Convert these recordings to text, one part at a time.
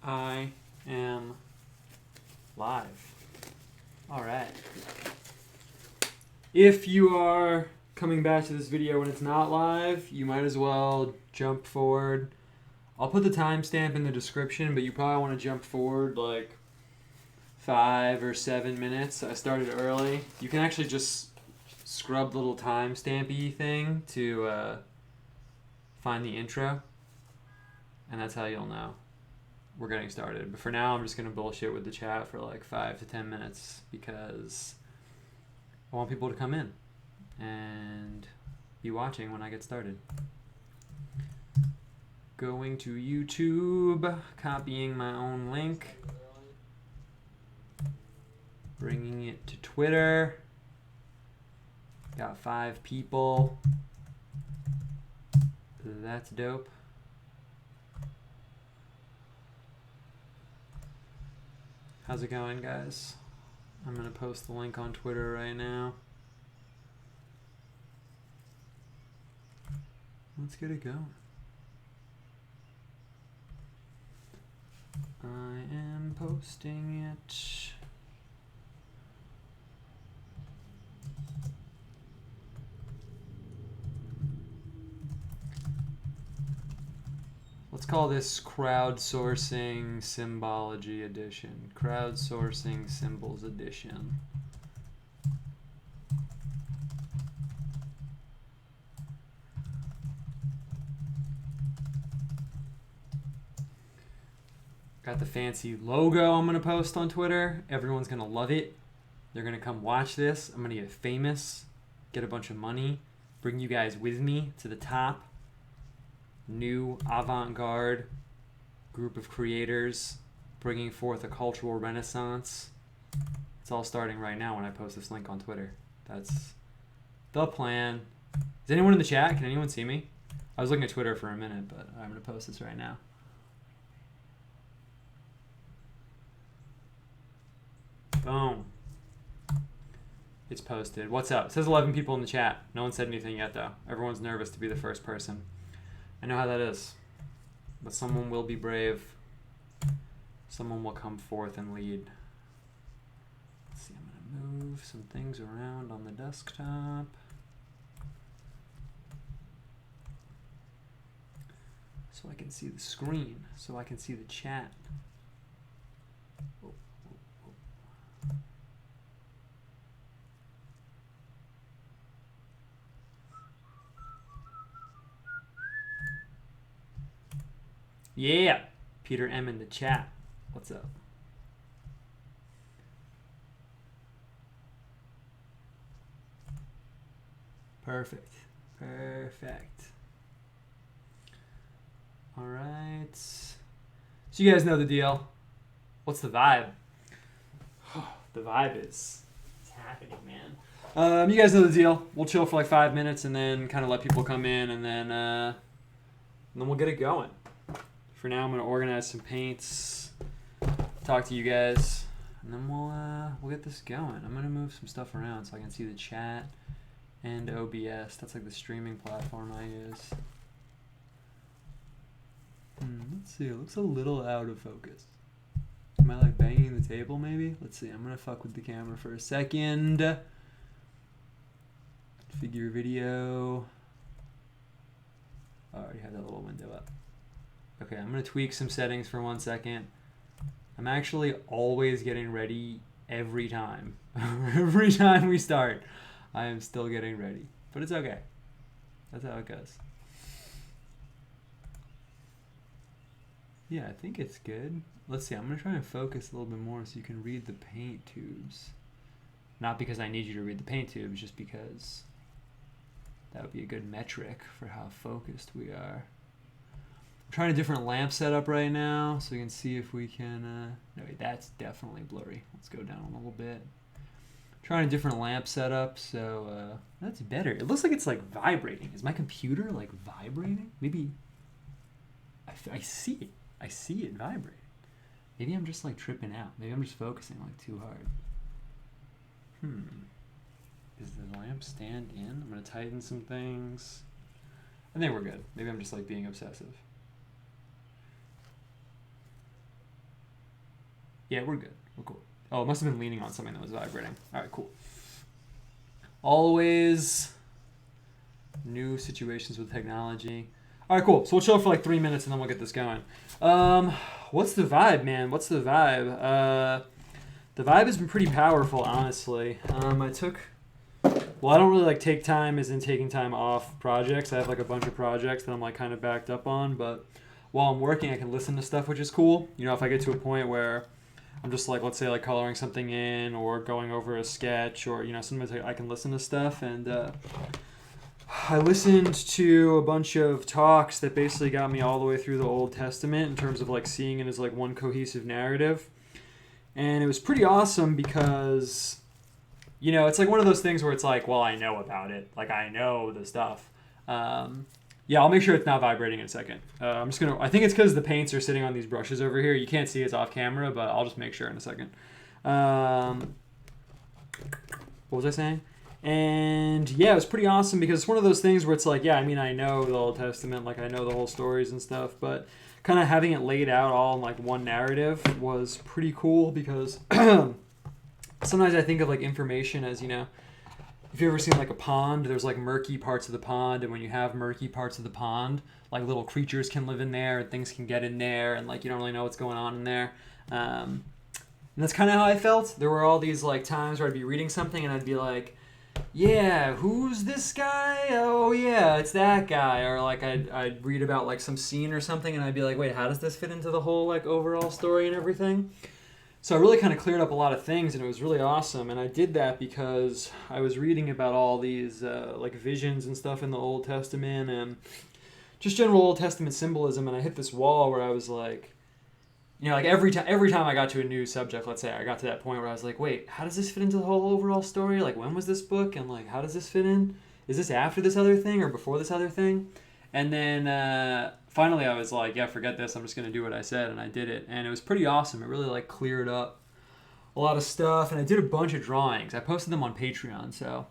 I am live. All right. If you are coming back to this video when it's not live, you might as well jump forward. I'll put the timestamp in the description, but you probably want to jump forward like 5 or 7 minutes. I started early. You can actually just scrub the little timestampy thing to find the intro, and that's how you'll know we're getting started. But for now, I'm just going to bullshit with the chat for like 5 to 10 minutes because I want people to come in and be watching when I get started. Going to YouTube, copying my own link, bringing it to Twitter. Got 5 people. That's dope. How's it going, guys? I'm going to post the link on Twitter right now. Let's get it going. I am posting it. Let's call this crowdsourcing symbology edition. Crowdsourcing symbols edition. Got the fancy logo I'm going to post on Twitter. Everyone's going to love it. They're going to come watch this. I'm going to get famous, get a bunch of money, bring you guys with me to the top. New avant-garde group of creators bringing forth a cultural renaissance. It's all starting right now when I post this link on Twitter. That's the plan. Is anyone in the chat? Can anyone see me? I was looking at Twitter for a minute, but I'm going to post this right now. Boom. It's posted. What's up? It says 11 people in the chat. No one said anything yet, though. Everyone's nervous to be the first person. I know how that is. But someone will be brave. Someone will come forth and lead. Let's see, I'm going to move some things around on the desktop. So I can see the screen. So I can see the chat. Yeah, Peter M in the chat. What's up? Perfect. Perfect. All right. So you guys know the deal. What's the vibe? The vibe is it's happening, man. You guys know the deal. We'll chill for like 5 minutes and then kind of let people come in, and then we'll get it going. For now, I'm going to organize some paints, talk to you guys, and then we'll get this going. I'm going to move some stuff around so I can see the chat and OBS. That's like the streaming platform I use. Let's see. It looks a little out of focus. Am I like banging the table maybe? Let's see. I'm going to fuck with the camera for a second. Figure video. I already have that little window up. Okay, I'm going to tweak some settings for 1 second. I'm actually always getting ready every time. Every time we start, I am still getting ready. But it's okay. That's how it goes. Yeah, I think it's good. Let's see, I'm going to try and focus a little bit more so you can read the paint tubes. Not because I need you to read the paint tubes, just because that would be a good metric for how focused we are. Trying a different lamp setup right now so we can see if we can no wait, that's definitely blurry. Let's go down a little bit. Trying a different lamp setup, so that's better. It looks like it's like vibrating. Is my computer like vibrating? Maybe I see it vibrating. Maybe I'm just like tripping out. Maybe I'm just focusing like too hard. Is the lamp stand in? I'm gonna tighten some things. I think we're good. Maybe I'm just like being obsessive. Yeah, we're good. We're cool. Oh, it must have been leaning on something that was vibrating. All right, cool. Always new situations with technology. All right, cool. So we'll chill for like 3 minutes and then we'll get this going. What's the vibe, man? What's the vibe? The vibe has been pretty powerful, honestly. Well, I don't really like take time as in taking time off projects. I have like a bunch of projects that I'm like kind of backed up on, but while I'm working, I can listen to stuff, which is cool. You know, if I get to a point where I'm just like, let's say like coloring something in or going over a sketch or, you know, sometimes I can listen to stuff. And I listened to a bunch of talks that basically got me all the way through the Old Testament in terms of like seeing it as like one cohesive narrative. And it was pretty awesome because, you know, it's like one of those things where it's like, well, I know about it. Like, I know the stuff. Yeah, I'll make sure it's not vibrating in a second. I think it's because the paints are sitting on these brushes over here. You can't see it's off camera, but I'll just make sure in a second. What was I saying? And yeah, it was pretty awesome because it's one of those things where it's like, yeah, I mean, I know the Old Testament, like I know the whole stories and stuff, but kind of having it laid out all in like one narrative was pretty cool because sometimes I think of like information as, you know, if you've ever seen like a pond, there's like murky parts of the pond, and when you have murky parts of the pond, like little creatures can live in there and things can get in there, and like you don't really know what's going on in there. And that's kind of how I felt. There were all these like times where I'd be reading something and I'd be like, yeah, who's this guy? Oh yeah, it's that guy. Or like I'd read about like some scene or something and I'd be like, wait, how does this fit into the whole like overall story and everything? So I really kind of cleared up a lot of things, and it was really awesome. And I did that because I was reading about all these like visions and stuff in the Old Testament and just general Old Testament symbolism. And I hit this wall where I was like, you know, like every time I got to a new subject, let's say I got to that point where I was like, wait, how does this fit into the whole overall story? Like, when was this book? And like, how does this fit in? Is this after this other thing or before this other thing? And then finally I was like, yeah, forget this. I'm just going to do what I said. And I did it. And it was pretty awesome. It really like cleared up a lot of stuff. And I did a bunch of drawings. I posted them on Patreon. So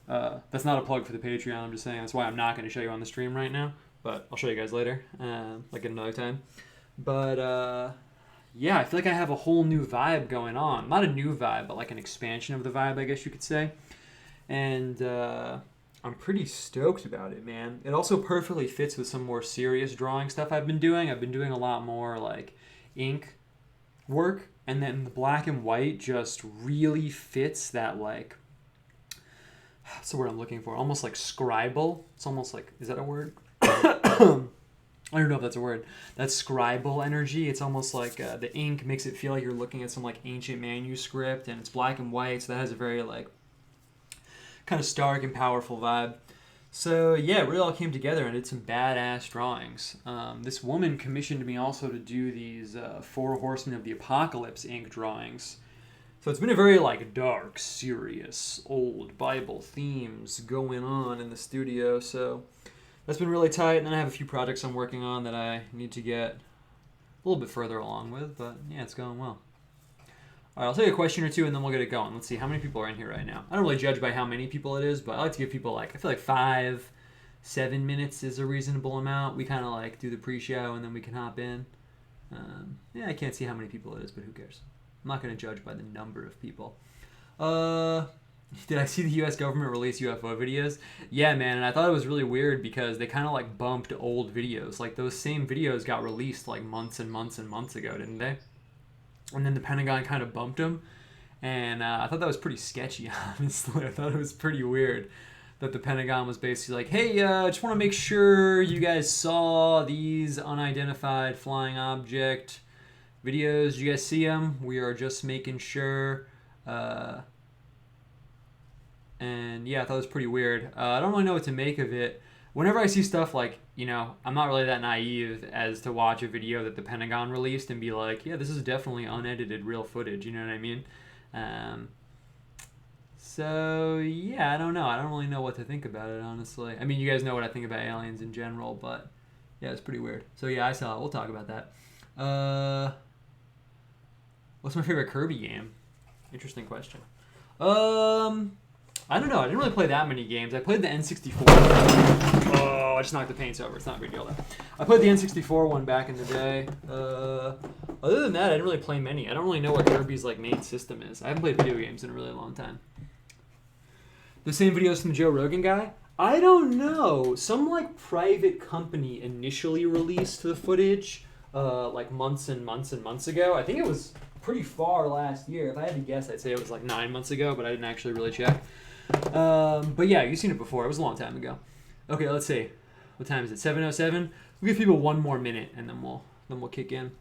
that's not a plug for the Patreon. I'm just saying that's why I'm not going to show you on the stream right now. But I'll show you guys later, like at another time. But yeah, I feel like I have a whole new vibe going on. Not a new vibe, but like an expansion of the vibe, I guess you could say. And I'm pretty stoked about it, man. It also perfectly fits with some more serious drawing stuff I've been doing. I've been doing a lot more like ink work, and then the black and white just really fits that like, what's the word I'm looking for? Almost like scribal. It's almost like, is that a word? I don't know if that's a word. That scribal energy. It's almost like the ink makes it feel like you're looking at some like ancient manuscript, and it's black and white, so that has a very like kind of stark and powerful vibe. So yeah, it really all came together, and I did some badass drawings. This woman commissioned me also to do these 4 Horsemen of the Apocalypse ink drawings. So it's been a very like dark, serious, old Bible themes going on in the studio. So that's been really tight. And then I have a few projects I'm working on that I need to get a little bit further along with. But yeah, it's going well. All right, I'll take a question or two and then we'll get it going. Let's see how many people are in here right now. I don't really judge by how many people it is, but I like to give people like, I feel like 5-7 minutes is a reasonable amount. We kind of like do the pre-show and then we can hop in. Yeah, I can't see how many people it is, but who cares? I'm not going to judge by the number of people. Did I see the U.S. government release UFO videos? Yeah, man, and I thought it was really weird because they kind of like bumped old videos. Like those same videos got released like months and months and months ago, didn't they? And then the Pentagon kind of bumped them. And I thought that was pretty sketchy, honestly. I thought it was pretty weird that the Pentagon was basically like, hey, just want to make sure you guys saw these unidentified flying object videos. Did you guys see them? We are just making sure. And yeah, I thought it was pretty weird. I don't really know what to make of it. Whenever I see stuff like, you know, I'm not really that naive as to watch a video that the Pentagon released and be like, yeah, this is definitely unedited real footage, you know what I mean? So yeah, I don't know. I don't really know what to think about it, honestly. I mean, you guys know what I think about aliens in general, but yeah, it's pretty weird. So yeah, I saw it. We'll talk about that. What's my favorite Kirby game? Interesting question. I don't know. I didn't really play that many games. I played the N64. Oh, I just knocked the paints over. It's not a big deal, though. I played the N64 one back in the day. Other than that, I didn't really play many. I don't really know what Kirby's like main system is. I haven't played video games in a really long time. The same videos from the Joe Rogan guy? I don't know. Some like private company initially released the footage like months and months and months ago. I think it was pretty far last year. If I had to guess, I'd say it was like 9 months ago, but I didn't actually really check. But yeah, you've seen it before. It was a long time ago. Okay, let's see. What time is it? 7:07. We'll give people 1 more minute, and then we'll kick in.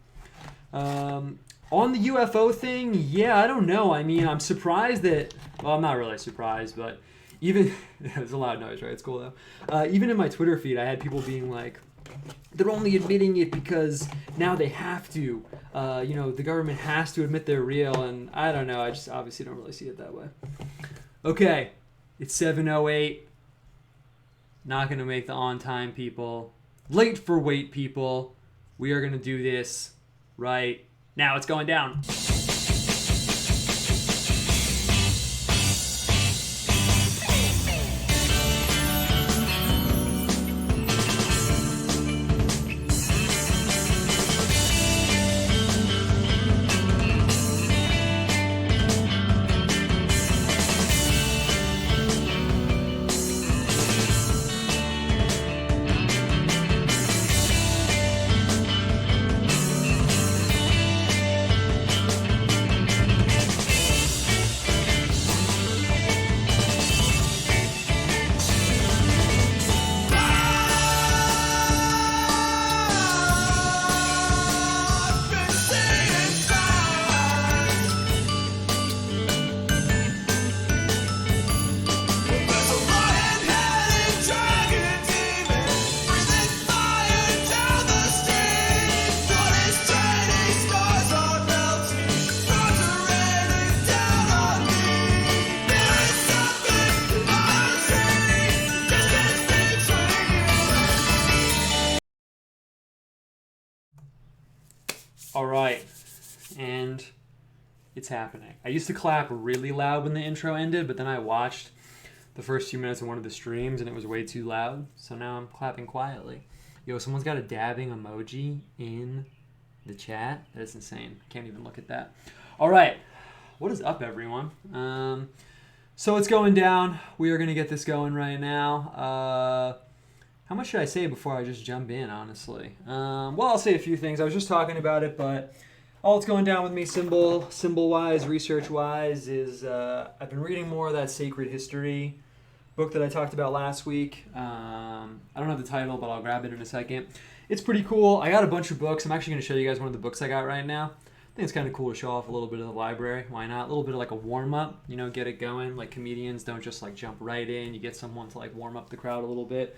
On the UFO thing, yeah, I don't know. I mean, I'm surprised that. Well, I'm not really surprised, but even there's a loud noise, right? It's cool though. Even in my Twitter feed, I had people being like, they're only admitting it because now they have to. The government has to admit they're real, and I don't know. I just obviously don't really see it that way. Okay, it's 7:08. Not going to make the on-time people. Late for wait people. We are going to do this right now. It's going down. All right, and it's happening. I used to clap really loud when the intro ended, but then I watched the first few minutes of one of the streams and it was way too loud, so now I'm clapping quietly. Yo, someone's got a dabbing emoji in the chat. That's insane. I can't even look at that. All right, what is up, everyone? So it's going down. We are going to get this going right now. How much should I say before I just jump in, honestly? Well, I'll say a few things. I was just talking about it, but all that's going down with me symbol-wise, research-wise, is I've been reading more of that Sacred History book that I talked about last week. I don't have the title, but I'll grab it in a second. It's pretty cool. I got a bunch of books. I'm actually going to show you guys one of the books I got right now. I think it's kind of cool to show off a little bit of the library. Why not? A little bit of like a warm-up, get it going. Like comedians don't just like jump right in. You get someone to like warm up the crowd a little bit.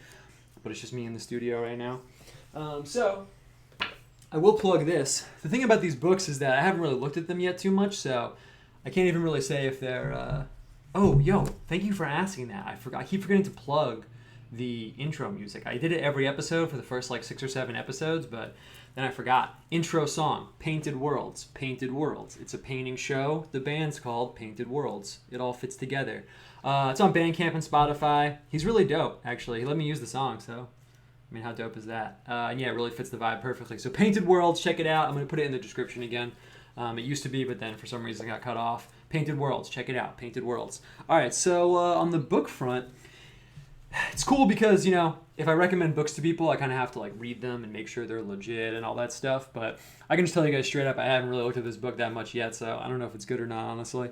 But it's just me in the studio right now. So I will plug this. The thing about these books is that I haven't really looked at them yet too much, so I can't even really say if they're... Oh, yo, thank you for asking that. I keep forgetting to plug the intro music. I did it every episode for the first like 6 or 7 episodes, but then I forgot. Intro song, Painted Worlds. Painted Worlds. It's a painting show. The band's called Painted Worlds. It all fits together. It's on Bandcamp and Spotify. He's really dope, actually. He let me use the song, so I mean, how dope is that? And yeah, it really fits the vibe perfectly. So Painted Worlds, check it out. I'm going to put it in the description again. It used to be, but then for some reason it got cut off. Painted Worlds, check it out. Painted Worlds. All right, so on the book front, it's cool because, if I recommend books to people, I kind of have to like read them and make sure they're legit and all that stuff. But I can just tell you guys straight up, I haven't really looked at this book that much yet, so I don't know if it's good or not, honestly.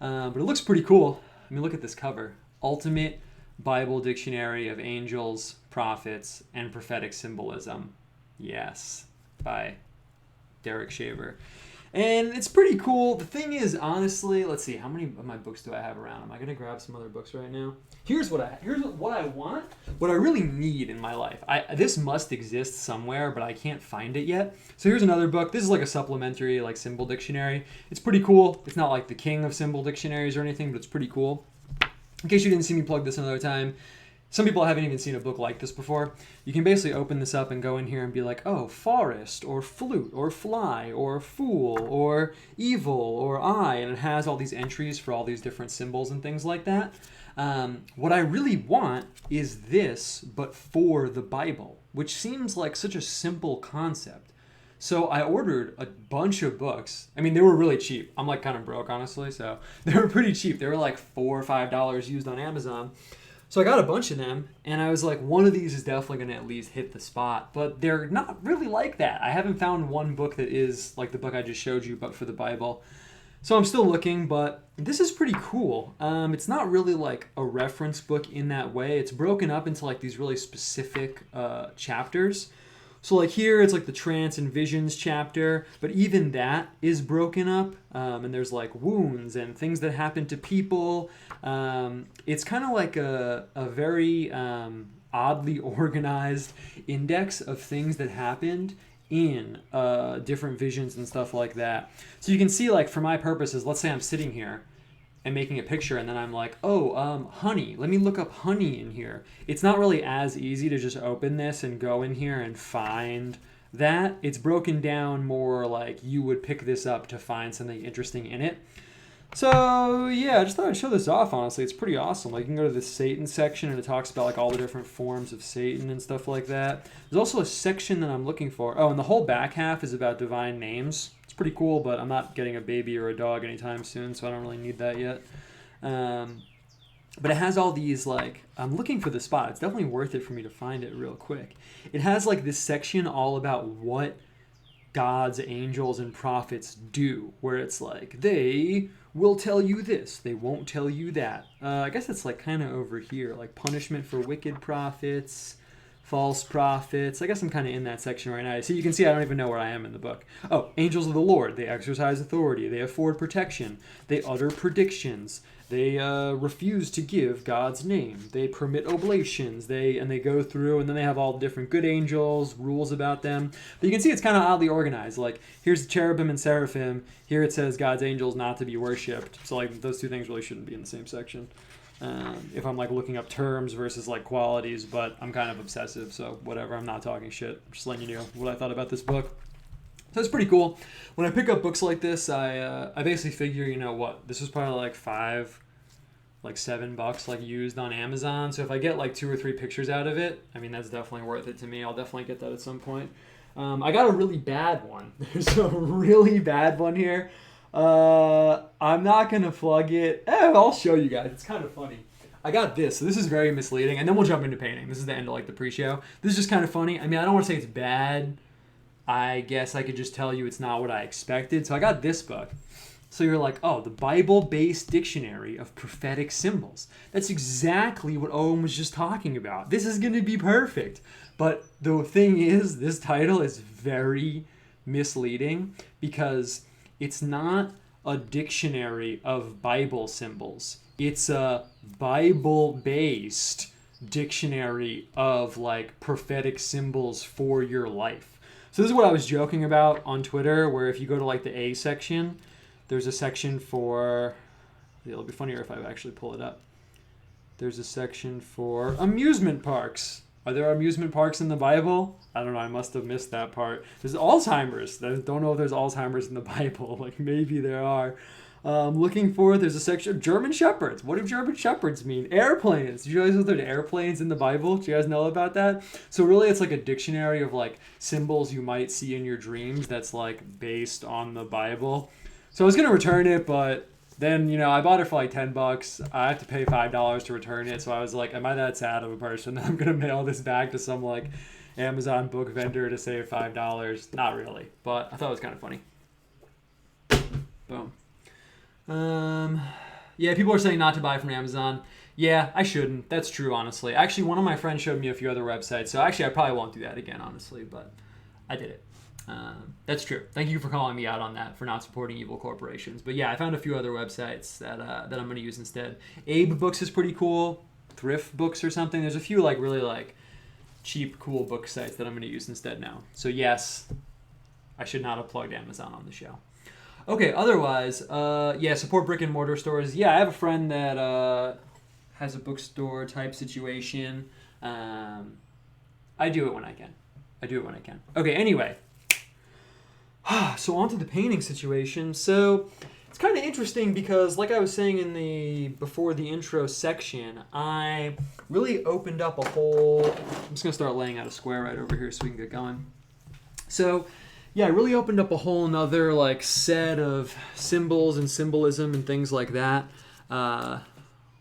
But it looks pretty cool. I mean, look at this cover. Ultimate Bible Dictionary of Angels, Prophets, and Prophetic Symbolism. Yes, by Derek Shaver. And it's pretty cool. The thing is, honestly, let's see, how many of my books do I have around? Am I going to grab some other books right now? Here's what I want, what I really need in my life. This must exist somewhere, but I can't find it yet. So here's another book. This is like a supplementary like symbol dictionary. It's pretty cool. It's not like the king of symbol dictionaries or anything, but it's pretty cool. In case you didn't see me plug this another time, some people haven't even seen a book like this before. You can basically open this up and go in here and be like, oh, forest, or flute, or fly, or fool, or evil, or I, and it has all these entries for all these different symbols and things like that. What I really want is this, but for the Bible, which seems like such a simple concept. So I ordered a bunch of books. I mean, they were really cheap. I'm like kind of broke, honestly, so they were pretty cheap. They were like $4 or $5 used on Amazon. So I got a bunch of them, and I was like, one of these is definitely going to at least hit the spot. But they're not really like that. I haven't found one book that is like the book I just showed you, but for the Bible. So I'm still looking, but this is pretty cool. It's not really like a reference book in that way. It's broken up into like these really specific chapters. So like here, it's like the trance and visions chapter, but even that is broken up, and there's like wounds and things that happen to people. It's kind of like a very oddly organized index of things that happened in different visions and stuff like that. So you can see, like, for my purposes, let's say I'm sitting here and making a picture, and then I'm like, oh, honey, let me look up honey in here. It's not really as easy to just open this and go in here and find that. It's broken down more like you would pick this up to find something interesting in it. So yeah, I just thought I'd show this off, honestly. It's pretty awesome. Like, you can go to the Satan section, and it talks about like all the different forms of Satan and stuff like that. There's also a section that I'm looking for. Oh, and the whole back half is about divine names. It's pretty cool, but I'm not getting a baby or a dog anytime soon, so I don't really need that yet. But it has all these, like, I'm looking for the spot. It's definitely worth it for me to find it real quick. It has like this section all about what God's angels and prophets do, where it's like, they will tell you this, they won't tell you that. I guess it's like kind of over here, like punishment for wicked prophets, false prophets. I guess I'm kind of in that section right now. So you can see I don't even know where I am in the book. Oh, angels of the Lord, they exercise authority, they afford protection, they utter predictions, they refuse to give God's name, they permit oblations, they go through, and then they have all the different good angels, rules about them. But you can see it's kind of oddly organized. Like, here's the cherubim and seraphim, here it says God's angels not to be worshipped. So like those two things really shouldn't be in the same section. If I'm like looking up terms versus like qualities, but I'm kind of obsessive, so whatever, I'm not talking shit. I'm just letting you know what I thought about this book. So it's pretty cool. When I pick up books like this, I basically figure, you know what, this was probably like $7 like used on Amazon. So if I get like 2 or 3 pictures out of it, I mean, that's definitely worth it to me. I'll definitely get that at some point. I got a really bad one. There's a really bad one here. I'm not going to plug it. I'll show you guys. It's kind of funny. I got this. So this is very misleading. And then we'll jump into painting. This is the end of like the pre-show. This is just kind of funny. I mean, I don't want to say it's bad. I guess I could just tell you it's not what I expected. So I got this book. So you're like, oh, the Bible-based dictionary of prophetic symbols. That's exactly what Owen was just talking about. This is going to be perfect. But the thing is, this title is very misleading because it's not a dictionary of Bible symbols. It's a Bible-based dictionary of like prophetic symbols for your life. So this is what I was joking about on Twitter, where if you go to like the A section, there's a section for, it'll be funnier if I actually pull it up. There's a section for amusement parks. Are there amusement parks in the Bible? I don't know. I must have missed that part. There's Alzheimer's. I don't know if there's Alzheimer's in the Bible. Like, maybe there are. Looking for, there's a section of German Shepherds. What do German Shepherds mean? Airplanes. Do you guys know there's airplanes in the Bible? Do you guys know about that? So really, it's like a dictionary of like symbols you might see in your dreams that's like based on the Bible. So I was going to return it, but then, you know, I bought it for like $10. I have to pay $5 to return it. So I was like, am I that sad of a person that I'm going to mail this back to some like Amazon book vendor to save $5? Not really, but I thought it was kind of funny. Boom. Yeah, people are saying not to buy from Amazon. Yeah, I shouldn't. That's true, honestly. Actually, one of my friends showed me a few other websites. So actually, I probably won't do that again, honestly, but I did it. That's true. Thank you for calling me out on that, for not supporting evil corporations. But yeah, I found a few other websites that I'm going to use instead. Abe Books is pretty cool. Thrift Books or something. There's a few like really like cheap, cool book sites that I'm going to use instead now. So yes, I should not have plugged Amazon on the show. Okay, otherwise, yeah, support brick and mortar stores. Yeah, I have a friend that has a bookstore type situation. I do it when I can. Okay, anyway. So on to the painting situation. So it's kind of interesting because, like I was saying before the intro section, I really opened up a whole... I'm just going to start laying out a square right over here so we can get going. So, yeah, I really opened up a whole nother like set of symbols and symbolism and things like that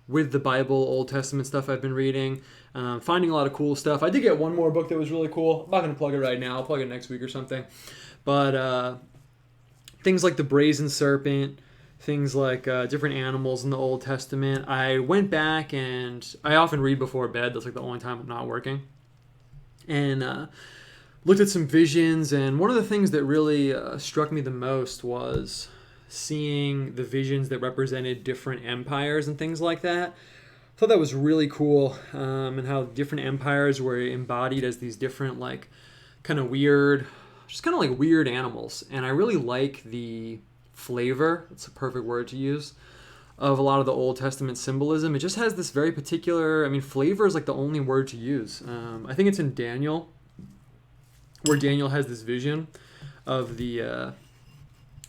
with the Bible, Old Testament stuff I've been reading. Finding a lot of cool stuff. I did get one more book that was really cool. I'm not going to plug it right now. I'll plug it next week or something. But things like the brazen serpent, things like different animals in the Old Testament. I went back and I often read before bed. That's like the only time I'm not working. And looked at some visions. And one of the things that really struck me the most was seeing the visions that represented different empires and things like that. I thought that was really cool, and how different empires were embodied as these different, like, kind of weird animals. And I really like the flavor, it's a perfect word to use, of a lot of the Old Testament symbolism. It just has this very particular, flavor is like the only word to use. I think it's in Daniel, where Daniel has this vision of the,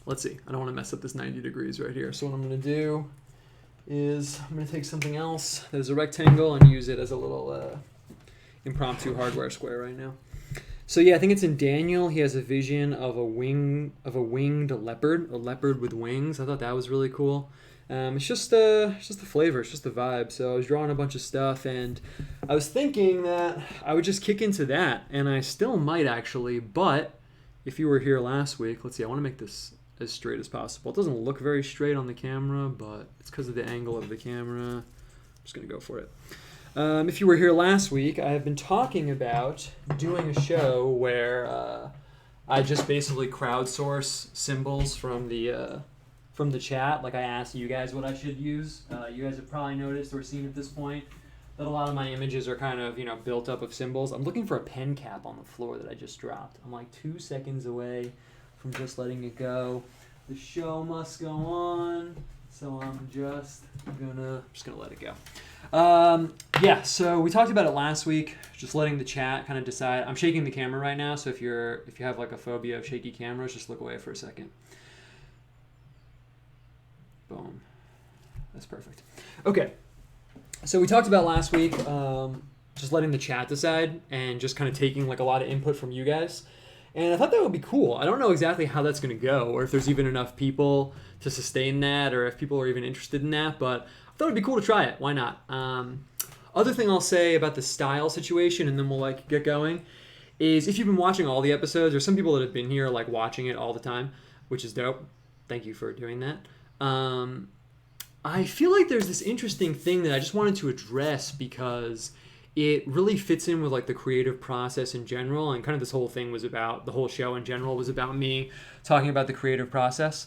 let's see, I don't want to mess up this 90 degrees right here. So what I'm going to do is I'm going to take something else that is a rectangle and use it as a little impromptu hardware square right now. So yeah, I think it's in Daniel. He has a vision of a winged leopard, a leopard with wings. I thought that was really cool. It's just the flavor, it's just the vibe. So I was drawing a bunch of stuff, and I was thinking that I would just kick into that, and I still might actually. But if you were here last week, let's see, I want to make this as straight as possible. It doesn't look very straight on the camera, but it's because of the angle of the camera. I'm just gonna go for it. If you were here last week, I have been talking about doing a show where I just basically crowdsource symbols from the chat. Like I asked you guys what I should use. You guys have probably noticed or seen at this point that a lot of my images are kind of, built up of symbols. I'm looking for a pen cap on the floor that I just dropped. I'm like 2 seconds away from just letting it go. The show must go on, so I'm just gonna let it go. Yeah, so we talked about it last week, just letting the chat kind of decide. I'm shaking the camera right now, so if you have like a phobia of shaky cameras, just look away for a second. Boom. That's perfect. Okay, so we talked about last week, just letting the chat decide and just kind of taking like a lot of input from you guys. And I thought that would be cool. I don't know exactly how that's going to go, or if there's even enough people to sustain that, or if people are even interested in that, but I thought it'd be cool to try it. Why not? Other thing I'll say about the style situation, and then we'll get going, is if you've been watching all the episodes, there's some people that have been here watching it all the time, which is dope. Thank you for doing that. I feel like there's this interesting thing that I just wanted to address because it really fits in with the creative process in general, and kind of the whole show in general was about me talking about the creative process,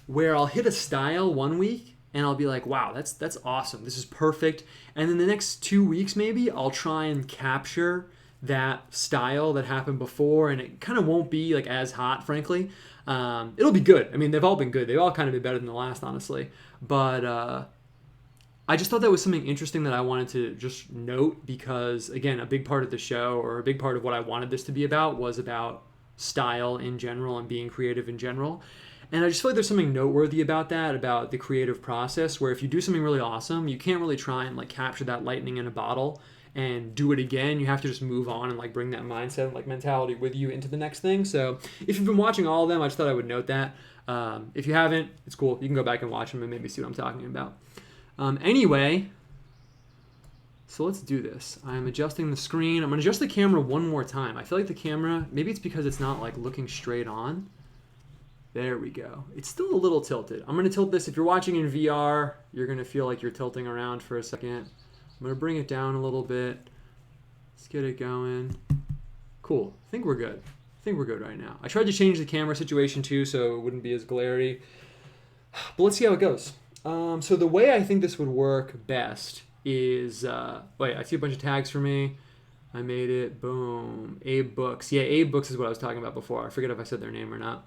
where I'll hit a style one week and I'll be like, wow, that's awesome, this is perfect, and then the next 2 weeks maybe I'll try and capture that style that happened before, and it kind of won't be as hot, frankly. It'll be good. They've all been good. They've all kind of been better than the last, honestly, but I just thought that was something interesting that I wanted to just note because, again, a big part of the show, or a big part of what I wanted this to be about, was about style in general and being creative in general. And I just feel like there's something noteworthy about that, about the creative process, where if you do something really awesome, you can't really try and capture that lightning in a bottle and do it again. You have to just move on and bring that mindset and mentality with you into the next thing. So if you've been watching all of them, I just thought I would note that. If you haven't, it's cool. You can go back and watch them and maybe see what I'm talking about. Anyway, so let's do this. I'm adjusting the screen. I'm going to adjust the camera one more time. I feel like the camera, maybe it's because it's not looking straight on. There we go. It's still a little tilted. I'm going to tilt this. If you're watching in VR, you're going to feel like you're tilting around for a second. I'm going to bring it down a little bit. Let's get it going. Cool. I think we're good. Right now. I tried to change the camera situation too so it wouldn't be as glary. But let's see how it goes. So the way I think this would work best is, wait, I see a bunch of tags for me. I made it, boom, Abe Books. Yeah, Abe Books is what I was talking about before. I forget if I said their name or not.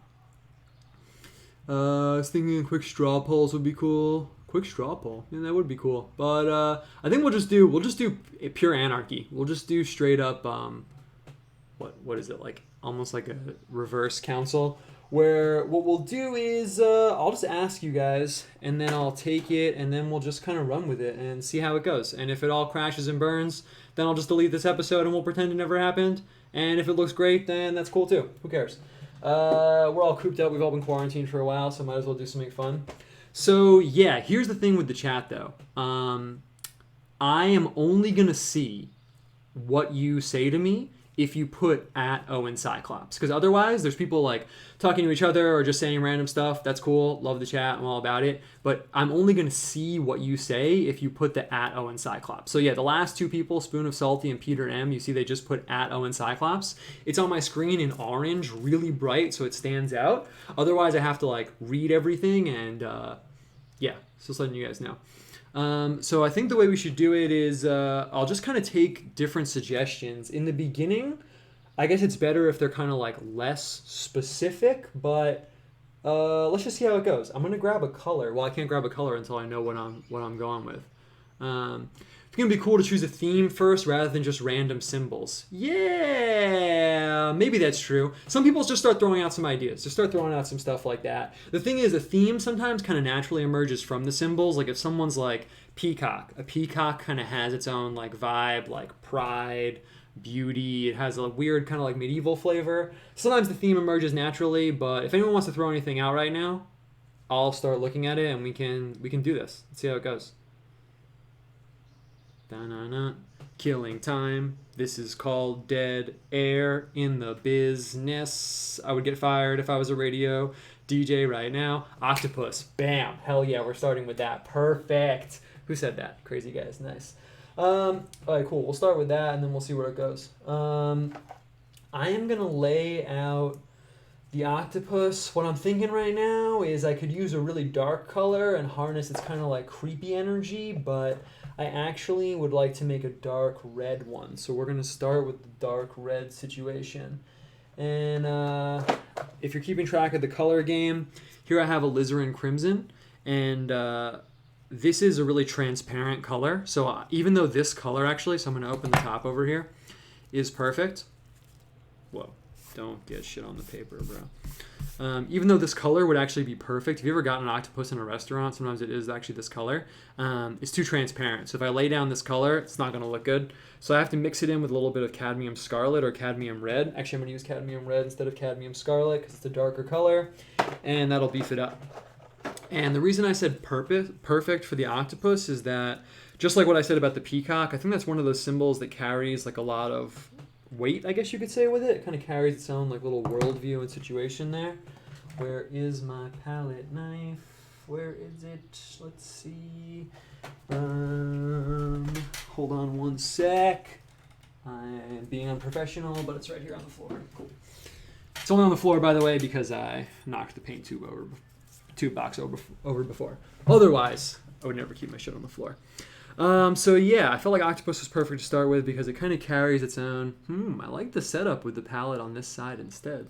I was thinking quick straw polls would be cool. Quick straw poll. Yeah, that would be cool. But I think we'll just do pure anarchy. We'll just do straight up what is it, like almost like a reverse council, where what we'll do is I'll just ask you guys and then I'll take it and then we'll just kind of run with it and see how it goes. And if it all crashes and burns, then I'll just delete this episode and we'll pretend it never happened. And if it looks great, then that's cool too. Who cares? We're all cooped up. We've all been quarantined for a while, so might as well do something fun. So yeah, here's the thing with the chat though. I am only gonna see what you say to me if you put at Owen Cyclops, because otherwise there's people like talking to each other or just saying random stuff. That's cool. Love the chat. I'm all about it. But I'm only going to see what you say if you put the at Owen Cyclops. So yeah, the last two people, Spoon of Salty and Peter M, you see they just put at Owen Cyclops. It's on my screen in orange, really bright, so it stands out. Otherwise I have to like read everything and yeah, just letting you guys know. So I think the way we should do it is I'll just kind of take different suggestions. In the beginning, I guess it's better if they're kind of like less specific, but let's just see how it goes. I'm going to grab a color. Well, I can't grab a color until I know what I'm going with. It's going to be cool to choose a theme first rather than just random symbols. Yeah, maybe that's true. Some people just start throwing out some ideas. Just start throwing out some stuff like that. The thing is, a theme sometimes kind of naturally emerges from the symbols. Like if someone's like peacock, a peacock kind of has its own like vibe, like pride, beauty. It has a weird kind of like medieval flavor. Sometimes the theme emerges naturally, but if anyone wants to throw anything out right now, I'll start looking at it and we can do this. Let's see how it goes. Da-na-na. Killing time. This is called dead air in the business. I would get fired if I was a radio DJ right now. Octopus. Bam. Hell yeah, we're starting with that. Perfect. Who said that? Crazy guys. Nice. All right, cool. We'll start with that and then we'll see where it goes. I am going to lay out the octopus. What I'm thinking right now is I could use a really dark color and harness its kind of like creepy energy, but I actually would like to make a dark red one. So we're going to start with the dark red situation. And if you're keeping track of the color game, here I have alizarin crimson. And this is a really transparent color. So even though this color actually, so I'm going to open the top over here, is perfect. Whoa, don't get shit on the paper, bro. Even though this color would actually be perfect, if you ever gotten an octopus in a restaurant, sometimes it is actually this color. It's too transparent. So if I lay down this color, it's not going to look good. So I have to mix it in with a little bit of cadmium scarlet or cadmium red. Actually, I'm going to use cadmium red instead of cadmium scarlet because it's a darker color, and that'll beef it up. And the reason I said perfect for the octopus is that, just like what I said about the peacock, I think that's one of those symbols that carries like a lot of weight, I guess you could say, with it. It kind of carries its own like little worldview and situation there. Where is my palette knife? Where is it? Let's see. Hold on one sec. I'm being unprofessional, but it's right here on the floor. Cool. It's only on the floor, by the way, because I knocked the paint tube box over before. Otherwise, I would never keep my shit on the floor. So yeah, I felt like octopus was perfect to start with because it kind of carries its own, I like the setup with the palette on this side instead.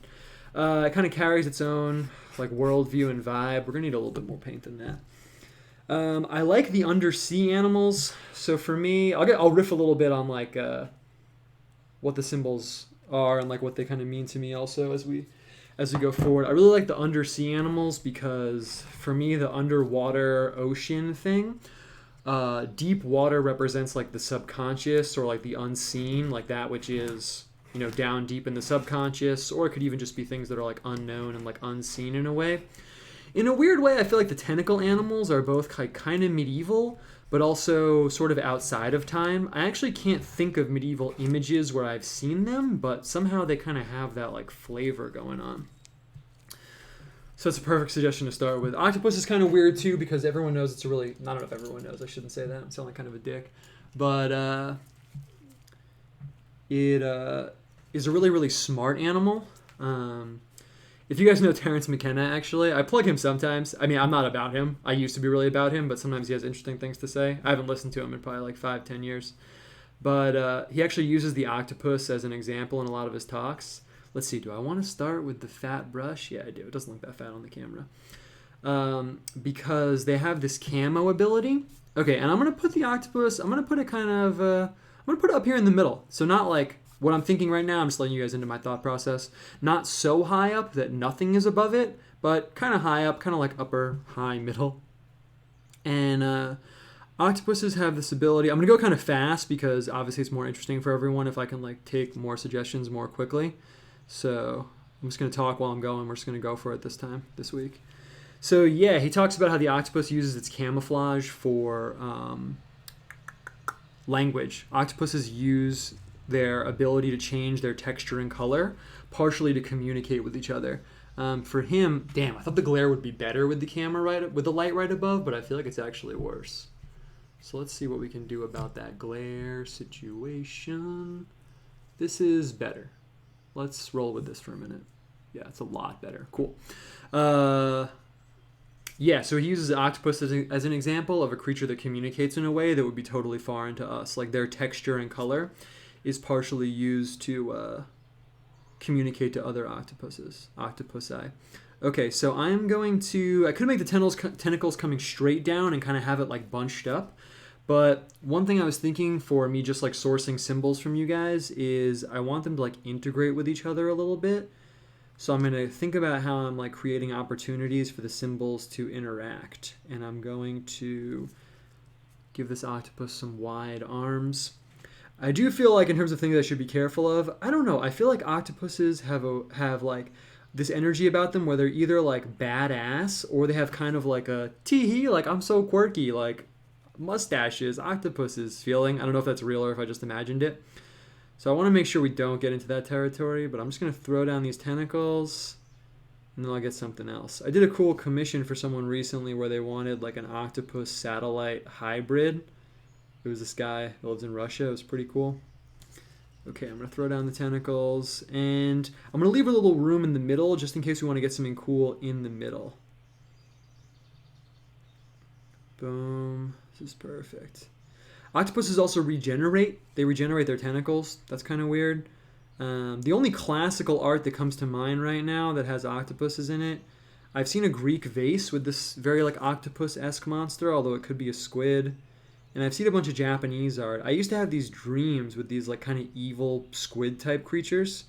It kind of carries its own like worldview and vibe. We're gonna need a little bit more paint than that. I like the undersea animals. So for me, I'll riff a little bit on like what the symbols are and like what they kind of mean to me also as we go forward. I really like the undersea animals because for me the underwater ocean thing, deep water represents like the subconscious or like the unseen, like that which is, you know, down deep in the subconscious, or it could even just be things that are like unknown and like unseen in a way. In a weird way, I feel like the tentacle animals are both like kind of medieval, but also sort of outside of time. I actually can't think of medieval images where I've seen them, but somehow they kind of have that like flavor going on. So it's a perfect suggestion to start with. Octopus is kind of weird too because everyone knows it's a really, I don't know if everyone knows, I shouldn't say that, I'm sounding kind of a dick. But it is a really, really smart animal. If you guys know Terrence McKenna, actually, I plug him sometimes. I mean, I'm not about him. I used to be really about him, but sometimes he has interesting things to say. I haven't listened to him in probably like 5-10 years. But he actually uses the octopus as an example in a lot of his talks. Let's see, do I want to start with the fat brush? Yeah, I do. It doesn't look that fat on the camera. because they have this camo ability. Okay, and I'm going to put the octopus, I'm going to put it kind of, I'm going to put it up here in the middle. So not like what I'm thinking right now, I'm just letting you guys into my thought process. Not so high up that nothing is above it, but kind of high up, kind of like upper, high, middle. And octopuses have this ability. I'm going to go kind of fast because obviously it's more interesting for everyone if I can like take more suggestions more quickly. So I'm just going to talk while I'm going. We're just going to go for it this week. So yeah, he talks about how the octopus uses its camouflage for language. Octopuses use their ability to change their texture and color partially to communicate with each other. For him, damn, I thought the glare would be better with the camera with the light right above, but I feel like it's actually worse. So let's see what we can do about that glare situation. This is better. Let's roll with this for a minute. Yeah, it's a lot better. Cool. Yeah, so he uses octopus as an example of a creature that communicates in a way that would be totally foreign to us. Like their texture and color is partially used to communicate to other octopusi. Okay, so I'm going to... I could make the tentacles coming straight down and kind of have it like bunched up. But one thing I was thinking for me just like sourcing symbols from you guys is I want them to like integrate with each other a little bit. So I'm going to think about how I'm like creating opportunities for the symbols to interact. And I'm going to give this octopus some wide arms. I do feel like in terms of things I should be careful of, I don't know. I feel like octopuses have like this energy about them where they're either like badass or they have kind of like a tee-hee, like I'm so quirky, like mustaches, octopuses feeling. I don't know if that's real or if I just imagined it. So I want to make sure we don't get into that territory, but I'm just going to throw down these tentacles, and then I'll get something else. I did a cool commission for someone recently where they wanted like an octopus satellite hybrid. It was this guy that lives in Russia. It was pretty cool. Okay, I'm going to throw down the tentacles, and I'm going to leave a little room in the middle just in case we want to get something cool in the middle. Boom. This is perfect. Octopuses also regenerate. They regenerate their tentacles. That's kind of weird. The only classical art that comes to mind right now that has octopuses in it, I've seen a Greek vase with this very like octopus-esque monster, although it could be a squid. And I've seen a bunch of Japanese art. I used to have these dreams with these like kind of evil squid-type creatures.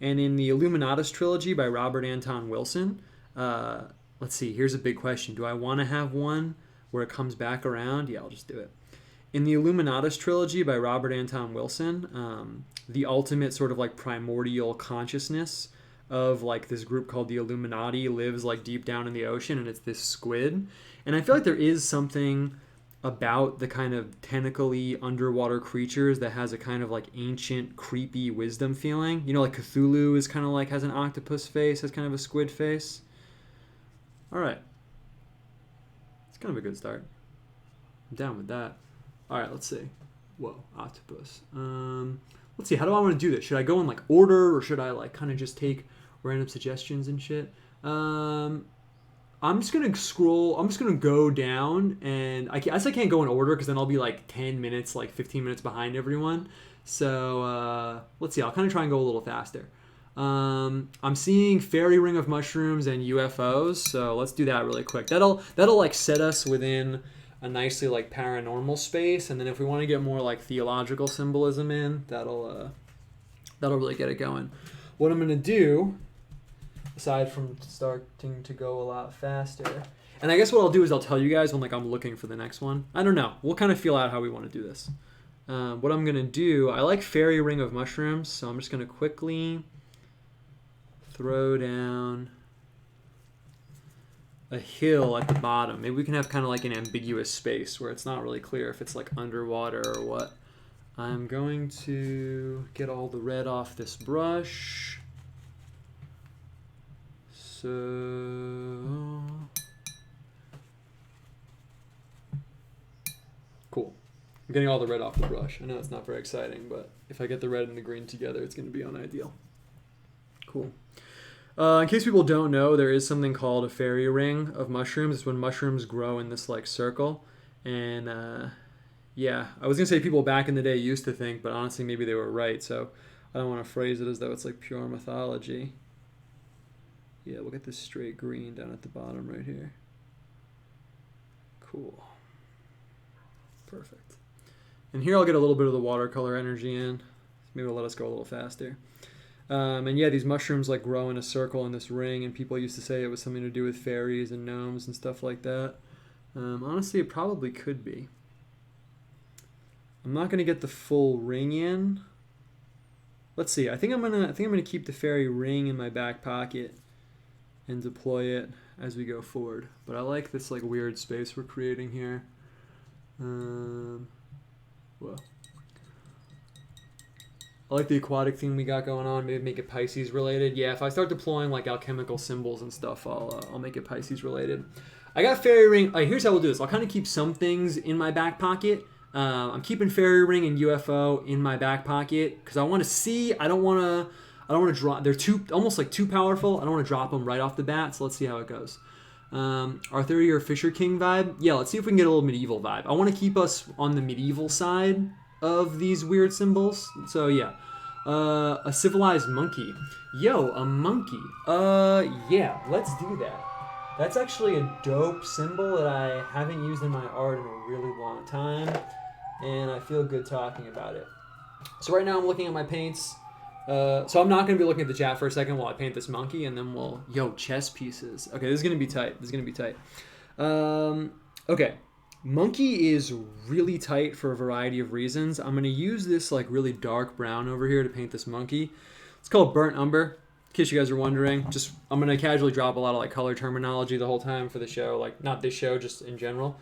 And in the Illuminatus trilogy by Robert Anton Wilson, let's see, here's a big question. Do I want to have one where it comes back around? Yeah, I'll just do it. In the Illuminatus trilogy by Robert Anton Wilson, the ultimate sort of like primordial consciousness of like this group called the Illuminati lives like deep down in the ocean, and it's this squid. And I feel like there is something about the kind of tentacly underwater creatures that has a kind of like ancient, creepy wisdom feeling. You know, like Cthulhu is kind of like has an octopus face, has kind of a squid face. All right. It's kind of a good start. I'm down with that. All right, let's see. Whoa, octopus. Let's see. How do I want to do this? Should I go in like order, or should I like kind of just take random suggestions and shit? I'm just gonna scroll. I'm just gonna go down, and I guess I can't go in order because then I'll be like 10 minutes, like 15 minutes behind everyone. So let's see. I'll kind of try and go a little faster. I'm seeing fairy ring of mushrooms and UFOs, so let's do that really quick. That'll like set us within a nicely like paranormal space, and then if we want to get more like theological symbolism in, that'll really get it going. What I'm gonna do, aside from starting to go a lot faster, and I guess what I'll do is I'll tell you guys when like I'm looking for the next one. I don't know. We'll kind of feel out how we want to do this. What I'm gonna do, I like fairy ring of mushrooms, so I'm just gonna quickly throw down a hill at the bottom. Maybe we can have kind of like an ambiguous space where it's not really clear if it's like underwater or what. I'm going to get all the red off this brush. So cool. I'm getting all the red off the brush. I know it's not very exciting, but if I get the red and the green together, it's going to be unideal. Cool. In case people don't know, there is something called a fairy ring of mushrooms. It's when mushrooms grow in this like circle. And yeah, I was going to say people back in the day used to think, but honestly maybe they were right. So I don't want to phrase it as though it's like pure mythology. Yeah, we'll get this straight green down at the bottom right here. Cool. Perfect. And here I'll get a little bit of the watercolor energy in. Maybe it'll let us go a little faster. And yeah, these mushrooms like grow in a circle in this ring, and people used to say it was something to do with fairies and gnomes and stuff like that. Honestly, it probably could be. I'm not gonna get the full ring in. Let's see. I think I'm gonna keep the fairy ring in my back pocket and deploy it as we go forward. But I like this like weird space we're creating here. Whoa. I like the aquatic theme we got going on. Maybe make it Pisces related. Yeah, if I start deploying like alchemical symbols and stuff, I'll make it Pisces related. I got fairy ring. Here's how we'll do this. I'll kind of keep some things in my back pocket. I'm keeping fairy ring and UFO in my back pocket because I want to see. I don't want to drop. They're almost like too powerful. I don't want to drop them right off the bat. So let's see how it goes. Arthurian or Fisher King vibe. Yeah, let's see if we can get a little medieval vibe. I want to keep us on the medieval side of these weird symbols. So yeah. A civilized monkey. Yo, a monkey. Yeah, let's do that. That's actually a dope symbol that I haven't used in my art in a really long time, and I feel good talking about it. So right now I'm looking at my paints. So I'm not going to be looking at the chat for a second while I paint this monkey, and then chess pieces. Okay, this is going to be tight. Okay. Monkey is really tight for a variety of reasons. I'm going to use this like really dark brown over here to paint this monkey. It's called burnt umber, in case you guys are wondering. I'm going to casually drop a lot of like color terminology the whole time for the show, like not this show, just in general.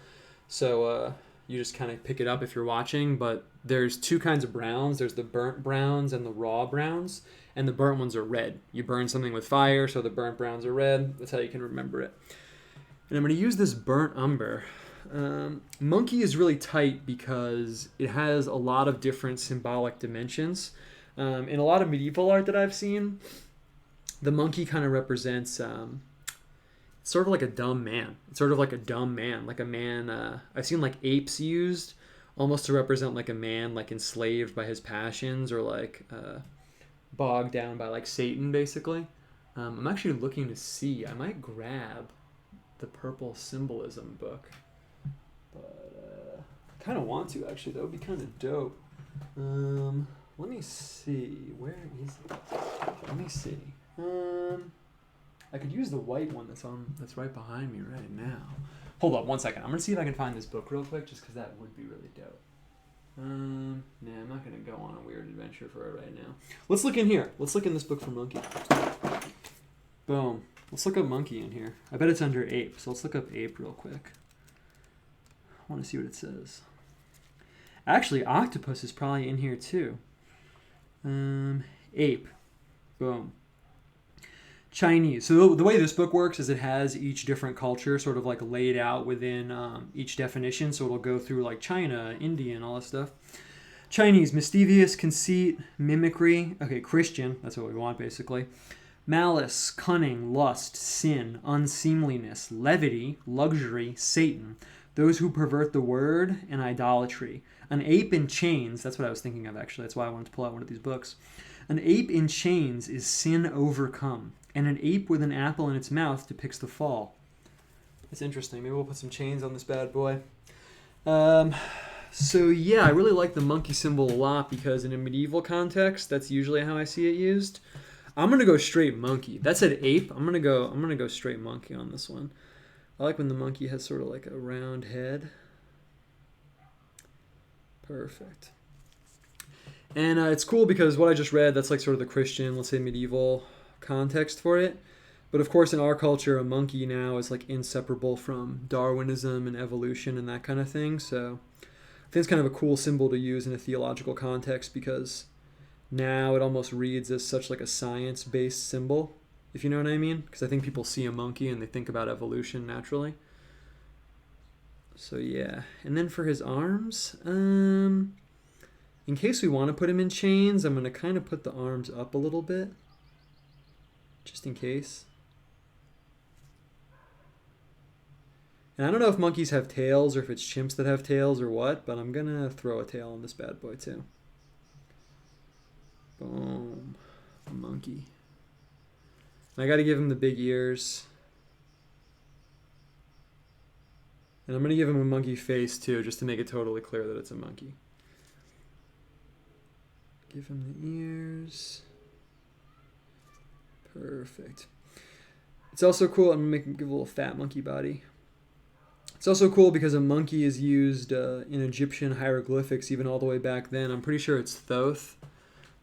So you just kind of pick it up if you're watching, but there's two kinds of browns. There's the burnt browns and the raw browns, and the burnt ones are red. You burn something with fire, so the burnt browns are red. That's how you can remember it. And I'm going to use this burnt umber. Monkey is really tight because it has a lot of different symbolic dimensions. In a lot of medieval art that I've seen, the monkey kind of represents sort of like a dumb man. It's sort of like a dumb man, like a man. I've seen like apes used almost to represent like a man like enslaved by his passions or like bogged down by like Satan, basically. I'm actually looking to see. I might grab the purple symbolism book. But I kind of want to, actually. That would be kind of dope. Let me see. Where is it? Let me see. I could use the white one that's right behind me right now. Hold up 1 second. I'm going to see if I can find this book real quick, just because that would be really dope. I'm not going to go on a weird adventure for it right now. Let's look in here. Let's look in this book for monkey. Boom. Let's look up monkey in here. I bet it's under ape, so let's look up ape real quick. I want to see what it says. Actually, octopus is probably in here too. Ape. Boom. Chinese. So the way this book works is it has each different culture sort of like laid out within each definition. So it'll go through like China, Indian, all that stuff. Chinese, mischievous, conceit, mimicry. Okay, Christian. That's what we want basically. Malice, cunning, lust, sin, unseemliness, levity, luxury, Satan. Those who pervert the word, and idolatry. An ape in chains, that's what I was thinking of actually, that's why I wanted to pull out one of these books. An ape in chains is sin overcome, and an ape with an apple in its mouth depicts the fall. That's interesting, maybe we'll put some chains on this bad boy. So yeah, I really like the monkey symbol a lot because in a medieval context, that's usually how I see it used. I'm going to go straight monkey. That said ape, I'm going to go straight monkey on this one. I like when the monkey has sort of like a round head. Perfect. And it's cool because what I just read, that's like sort of the Christian, let's say medieval context for it. But of course in our culture, a monkey now is like inseparable from Darwinism and evolution and that kind of thing. So I think it's kind of a cool symbol to use in a theological context because now it almost reads as such like a science-based symbol. If you know what I mean? Because I think people see a monkey and they think about evolution naturally. So yeah. And then for his arms, in case we want to put him in chains, I'm going to kind of put the arms up a little bit. Just in case. And I don't know if monkeys have tails or if it's chimps that have tails or what, but I'm going to throw a tail on this bad boy too. Boom. Monkey. I got to give him the big ears. And I'm going to give him a monkey face too, just to make it totally clear that it's a monkey. Give him the ears. Perfect. It's also cool. I'm going to give a little fat monkey body. It's also cool because a monkey is used in Egyptian hieroglyphics even all the way back then. I'm pretty sure it's Thoth,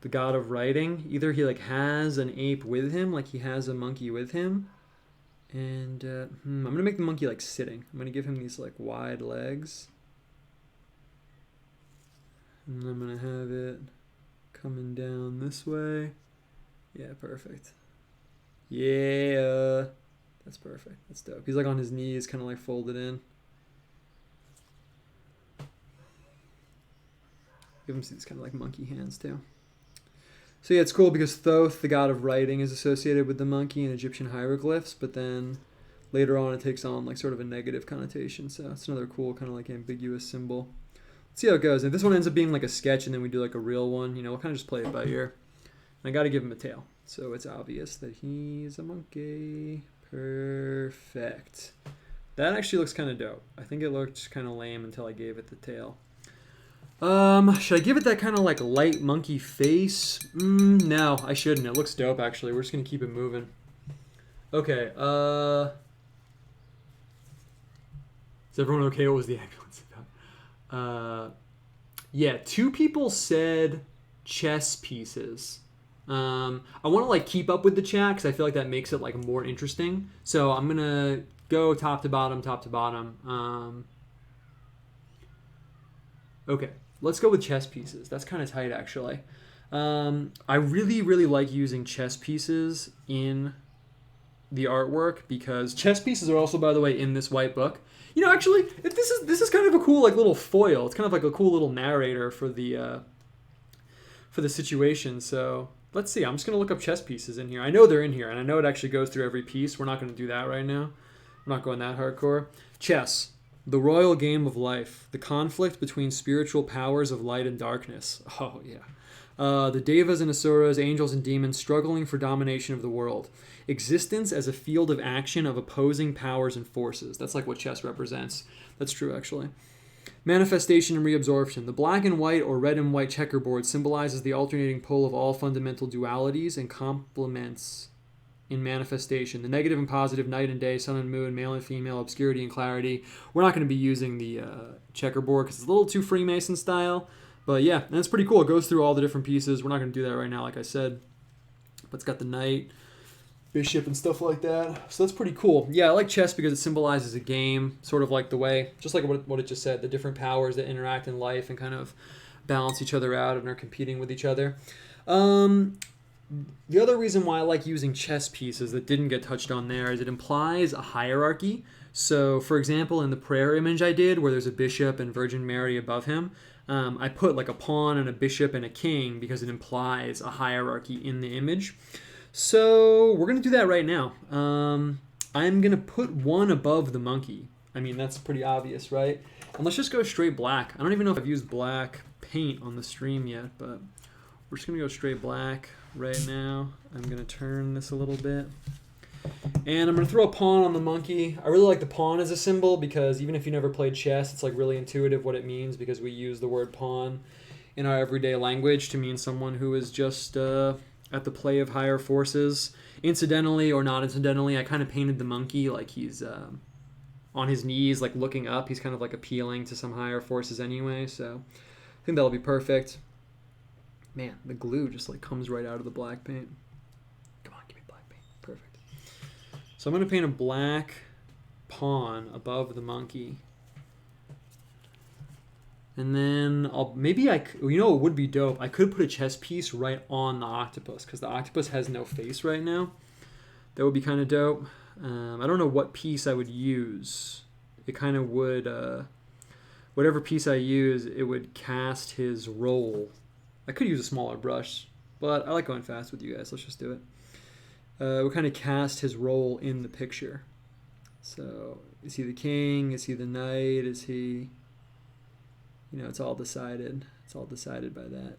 the god of writing. Either he like has an ape with him, like he has a monkey with him. And I'm going to make the monkey like sitting. I'm going to give him these like wide legs. And I'm going to have it coming down this way. Yeah, perfect. Yeah. That's perfect. That's dope. He's like on his knees, kind of like folded in. Give him these kind of like monkey hands too. So yeah, it's cool because Thoth, the god of writing, is associated with the monkey in Egyptian hieroglyphs, but then later on it takes on like sort of a negative connotation. So it's another cool kind of like ambiguous symbol. Let's see how it goes. If this one ends up being like a sketch and then we do like a real one, we'll kind of just play it by ear. And I got to give him a tail, so it's obvious that he's a monkey. Perfect. That actually looks kind of dope. I think it looked kind of lame until I gave it the tail. Should I give it that kind of like light monkey face? No, I shouldn't. It looks dope actually. We're just gonna keep it moving. Okay. Is everyone okay? What was the ambulance about? Yeah, 2 people said chess pieces. I want to like keep up with the chat because I feel like that makes it like more interesting. So I'm gonna go top to bottom. Okay, let's go with chess pieces. That's kind of tight actually. I really like using chess pieces in the artwork because chess pieces are also, by the way, in this white book. Actually, if this is kind of a cool like little foil. It's kind of like a cool little narrator for the situation. So let's see. I'm just going to look up chess pieces in here. I know they're in here, and I know it actually goes through every piece. We're not going to do that right now. We're not going that hardcore. Chess, the royal game of life, the conflict between spiritual powers of light and darkness. Oh, yeah. The Devas and Asuras, angels and demons struggling for domination of the world. Existence as a field of action of opposing powers and forces. That's like what chess represents. That's true, actually. Manifestation and reabsorption. The black and white or red and white checkerboard symbolizes the alternating pole of all fundamental dualities and complements in manifestation. The negative and positive, night and day, sun and moon, male and female, obscurity and clarity. We're not going to be using the checkerboard because it's a little too Freemason style. But yeah, and it's pretty cool. It goes through all the different pieces. We're not going to do that right now, like I said. But it's got the knight, bishop, and stuff like that. So that's pretty cool. Yeah, I like chess because it symbolizes a game, sort of like the way, just like what it just said, the different powers that interact in life and kind of balance each other out and are competing with each other. The other reason why I like using chess pieces that didn't get touched on there is it implies a hierarchy. So, for example, in the prayer image I did, where there's a bishop and Virgin Mary above him, I put like a pawn and a bishop and a king because it implies a hierarchy in the image. So we're going to do that right now. I'm going to put one above the monkey. I mean, that's pretty obvious, right? And let's just go straight black. I don't even know if I've used black paint on the stream yet, but we're just going to go straight black right now. I'm going to turn this a little bit. And I'm going to throw a pawn on the monkey. I really like the pawn as a symbol because even if you never played chess, it's like really intuitive what it means because we use the word pawn in our everyday language to mean someone who is just at the play of higher forces. Incidentally or not incidentally, I kind of painted the monkey like he's on his knees, like looking up. He's kind of like appealing to some higher forces anyway, so I think that'll be perfect. Man, the glue just like comes right out of the black paint. Come on, give me black paint. Perfect. So I'm going to paint a black pawn above the monkey. And then it would be dope. I could put a chess piece right on the octopus because the octopus has no face right now. That would be kind of dope. I don't know what piece I would use. It kind of would, whatever piece I use, it would cast his role. I could use a smaller brush, but I like going fast with you guys. Let's just do it. It would kind of cast his role in the picture. So, is he the king? Is he the knight? Is he... it's all decided. It's all decided by that.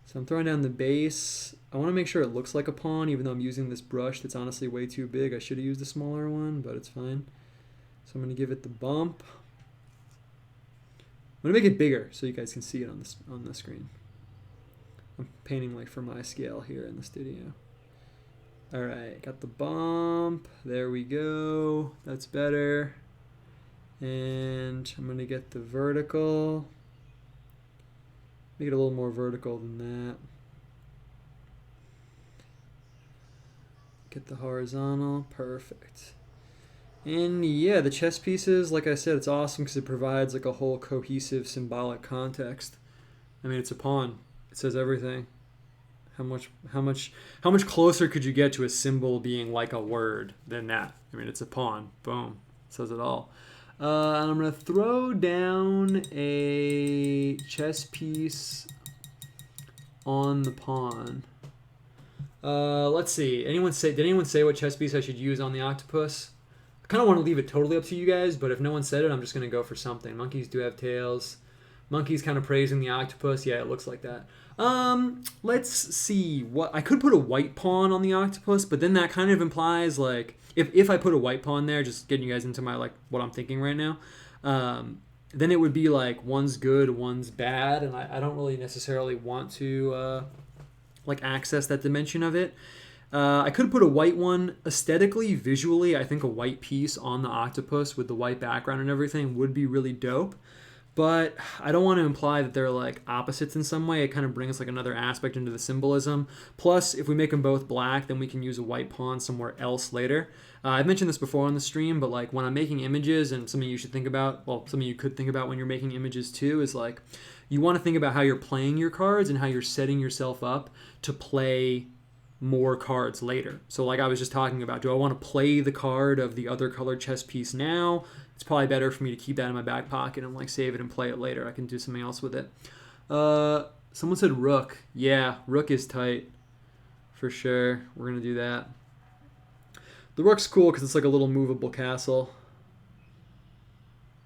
So I'm throwing down the base. I want to make sure it looks like a pawn, even though I'm using this brush that's honestly way too big. I should have used a smaller one, but it's fine. So I'm going to give it the bump. I'm gonna make it bigger so you guys can see it on the screen. I'm painting like for my scale here in the studio. All right, got the bump. There we go. That's better. And I'm gonna get the vertical. Make it a little more vertical than that. Get the horizontal. Perfect. And yeah, the chess pieces, like I said, it's awesome because it provides like a whole cohesive symbolic context. I mean, it's a pawn. It says everything. How much closer could you get to a symbol being like a word than that? I mean, it's a pawn. Boom. It says it all. And I'm gonna throw down a chess piece on the pawn. Let's see. Did anyone say what chess piece I should use on the octopus? I kind of want to leave it totally up to you guys, but if no one said it, I'm just going to go for something. Monkeys do have tails. Monkeys kind of praising the octopus. Yeah, it looks like that. Let's see. What I could put a white pawn on the octopus, but then that kind of implies like if I put a white pawn there, just getting you guys into my like what I'm thinking right now, then it would be like one's good, one's bad, and I don't really necessarily want to like access that dimension of it. I could put a white one. Aesthetically, visually, I think a white piece on the octopus with the white background and everything would be really dope. But I don't want to imply that they're like opposites in some way. It kind of brings like another aspect into the symbolism. Plus, if we make them both black, then we can use a white pawn somewhere else later. I've mentioned this before on the stream, but like when I'm making images, and something you should think about, well, something you could think about when you're making images too, is like you want to think about how you're playing your cards and how you're setting yourself up to play more cards later. So like I was just talking about, do I want to play the card of the other colored chess piece now? It's probably better for me to keep that in my back pocket and like save it and play it later. I can do something else with it. Someone said rook. Yeah, rook is tight for sure. We're gonna do that. The rook's cool because it's like a little movable castle.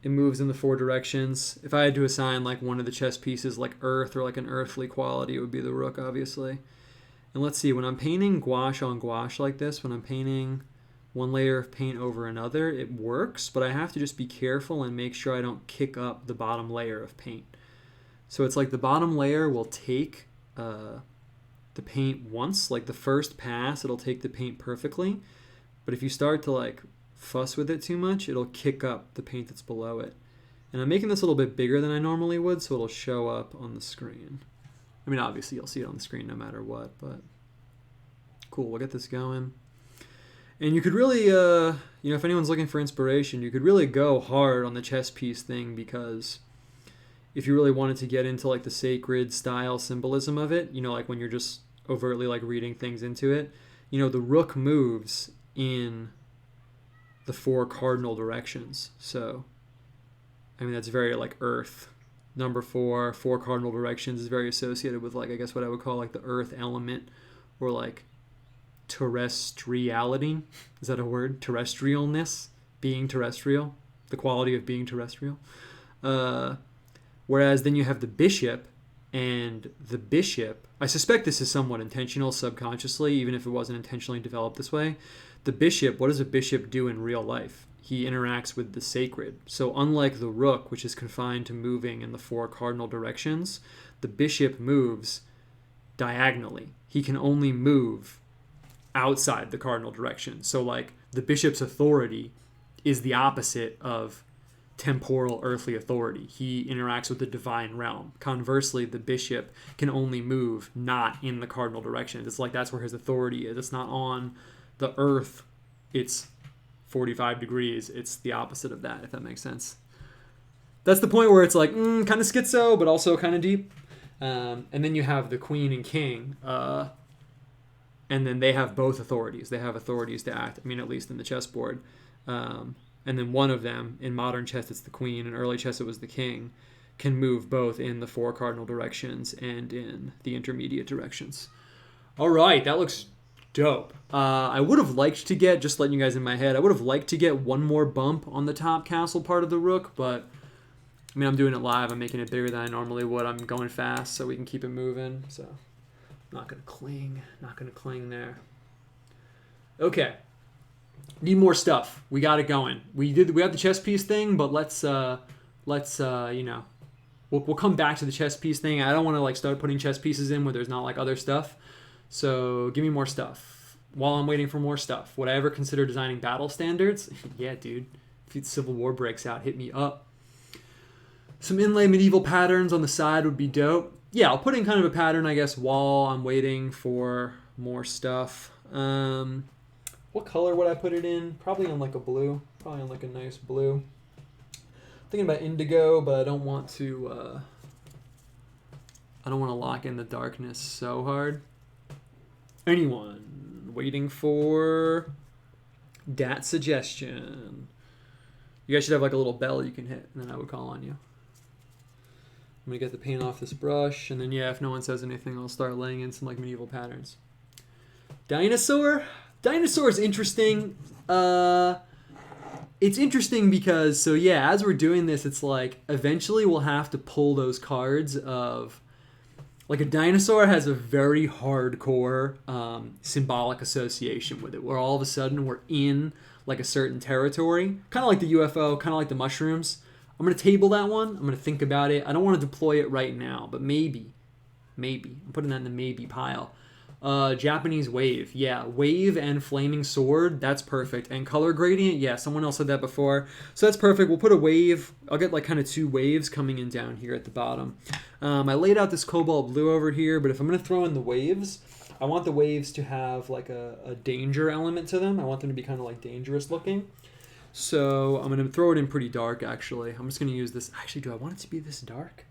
It moves in the 4 directions. If I had to assign like one of the chess pieces like earth or like an earthly quality, it would be the rook, obviously. And let's see, when I'm painting gouache on gouache like this, when I'm painting one layer of paint over another, it works, but I have to just be careful and make sure I don't kick up the bottom layer of paint. So it's like the bottom layer will take the paint once, like the first pass, it'll take the paint perfectly. But if you start to like fuss with it too much, it'll kick up the paint that's below it. And I'm making this a little bit bigger than I normally would, so it'll show up on the screen. I mean, obviously, you'll see it on the screen no matter what, but cool, we'll get this going. And you could really, if anyone's looking for inspiration, you could really go hard on the chess piece thing, because if you really wanted to get into like the sacred style symbolism of it, like when you're just overtly like reading things into it, the rook moves in the 4 cardinal directions. So, I mean, that's very like earth. Number 4 cardinal directions is very associated with like, I guess what I would call like the earth element, or like terrestriality. Is that a word? Terrestrialness, being terrestrial, the quality of being terrestrial. Whereas then you have the bishop, and the bishop, I suspect this is somewhat intentional subconsciously, even if it wasn't intentionally developed this way. The bishop, what does a bishop do in real life? He interacts with the sacred. So unlike the rook, which is confined to moving in the 4 cardinal directions, the bishop moves diagonally. He can only move outside the cardinal direction. So like the bishop's authority is the opposite of temporal earthly authority. He interacts with the divine realm. Conversely, the bishop can only move not in the cardinal direction. It's like that's where his authority is. It's not on the earth. It's 45 degrees. It's the opposite of that, if that makes sense. That's the point where it's like kind of schizo, but also kind of deep. And then you have the queen and king, and then they have both authorities. They have authorities to act, I mean, at least in the chessboard. And then one of them, in modern chess it's the queen, in early chess it was the king, can move both in the 4 cardinal directions and in the intermediate directions. All right, that looks dope. I would have liked to get, just letting you guys in my head, I would have liked to get one more bump on the top castle part of the rook, but I mean, I'm doing it live. I'm making it bigger than I normally would. I'm going fast so we can keep it moving. So not going to cling there. Okay. Need more stuff. We got it going. We had the chess piece thing, but let's we'll come back to the chess piece thing. I don't want to like start putting chess pieces in where there's not like other stuff. So give me more stuff. While I'm waiting for more stuff, would I ever consider designing battle standards? Yeah, dude. If the Civil War breaks out, hit me up. Some inlay medieval patterns on the side would be dope. Yeah, I'll put in kind of a pattern, I guess, while I'm waiting for more stuff. What color would I put it in? Probably on like a blue. Probably on like a nice blue. Thinking about indigo, but I don't want to lock in the darkness so hard. Anyone waiting for that suggestion? You guys should have like a little bell you can hit, and then I would call on you. I'm gonna get the paint off this brush, and then yeah, if no one says anything, I'll start laying in some like medieval patterns. Dinosaur is interesting. It's interesting because, so yeah, as we're doing this, it's like eventually we'll have to pull those cards of, like, a dinosaur has a very hardcore symbolic association with it, where all of a sudden we're in like a certain territory, kind of like the UFO, kind of like the mushrooms. I'm going to table that one. I'm going to think about it. I don't want to deploy it right now, but maybe. I'm putting that in the maybe pile. Japanese wave. Yeah, wave and flaming sword. That's perfect. And color gradient. Yeah, someone else said that before. So that's perfect. We'll put a wave. I'll get like kind of two waves coming in down here at the bottom. I laid out this cobalt blue over here, but if I'm going to throw in the waves, I want the waves to have like a danger element to them. I want them to be kind of like dangerous looking. So I'm going to throw it in pretty dark, actually. I'm just going to use this. Actually, do I want it to be this dark?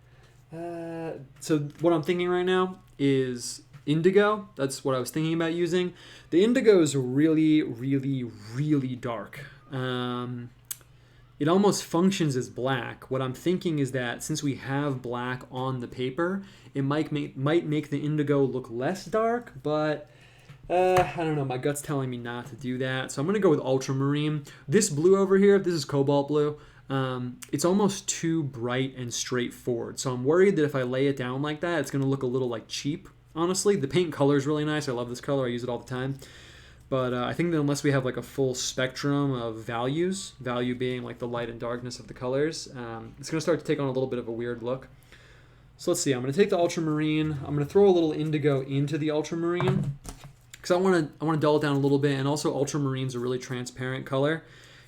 So what I'm thinking right now is indigo. That's what I was thinking about using. The indigo is really, really, really dark. It almost functions as black. What I'm thinking is that since we have black on the paper, it might make the indigo look less dark, but I don't know. My gut's telling me not to do that. So I'm going to go with ultramarine. This blue over here, this is cobalt blue. It's almost too bright and straightforward. So I'm worried that if I lay it down like that, it's going to look a little like cheap, honestly. The paint color is really nice. I love this color. I use it all the time. But I think that unless we have like a full spectrum of values, value being like the light and darkness of the colors, it's going to start to take on a little bit of a weird look. So let's see. I'm going to take the ultramarine. I'm going to throw a little indigo into the ultramarine because I want to dull it down a little bit. And also ultramarine's a really transparent color.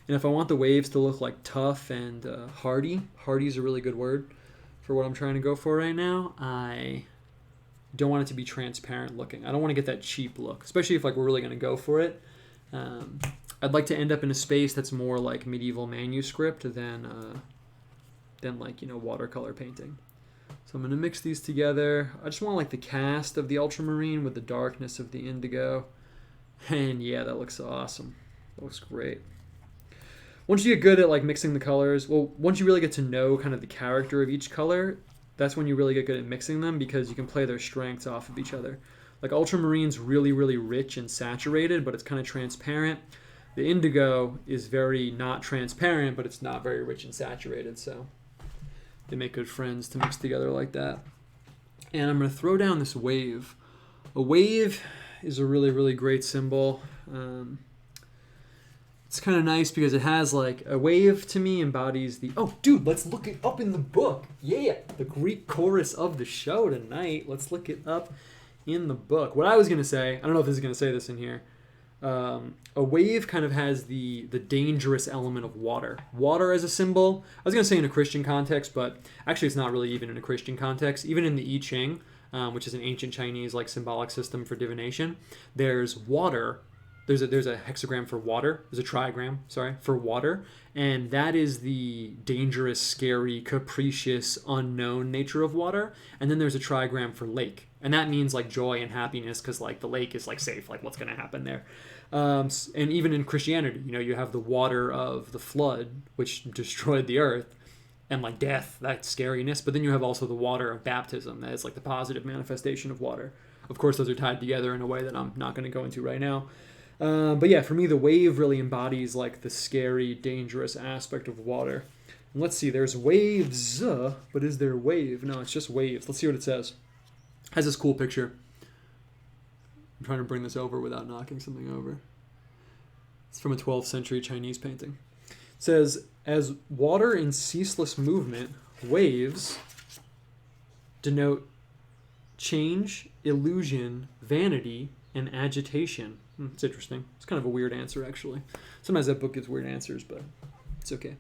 And if I want the waves to look like tough and hardy is a really good word for what I'm trying to go for right now. I don't want it to be transparent looking. I don't want to get that cheap look, especially if like we're really going to go for it. I'd like to end up in a space that's more like medieval manuscript than like, you know, watercolor painting. So I'm going to mix these together. I just want like the cast of the ultramarine with the darkness of the indigo. And yeah, that looks awesome. That looks great. Once you get good at like mixing the colors, well, once you really get to know kind of the character of each color, that's when you really get good at mixing them because you can play their strengths off of each other. Like ultramarine's really, really rich and saturated, but it's kind of transparent. The indigo is very not transparent, but it's not very rich and saturated, so they make good friends to mix together like that. And I'm going to throw down this wave. A wave is a really, really great symbol. It's kind of nice because it has like a wave to me embodies the, oh dude, let's look it up in the book. Yeah, the Greek chorus of the show tonight. Let's look it up in the book. What I was going to say, I don't know if this is going to say this in here. A wave kind of has the dangerous element of water. Water as a symbol. I was going to say in a Christian context, but actually it's not really even in a Christian context. Even in the I Ching, which is an ancient Chinese like symbolic system for divination, there's water. There's a hexagram for water. There's a trigram, for water. And that is the dangerous, scary, capricious, unknown nature of water. And then there's a trigram for lake. And that means like joy and happiness because like the lake is like safe. Like what's going to happen there? And even in Christianity, you know, you have the water of the flood, which destroyed the earth. And like death, that scariness. But then you have also the water of baptism. That is like the positive manifestation of water. Of course, those are tied together in a way that I'm not going to go into right now. But yeah, for me, the wave really embodies like the scary, dangerous aspect of water. And let's see, there's waves, but is there wave? No, it's just waves. Let's see what it says. It has this cool picture. I'm trying to bring this over without knocking something over. It's from a 12th century Chinese painting. It says, as water in ceaseless movement, waves denote change, illusion, vanity, and agitation. It's interesting. It's kind of a weird answer, actually. Sometimes that book gives weird answers, but it's okay.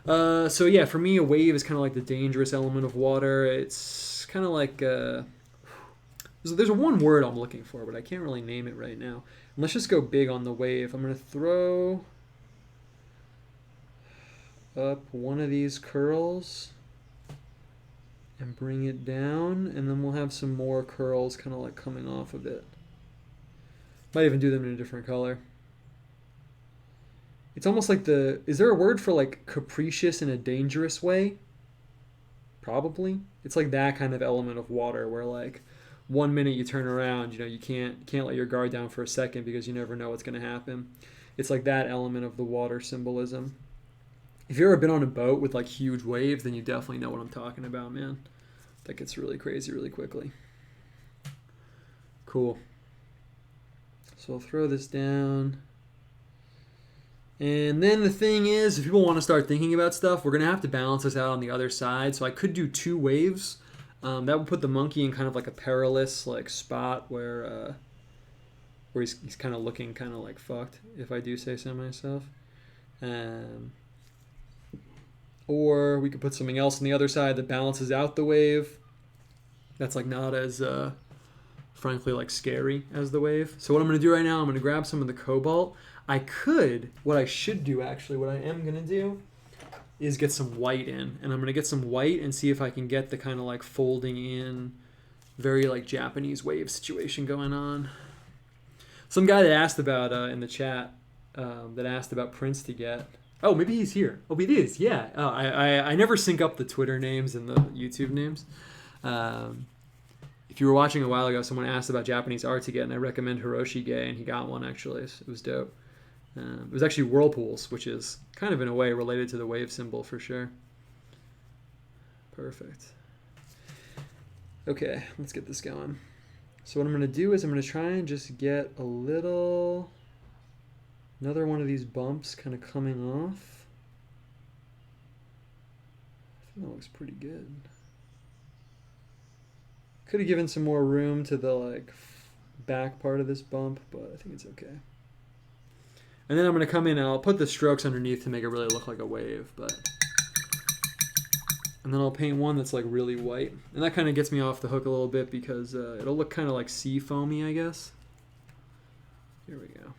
So yeah, for me, a wave is kind of like the dangerous element of water. It's kind of like there's one word I'm looking for, but I can't really name it right now. And let's just go big on the wave. I'm gonna throw up one of these curls and bring it down, and then we'll have some more curls kind of like coming off of it. Might even do them in a different color. It's almost like is there a word for like capricious in a dangerous way? Probably. It's like that kind of element of water where like 1 minute you turn around, you can't let your guard down for a second because you never know what's going to happen. It's like that element of the water symbolism. If you've ever been on a boat with like huge waves, then you definitely know what I'm talking about, man. That gets really crazy really quickly. Cool. So I'll throw this down. And then the thing is, if people want to start thinking about stuff, we're going to have to balance this out on the other side. So I could do 2 waves. That would put the monkey in kind of like a perilous like spot where he's kind of looking kind of like fucked, if I do say so myself. Or we could put something else on the other side that balances out the wave. That's like not as frankly like scary as the wave. So what I'm going to do right now, I'm going to grab some of the cobalt. What I should do actually, what I am going to do is get some white in. And I'm going to get some white and see if I can get the kind of like folding in, very like Japanese wave situation going on. Some guy that asked about in the chat, that asked about prints to get. Oh, maybe he's here. Oh, he is. Yeah. Oh, I never sync up the Twitter names and the YouTube names. If you were watching a while ago, someone asked about Japanese art to get, and I recommend Hiroshi Ge, and he got one actually. It was dope. It was actually whirlpools, which is kind of in a way related to the wave symbol for sure. Perfect. Okay, let's get this going. So what I'm going to do is I'm going to try and just get another one of these bumps kind of coming off. I think that looks pretty good. Could have given some more room to the like back part of this bump, but I think it's okay. And then I'm going to come in and I'll put the strokes underneath to make it really look like a wave, and then I'll paint one that's like really white. And that kind of gets me off the hook a little bit because it'll look kind of like sea foamy, I guess. Here we go.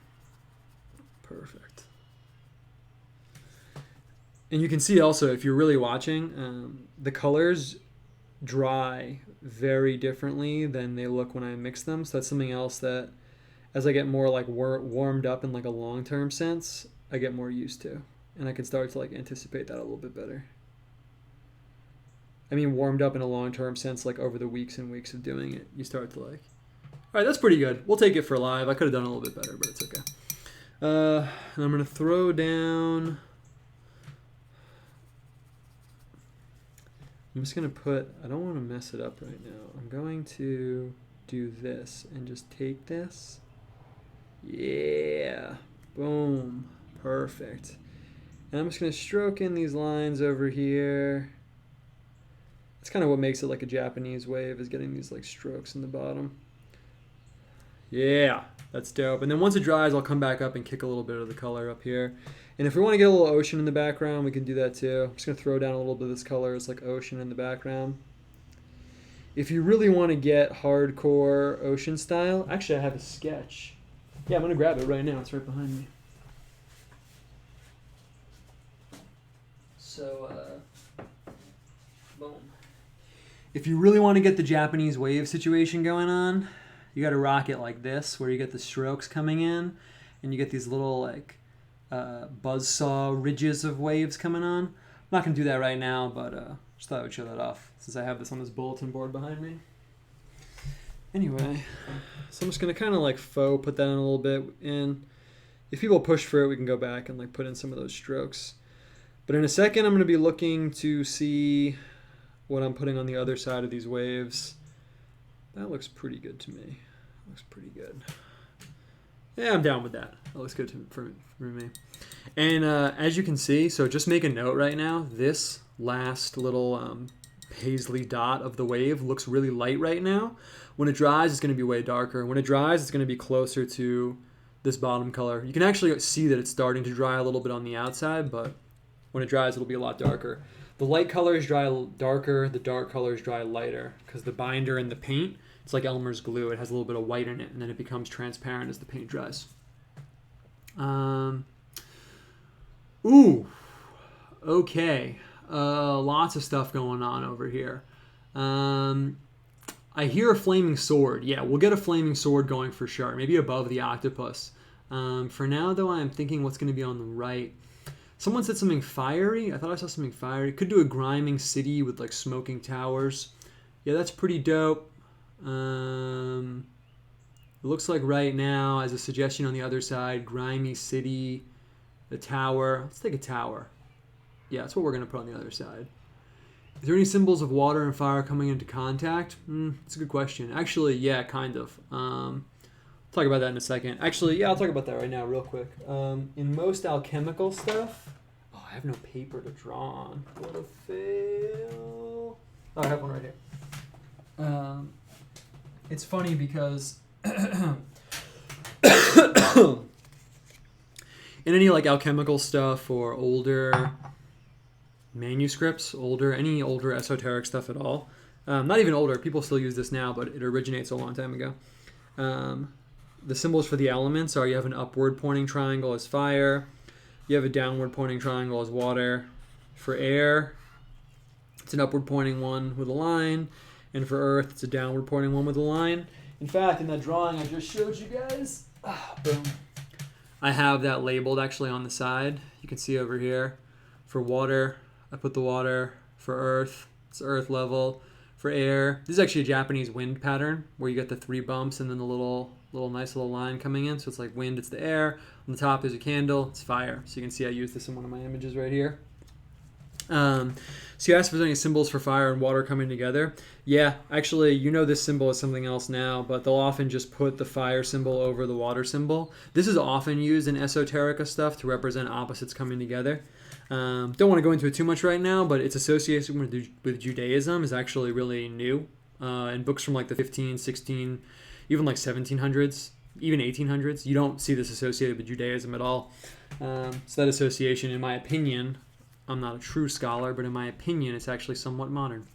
Perfect. And you can see also, if you're really watching, the colors dry very differently than they look when I mix them. So that's something else that, as I get more like warmed up in like a long-term sense, I get more used to. And I can start to like anticipate that a little bit better. I mean warmed up in a long-term sense, like over the weeks and weeks of doing it. You start to like, all right, that's pretty good. We'll take it for live. I could have done a little bit better, but it's okay. And I'm going to throw down... I'm just going to put... I don't want to mess it up right now. I'm going to do this and just take this. Yeah. Boom. Perfect. And I'm just going to stroke in these lines over here. That's kind of what makes it like a Japanese wave, is getting these like strokes in the bottom. Yeah, that's dope. And then once it dries, I'll come back up and kick a little bit of the color up here. And if we want to get a little ocean in the background, we can do that too. I'm just going to throw down a little bit of this color. It's like ocean in the background. If you really want to get hardcore ocean style, actually I have a sketch. Yeah, I'm going to grab it right now. It's right behind me. So, boom. If you really want to get the Japanese wave situation going on, you got to rock it like this, where you get the strokes coming in, and you get these little like buzzsaw ridges of waves coming on. I'm not going to do that right now, but just thought I would show that off since I have this on this bulletin board behind me. Anyway, so I'm just going to kind of like put that in a little bit. And if people push for it, we can go back and like put in some of those strokes. But in a second, I'm going to be looking to see what I'm putting on the other side of these waves. That looks pretty good to me. Looks pretty good. Yeah, I'm down with that. That looks good for me. And as you can see, so just make a note right now, this last little paisley dot of the wave looks really light right now. When it dries, it's going to be way darker. When it dries, it's going to be closer to this bottom color. You can actually see that it's starting to dry a little bit on the outside, but when it dries, it'll be a lot darker. The light colors dry darker, the dark colors dry lighter, because the binder and the paint, it's like Elmer's glue. It has a little bit of white in it, and then it becomes transparent as the paint dries. Okay. Lots of stuff going on over here. I hear a flaming sword. Yeah, we'll get a flaming sword going for sure. Maybe above the octopus. For now, though, I'm thinking what's going to be on the right. Someone said something fiery. I thought I saw something fiery. Could do a griming city with like smoking towers. Yeah, that's pretty dope. It looks like right now, as a suggestion on the other side, grimy city, a tower. Let's take a tower. Yeah, that's what we're going to put on the other side. Is there any symbols of water and fire coming into contact? That's a good question. Actually, yeah, kind of. Talk about that in a second. Actually, yeah, I'll talk about that right now real quick. In most alchemical stuff... Oh, I have no paper to draw on. What a fail. Oh, I have one right here. It's funny because... in any like alchemical stuff or older manuscripts, any older esoteric stuff at all, not even older, people still use this now, but it originates a long time ago. The symbols for the elements are you have an upward pointing triangle as fire, you have a downward pointing triangle as water. For air, it's an upward pointing one with a line, and for earth, it's a downward pointing one with a line. In fact, in that drawing I just showed you guys, boom, I have that labeled actually on the side. You can see over here. For water, I put the water. For earth, it's earth level. For air, this is actually a Japanese wind pattern where you get the 3 bumps and then the nice little line coming in. So it's like wind, it's the air. On the top there's a candle, it's fire. So you can see I used this in one of my images right here. So you asked if there's any symbols for fire and water coming together. Yeah, actually, you know this symbol is something else now, but they'll often just put the fire symbol over the water symbol. This is often used in esoterica stuff to represent opposites coming together. Don't want to go into it too much right now, but its association with Judaism is actually really new. In books from like the 15, 16, even like 1700s, even 1800s, you don't see this associated with Judaism at all. So that association, in my opinion, I'm not a true scholar, but in my opinion, it's actually somewhat modern.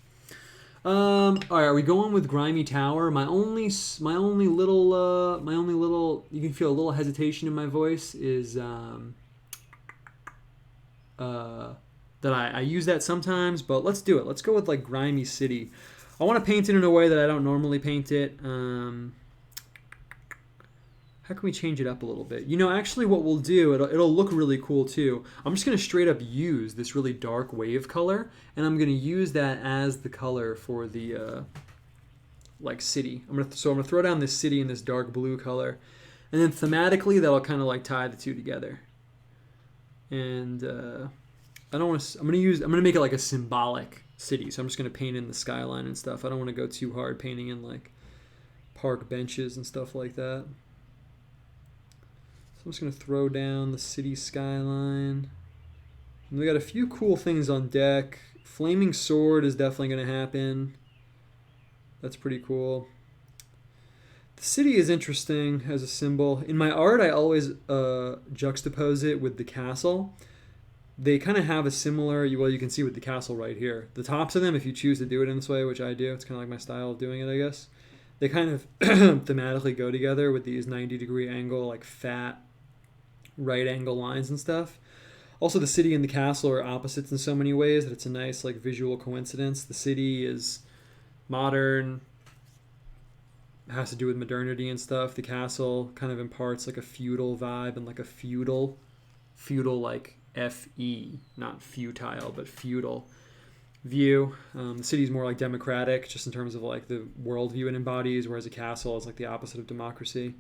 All right, are we going with grimy tower? My only little, you can feel a little hesitation in my voice is that I use that sometimes, but let's do it. Let's go with like grimy city. I want to paint it in a way that I don't normally paint it. How can we change it up a little bit? You know, actually what we'll do, it'll look really cool too. I'm just going to straight up use this really dark wave color, and I'm going to use that as the color for the like city. I'm going to throw down this city in this dark blue color, and then thematically that'll kind of like tie the two together. And I'm going to make it like a symbolic city. So I'm just going to paint in the skyline and stuff. I don't want to go too hard painting in like park benches and stuff like that. So I'm just going to throw down the city skyline. And we got a few cool things on deck. Flaming sword is definitely going to happen. That's pretty cool. The city is interesting as a symbol. In my art, I always juxtapose it with the castle. They kind of have a similar, well, you can see with the castle right here. The tops of them, if you choose to do it in this way, which I do, it's kind of like my style of doing it, I guess. They kind of thematically go together with these 90-degree angle, like fat right angle lines and stuff. Also, the city and the castle are opposites in so many ways that it's a nice like visual coincidence. The city is modern, has to do with modernity and stuff. The castle kind of imparts like a feudal vibe and like a feudal like F-E, not futile, but feudal view. The city's more like democratic, just in terms of like the worldview it embodies, whereas a castle is like the opposite of democracy.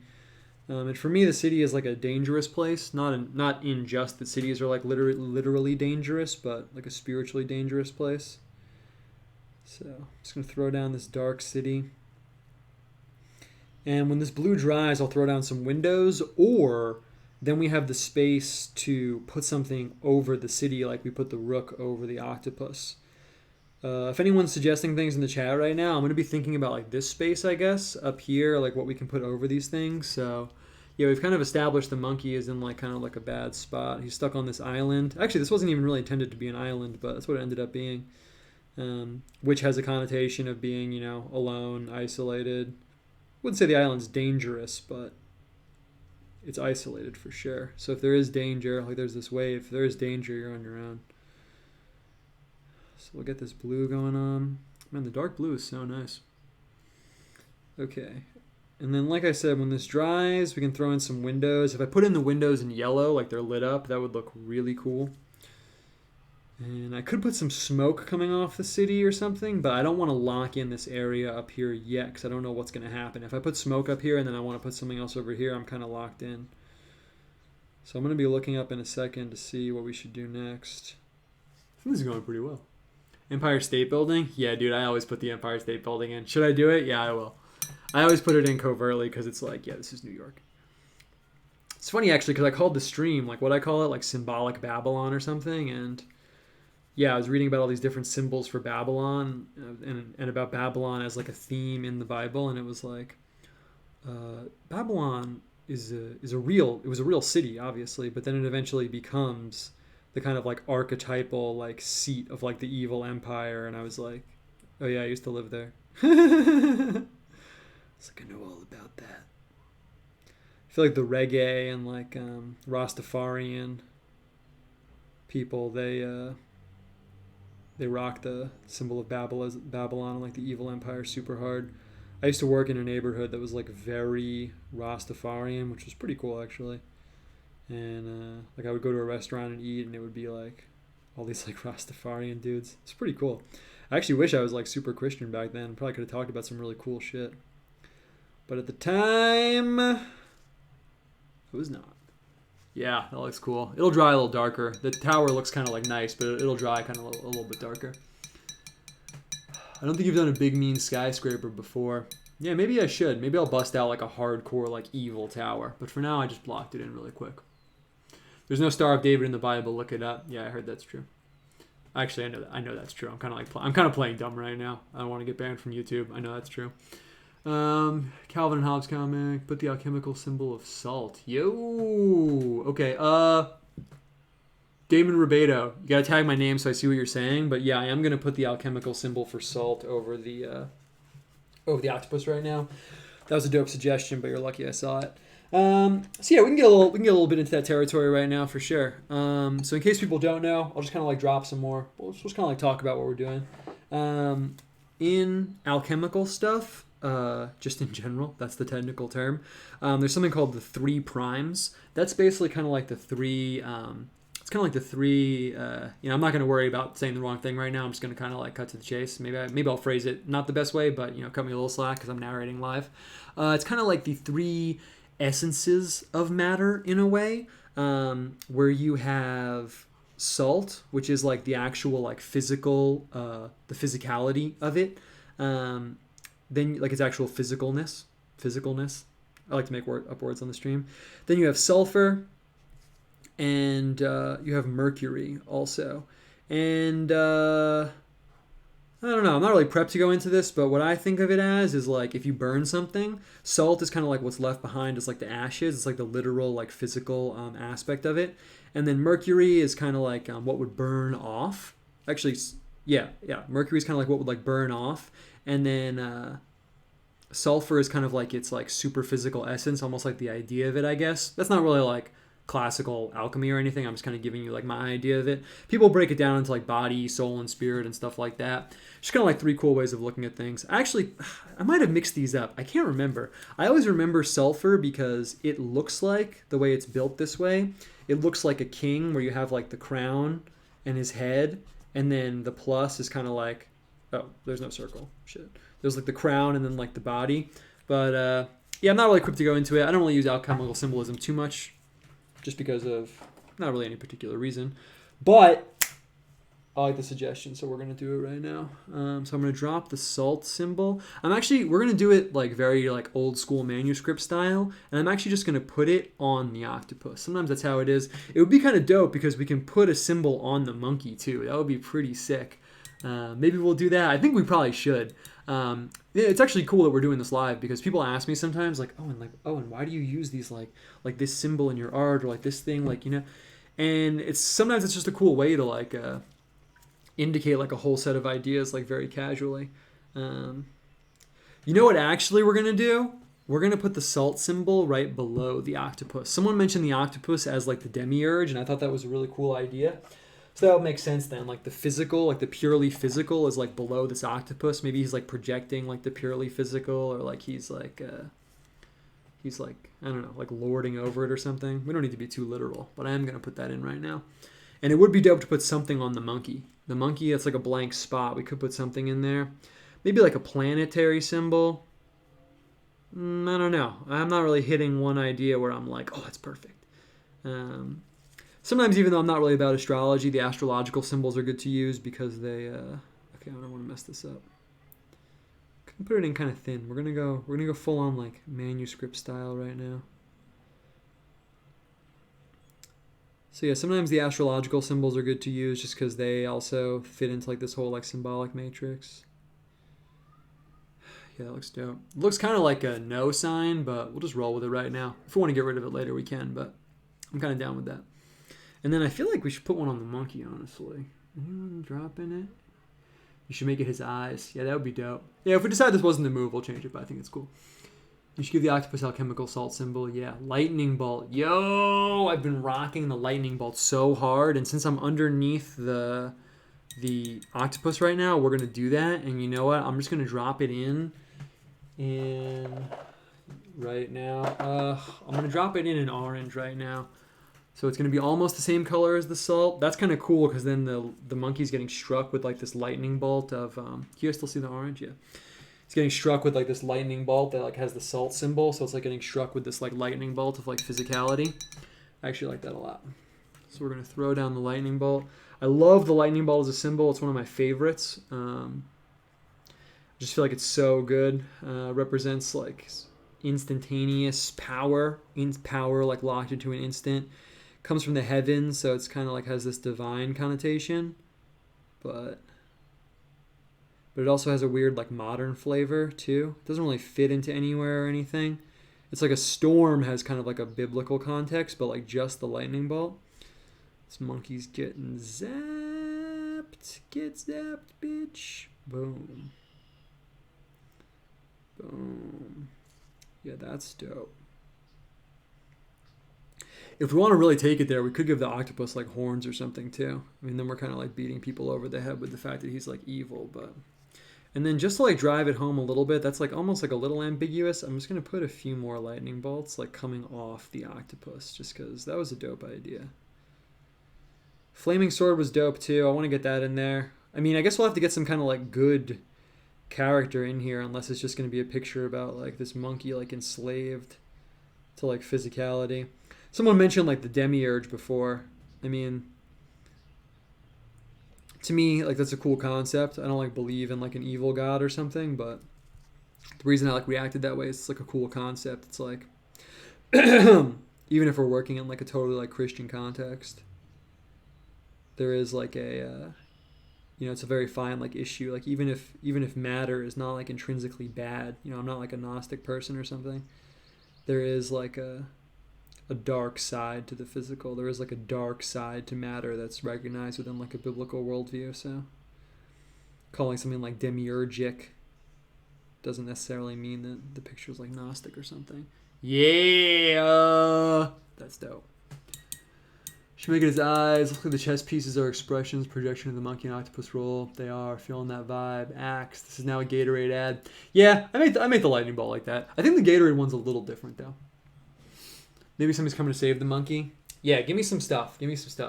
And for me, the city is like a dangerous place. Not in just that cities are like literally dangerous, but like a spiritually dangerous place. So I'm just going to throw down this dark city. And when this blue dries, I'll throw down some windows, or then we have the space to put something over the city, like we put the rook over the octopus. If anyone's suggesting things in the chat right now, I'm going to be thinking about like this space, I guess, up here, like what we can put over these things. So, yeah, we've kind of established the monkey is in like kind of like a bad spot. He's stuck on this island. Actually, this wasn't even really intended to be an island, but that's what it ended up being, which has a connotation of being, you know, alone, isolated. Wouldn't say the island's dangerous, but it's isolated for sure. So if there is danger, like there's this wave, if there is danger, you're on your own. So we'll get this blue going on. Man, the dark blue is so nice. Okay. And then, like I said, when this dries, we can throw in some windows. If I put in the windows in yellow, like they're lit up, that would look really cool. And I could put some smoke coming off the city or something, but I don't want to lock in this area up here yet because I don't know what's going to happen. If I put smoke up here and then I want to put something else over here, I'm kind of locked in. So I'm going to be looking up in a second to see what we should do next. I think this is going pretty well. Empire State Building? Yeah, dude, I always put the Empire State Building in. Should I do it? Yeah, I will. I always put it in covertly because it's like, yeah, this is New York. It's funny, actually, because I called the stream, like what I call it, like symbolic Babylon or something, and yeah, I was reading about all these different symbols for Babylon and about Babylon as like a theme in the Bible, and it was like Babylon is a real city, obviously, but then it eventually becomes the kind of like archetypal like seat of like the evil empire, and I was like, oh yeah, I used to live there. It's like I know all about that. I feel like the reggae and like Rastafarian people, they rock the symbol of Babylon and like the evil empire super hard. I used to work in a neighborhood that was like very Rastafarian, which was pretty cool actually. And like I would go to a restaurant and eat, and it would be like all these like Rastafarian dudes. It's pretty cool. I actually wish I was like super Christian back then. Probably could have talked about some really cool shit. But at the time, it was not. Yeah, that looks cool. It'll dry a little darker. The tower looks kind of like nice, but it'll dry kind of a little bit darker. I don't think you've done a big mean skyscraper before. Yeah, maybe I should. Maybe I'll bust out like a hardcore like evil tower. But for now, I just blocked it in really quick. There's no Star of David in the Bible. Look it up. Yeah, I heard that's true. Actually, I know that. I know that's true. I'm kind of playing dumb right now. I don't want to get banned from YouTube. I know that's true. Calvin and Hobbes comic. Put the alchemical symbol of salt. Yo. Okay. Damon Ribedo. You gotta tag my name so I see what you're saying. But yeah, I am gonna put the alchemical symbol for salt over the octopus right now. That was a dope suggestion, but you're lucky I saw it. So yeah, we can get a little bit into that territory right now for sure. So in case people don't know, I'll just kind of like drop some more. We'll just kind of like talk about what we're doing. In alchemical stuff, just in general, that's the technical term. There's something called the 3 primes. That's basically kind of like the three. It's kind of like the three. I'm not going to worry about saying the wrong thing right now. I'm just going to kind of like cut to the chase. Maybe I'll phrase it not the best way, but cut me a little slack because I'm narrating live. It's kind of like the 3 essences of matter in a way, where you have salt, which is like the actual like physical, the physicality of it. Then like its actual physicalness. I like to make up words on the stream. Then you have sulfur, and you have mercury also. And I don't know, I'm not really prepped to go into this, but what I think of it as is like if you burn something, salt is kind of like what's left behind is like the ashes. It's like the literal like physical aspect of it. And then mercury is kind of like what would burn off. Actually, yeah, mercury is kind of like what would like burn off. And then sulfur is kind of like its like super physical essence, almost like the idea of it, I guess. That's not really like classical alchemy or anything. I'm just kind of giving you like my idea of it. People break it down into like body, soul, and spirit and stuff like that. Just kind of like 3 cool ways of looking at things. Actually, I might have mixed these up. I can't remember. I always remember sulfur because it looks like, the way it's built this way, it looks like a king where you have like the crown and his head, and then the plus is kind of like, oh, there's no circle. Shit. There's like the crown and then like the body. But yeah, I'm not really equipped to go into it. I don't really use alchemical symbolism too much, just because of not really any particular reason. But I like the suggestion, so we're going to do it right now. So I'm going to drop the salt symbol. We're going to do it like very like old school manuscript style, and I'm actually just going to put it on the octopus. Sometimes that's how it is. It would be kind of dope because we can put a symbol on the monkey too. That would be pretty sick. Maybe we'll do that. I think we probably should. It's actually cool that we're doing this live because people ask me sometimes like, and why do you use these like this symbol in your art or like this thing, like, you know, and sometimes it's just a cool way to like indicate like a whole set of ideas like very casually. You know what actually we're gonna do? We're gonna put the salt symbol right below the octopus. Someone mentioned the octopus as like the demiurge, and I thought that was a really cool idea. So that would make sense then. Like the physical, like the purely physical is like below this octopus. Maybe he's like projecting like the purely physical, or like he's like I don't know, like lording over it or something. We don't need to be too literal, but I am gonna put that in right now. And it would be dope to put something on the monkey. The monkey, that's like a blank spot. We could put something in there. Maybe like a planetary symbol. I don't know. I'm not really hitting one idea where I'm like, oh, that's perfect. Sometimes even though I'm not really about astrology, the astrological symbols are good to use because they... okay, I don't want to mess this up. Can put it in kind of thin. We're gonna go full on like manuscript style right now. So yeah, sometimes the astrological symbols are good to use just because they also fit into like this whole like symbolic matrix. Yeah, that looks dope. It looks kind of like a no sign, but we'll just roll with it right now. If we want to get rid of it later, we can, but I'm kind of down with that. And then I feel like we should put one on the monkey, honestly. Anyone dropping it? You should make it his eyes. Yeah, that would be dope. Yeah, if we decide this wasn't the move, we'll change it, but I think it's cool. You should give the octopus alchemical salt symbol. Yeah, lightning bolt. Yo, I've been rocking the lightning bolt so hard, and since I'm underneath the octopus right now, we're going to do that. And you know what? I'm just going to drop it in right now. I'm going to drop it in an orange right now. So it's going to be almost the same color as the salt. That's kind of cool because then the monkey's getting struck with like this lightning bolt of... can you guys still see the orange? Yeah. It's getting struck with like this lightning bolt that like has the salt symbol. So it's like getting struck with this like lightning bolt of like physicality. I actually like that a lot. So we're going to throw down the lightning bolt. I love the lightning bolt as a symbol. It's one of my favorites. I just feel like it's so good. Represents like instantaneous power. Power like locked into an instant. Comes from the heavens, so it's kind of like has this divine connotation. But it also has a weird like modern flavor too. It doesn't really fit into anywhere or anything. It's like a storm has kind of like a biblical context, but like just the lightning bolt. This monkey's getting zapped. Get zapped, bitch. Boom. Boom. Yeah, that's dope. If we want to really take it there, we could give the octopus like horns or something too. I mean, then we're kind of like beating people over the head with the fact that he's like evil, but... And then just to like drive it home a little bit, that's like almost like a little ambiguous. I'm just going to put a few more lightning bolts like coming off the octopus just because that was a dope idea. Flaming sword was dope too. I want to get that in there. I mean, I guess we'll have to get some kind of like good character in here unless it's just going to be a picture about like this monkey like enslaved to like physicality. Someone mentioned like the demiurge before. I mean, to me, like that's a cool concept. I don't like believe in like an evil god or something, but the reason I like reacted that way is it's like a cool concept. It's like even if we're working in like a totally like Christian context, there is like a it's a very fine like issue. Like even if matter is not like intrinsically bad, I'm not like a Gnostic person or something. There is like a dark side to the physical. There is like a dark side to matter that's recognized within like a biblical worldview. So calling something like demiurgic doesn't necessarily mean that the picture is like Gnostic or something. Yeah, that's dope. Should make it his eyes. Look at the chess pieces are expressions, projection of the monkey and octopus roll. They are feeling that vibe. Axe. This is now a Gatorade ad. Yeah, I made the lightning bolt like that. I think the Gatorade one's a little different though. Maybe somebody's coming to save the monkey. Yeah, give me some stuff.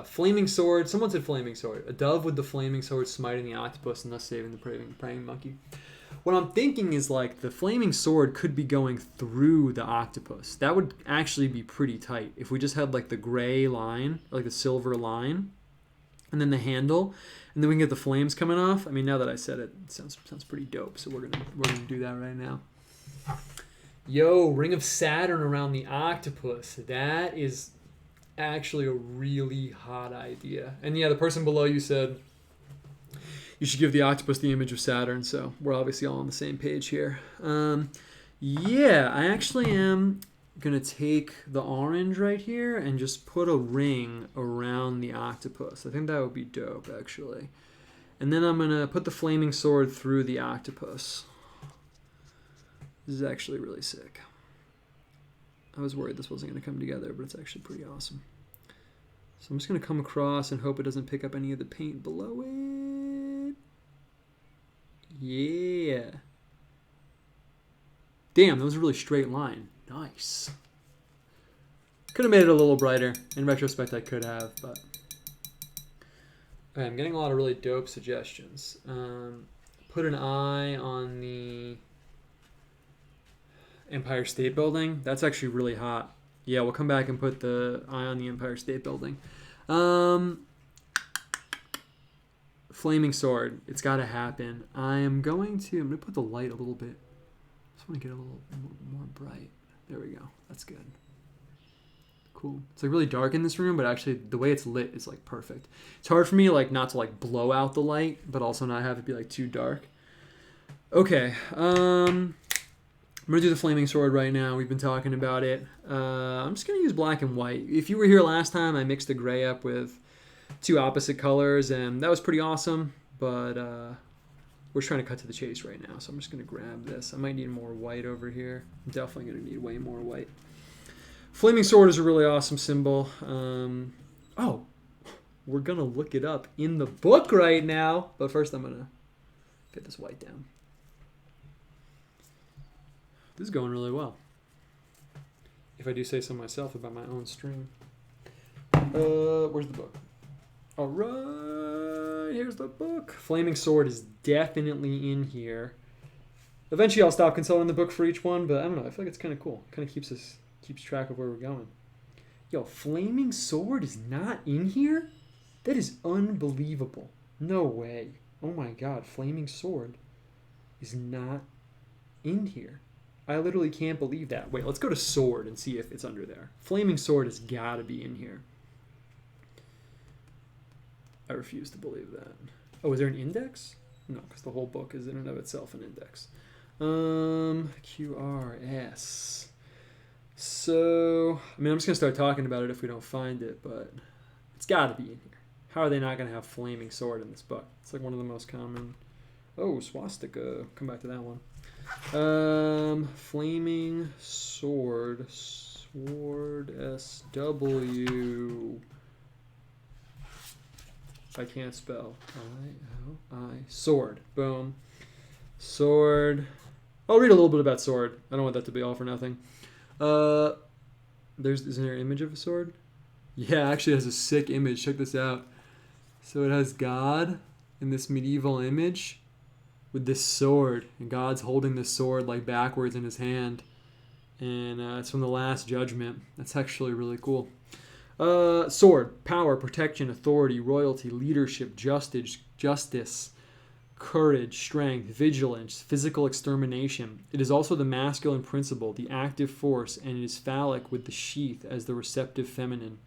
Flaming sword. Someone said flaming sword. A dove with the flaming sword smiting the octopus and thus saving the praying monkey. What I'm thinking is like the flaming sword could be going through the octopus. That would actually be pretty tight if we just had like the gray line, like the silver line, and then the handle, and then we can get the flames coming off. I mean, now that I said it, it sounds pretty dope. So we're gonna do that right now. Yo, Ring of Saturn around the octopus. That is actually a really hot idea. And yeah, the person below you said You should give the octopus the image of Saturn, so we're obviously all on the same page here. Yeah, I actually am going to take the orange right here and just put a ring around the octopus. I think that would be dope, actually. And then I'm going to put the flaming sword through the octopus. This is actually really sick. I was worried this wasn't going to come together, but it's actually pretty awesome. So I'm just going to come across and hope it doesn't pick up any of the paint below it. Yeah. Damn, that was a really straight line. Nice. Could have made it a little brighter. In retrospect, I could have, but... Okay, I'm getting a lot of really dope suggestions. Put an eye on the Empire State Building. That's actually really hot. Yeah, we'll come back and put the eye on the Empire State Building. Flaming sword. It's got to happen. I'm going to put the light a little bit. Just want to get a little more bright. There we go. That's good. Cool. It's like really dark in this room, but actually the way it's lit is like perfect. It's hard for me like not to like blow out the light, but also not have it be like too dark. Okay. I'm gonna do the flaming sword right now. We've been talking about it. I'm just gonna use black and white. If you were here last time, I mixed the gray up with two opposite colors, and that was pretty awesome. But we're trying to cut to the chase right now, so I'm just gonna grab this. I might need more white over here. I'm definitely gonna need way more white. Flaming sword is a really awesome symbol. Oh, we're gonna look it up in the book right now. But first, I'm gonna get this white down. This is going really well. If I do say so myself about my own stream. Where's the book? All right, here's the book. Flaming sword is definitely in here. Eventually, I'll stop consulting the book for each one, but I don't know. I feel like it's kind of cool. Kind of keeps track of where we're going. Yo, flaming sword is not in here? That is unbelievable. No way. Oh my god, flaming sword is not in here. I literally can't believe that. Wait, let's go to sword and see if it's under there. Flaming sword has got to be in here. I refuse to believe that. Oh, is there an index? No, because the whole book is in and of itself an index. QRS. So, I mean, I'm just going to start talking about it if we don't find it, but it's got to be in here. How are they not going to have flaming sword in this book? It's like one of the most common. Oh, swastika. Come back to that one. Flaming sword. Sword SW. I can't spell. I-O-I. Sword. Boom. Sword. I'll read a little bit about sword. I don't want that to be all for nothing. Isn't there an image of a sword? Yeah, actually it has a sick image. Check this out. So it has God in this medieval image with this sword, and God's holding this sword like backwards in his hand, and it's from the Last Judgment. That's actually really cool. Sword, power, protection, authority, royalty, leadership, justice, courage, strength, vigilance, physical extermination. It is also the masculine principle, the active force, and it is phallic with the sheath as the receptive feminine.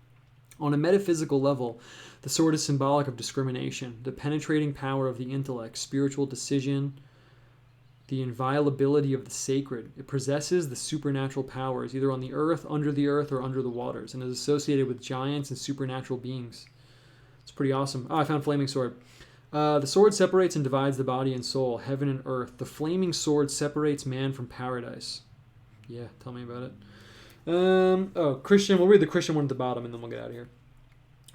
On a metaphysical level, the sword is symbolic of discrimination, the penetrating power of the intellect, spiritual decision, the inviolability of the sacred. It possesses the supernatural powers, either on the earth, or under the waters, and is associated with giants and supernatural beings. It's pretty awesome. Oh, I found flaming sword. The sword separates and divides the body and soul, heaven and earth. The flaming sword separates man from paradise. Yeah, tell me about it. Christian. We'll read the Christian one at the bottom and then we'll get out of here.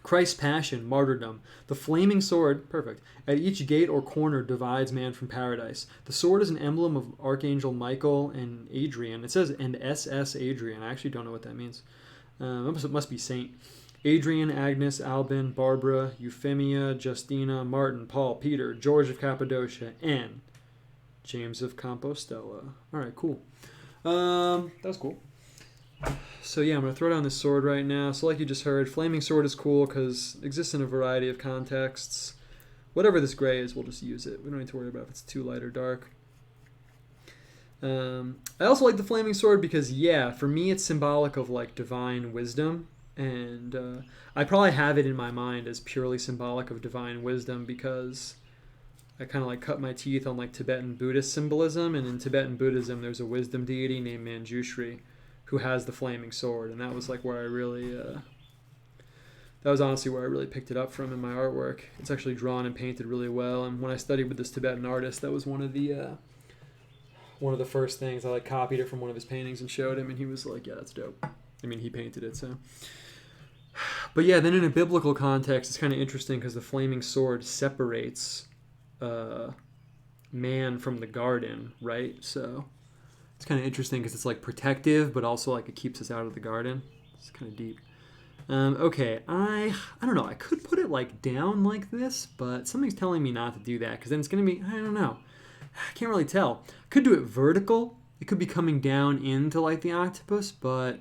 Christ's passion, martyrdom. The flaming sword, perfect, at each gate or corner divides man from paradise. The sword is an emblem of Archangel Michael and Adrian. It says, and SS Adrian. I actually don't know what that means. It must be Saint. Adrian, Agnes, Albin, Barbara, Euphemia, Justina, Martin, Paul, Peter, George of Cappadocia, and James of Compostela. All right, cool. That was cool. So yeah, I'm going to throw down this sword right now. So like you just heard, flaming sword is cool because it exists in a variety of contexts. Whatever this gray is, we'll just use it. We don't need to worry about if it's too light or dark. I also like the flaming sword because, yeah, for me it's symbolic of like divine wisdom. And I probably have it in my mind as purely symbolic of divine wisdom because I kind of like cut my teeth on like Tibetan Buddhist symbolism, and in Tibetan Buddhism, there's a wisdom deity named Manjushri, who has the flaming sword, and that was like where I really, that was honestly where I really picked it up from in my artwork. It's actually drawn and painted really well, and when I studied with this Tibetan artist, that was one of the first things. I like copied it from one of his paintings and showed him, and he was like, "Yeah, that's dope." I mean, he painted it, so. But yeah, then in a biblical context, it's kind of interesting because the flaming sword separates man from the garden, right? So it's kind of interesting because it's like protective, but also like it keeps us out of the garden. It's kind of deep. Okay, I don't know. I could put it like down like this, but something's telling me not to do that because then it's gonna be, I don't know. I can't really tell. Could do it vertical. It could be coming down into like the octopus, but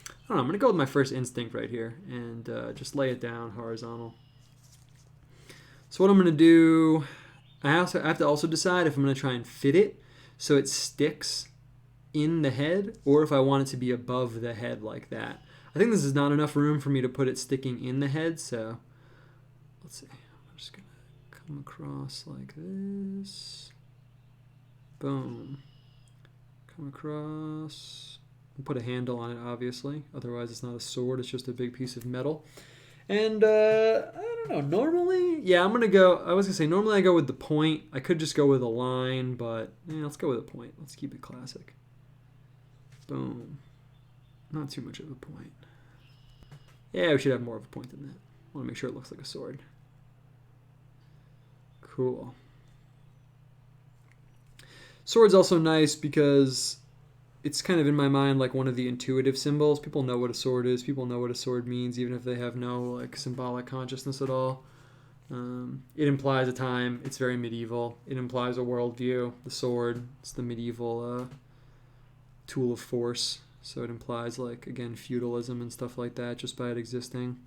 I don't know. I'm gonna go with my first instinct right here and just lay it down horizontal. So what I'm gonna do, I have to also decide if I'm gonna try and fit it so it sticks in the head, or if I want it to be above the head like that. I think this is not enough room for me to put it sticking in the head, so let's see. I'm just gonna come across like this. Boom. Come across. I'll put a handle on it, obviously. Otherwise, it's not a sword. It's just a big piece of metal. And I don't know. Normally, yeah, I'm gonna go. I was gonna say normally I go with the point. I could just go with a line, but yeah, let's go with a point. Let's keep it classic. Boom. Not too much of a point. Yeah, we should have more of a point than that. I want to make sure it looks like a sword. Cool. Sword's also nice because it's kind of in my mind like one of the intuitive symbols. People know what a sword is. People know what a sword means, even if they have no like symbolic consciousness at all. It implies a time. It's very medieval. It implies a worldview. The sword, it's the medieval tool of force. So it implies, like, again, feudalism and stuff like that just by it existing.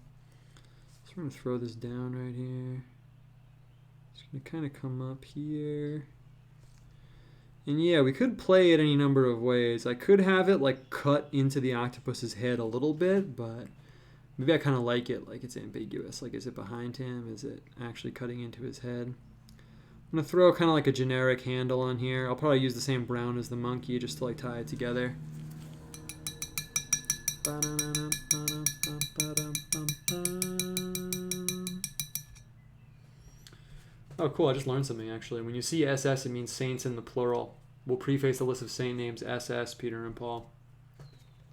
So we're going to throw this down right here. It's going to kind of come up here. And yeah, we could play it any number of ways. I could have it, like, cut into the octopus's head a little bit, but maybe I kind of like it, like it's ambiguous. Like, is it behind him? Is it actually cutting into his head? I'm going to throw kind of like a generic handle on here. I'll probably use the same brown as the monkey just to, like, tie it together. Oh, cool. I just learned something, actually. When you see SS, it means saints in the plural. We'll preface the list of saint names SS, Peter and Paul.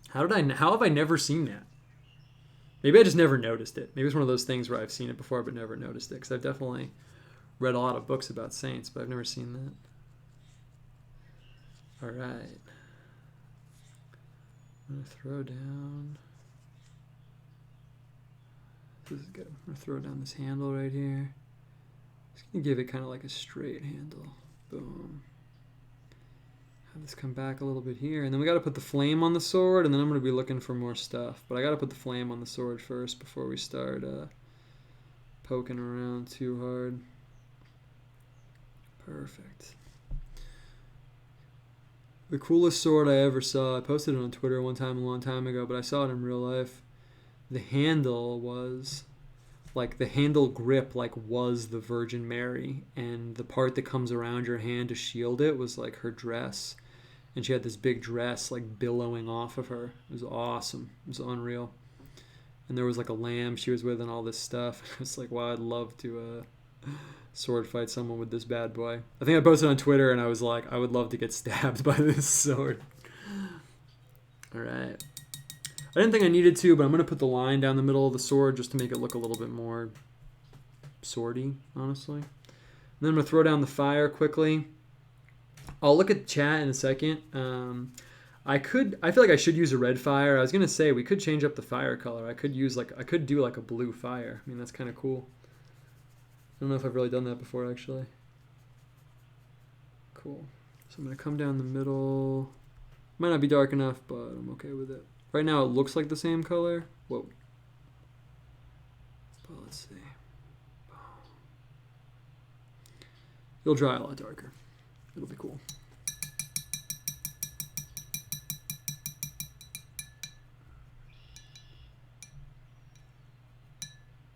How have I never seen that? Maybe I just never noticed it. Maybe it's one of those things where I've seen it before but never noticed it, because I've definitely read a lot of books about saints, but I've never seen that. All right. I'm going to throw down. This is good. I'm going to throw down this handle right here. Just going to give it kind of like a straight handle. Boom. Have this come back a little bit here. And then we got to put the flame on the sword, and then I'm going to be looking for more stuff. But I got to put the flame on the sword first before we start poking around too hard. Perfect. The coolest sword I ever saw, I posted it on Twitter one time a long time ago, but I saw it in real life. The handle was, like, the handle grip, like, was the Virgin Mary, and the part that comes around your hand to shield it was, like, her dress. And she had this big dress, like, billowing off of her. It was awesome. It was unreal. And there was, like, a lamb she was with and all this stuff. I was like, wow, I'd love to sword fight someone with this bad boy. I think I posted on Twitter and I was like, I would love to get stabbed by this sword. Alright. I didn't think I needed to, but I'm going to put the line down the middle of the sword just to make it look a little bit more swordy, honestly. And then I'm going to throw down the fire quickly. I'll look at chat in a second. I feel like I should use a red fire. I was going to say we could change up the fire color. I could do like a blue fire. I mean, that's kind of cool. I don't know if I've really done that before, actually. Cool. So I'm going to come down the middle. Might not be dark enough, but I'm okay with it. Right now it looks like the same color. Whoa. But let's see. It'll dry a lot darker. It'll be cool.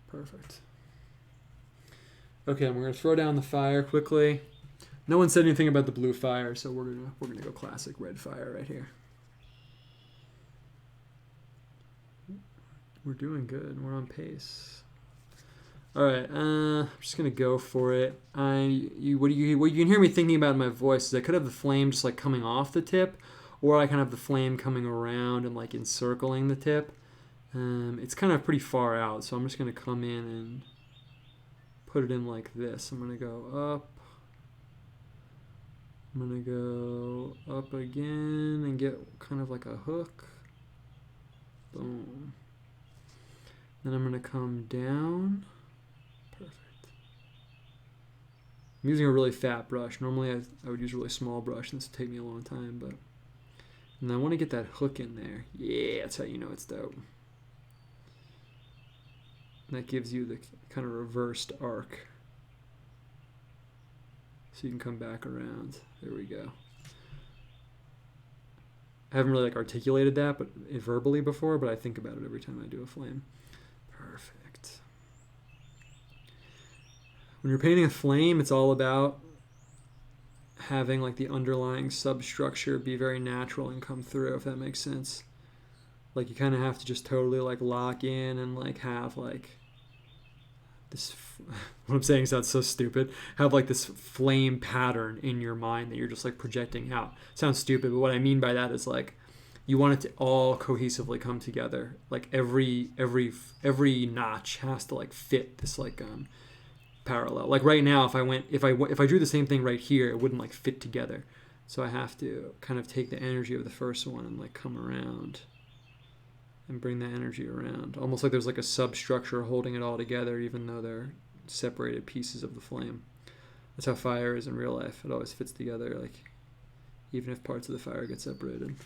Perfect. Okay, we're gonna throw down the fire quickly. No one said anything about the blue fire, so we're gonna go classic red fire right here. We're doing good. We're on pace. All right, I'm just gonna go for it. What you can hear me thinking about in my voice is I could have the flame just like coming off the tip, or I kind of have the flame coming around and like encircling the tip. It's kind of pretty far out, so I'm just gonna come in and put it in like this. I'm gonna go up. I'm gonna go up again and get kind of like a hook. Boom. Then I'm gonna come down. Perfect. I'm using a really fat brush. Normally I would use a really small brush, and this would take me a long time, but and I want to get that hook in there. Yeah, that's how you know it's dope. And that gives you the kind of reversed arc. So you can come back around. There we go. I haven't really like articulated that but verbally before, but I think about it every time I do a flame. Perfect. When you're painting a flame, it's all about having like the underlying substructure be very natural and come through, if that makes sense. Like you kind of have to just totally like lock in and like have like this, what I'm saying sounds so stupid, have like this flame pattern in your mind that you're just like projecting out. Sounds stupid, but what I mean by that is like you want it to all cohesively come together. Like every notch has to like fit this like parallel. Like right now, if I drew the same thing right here, it wouldn't like fit together. So I have to kind of take the energy of the first one and like come around and bring that energy around. Almost like there's like a substructure holding it all together, even though they're separated pieces of the flame. That's how fire is in real life. It always fits together, like even if parts of the fire get separated.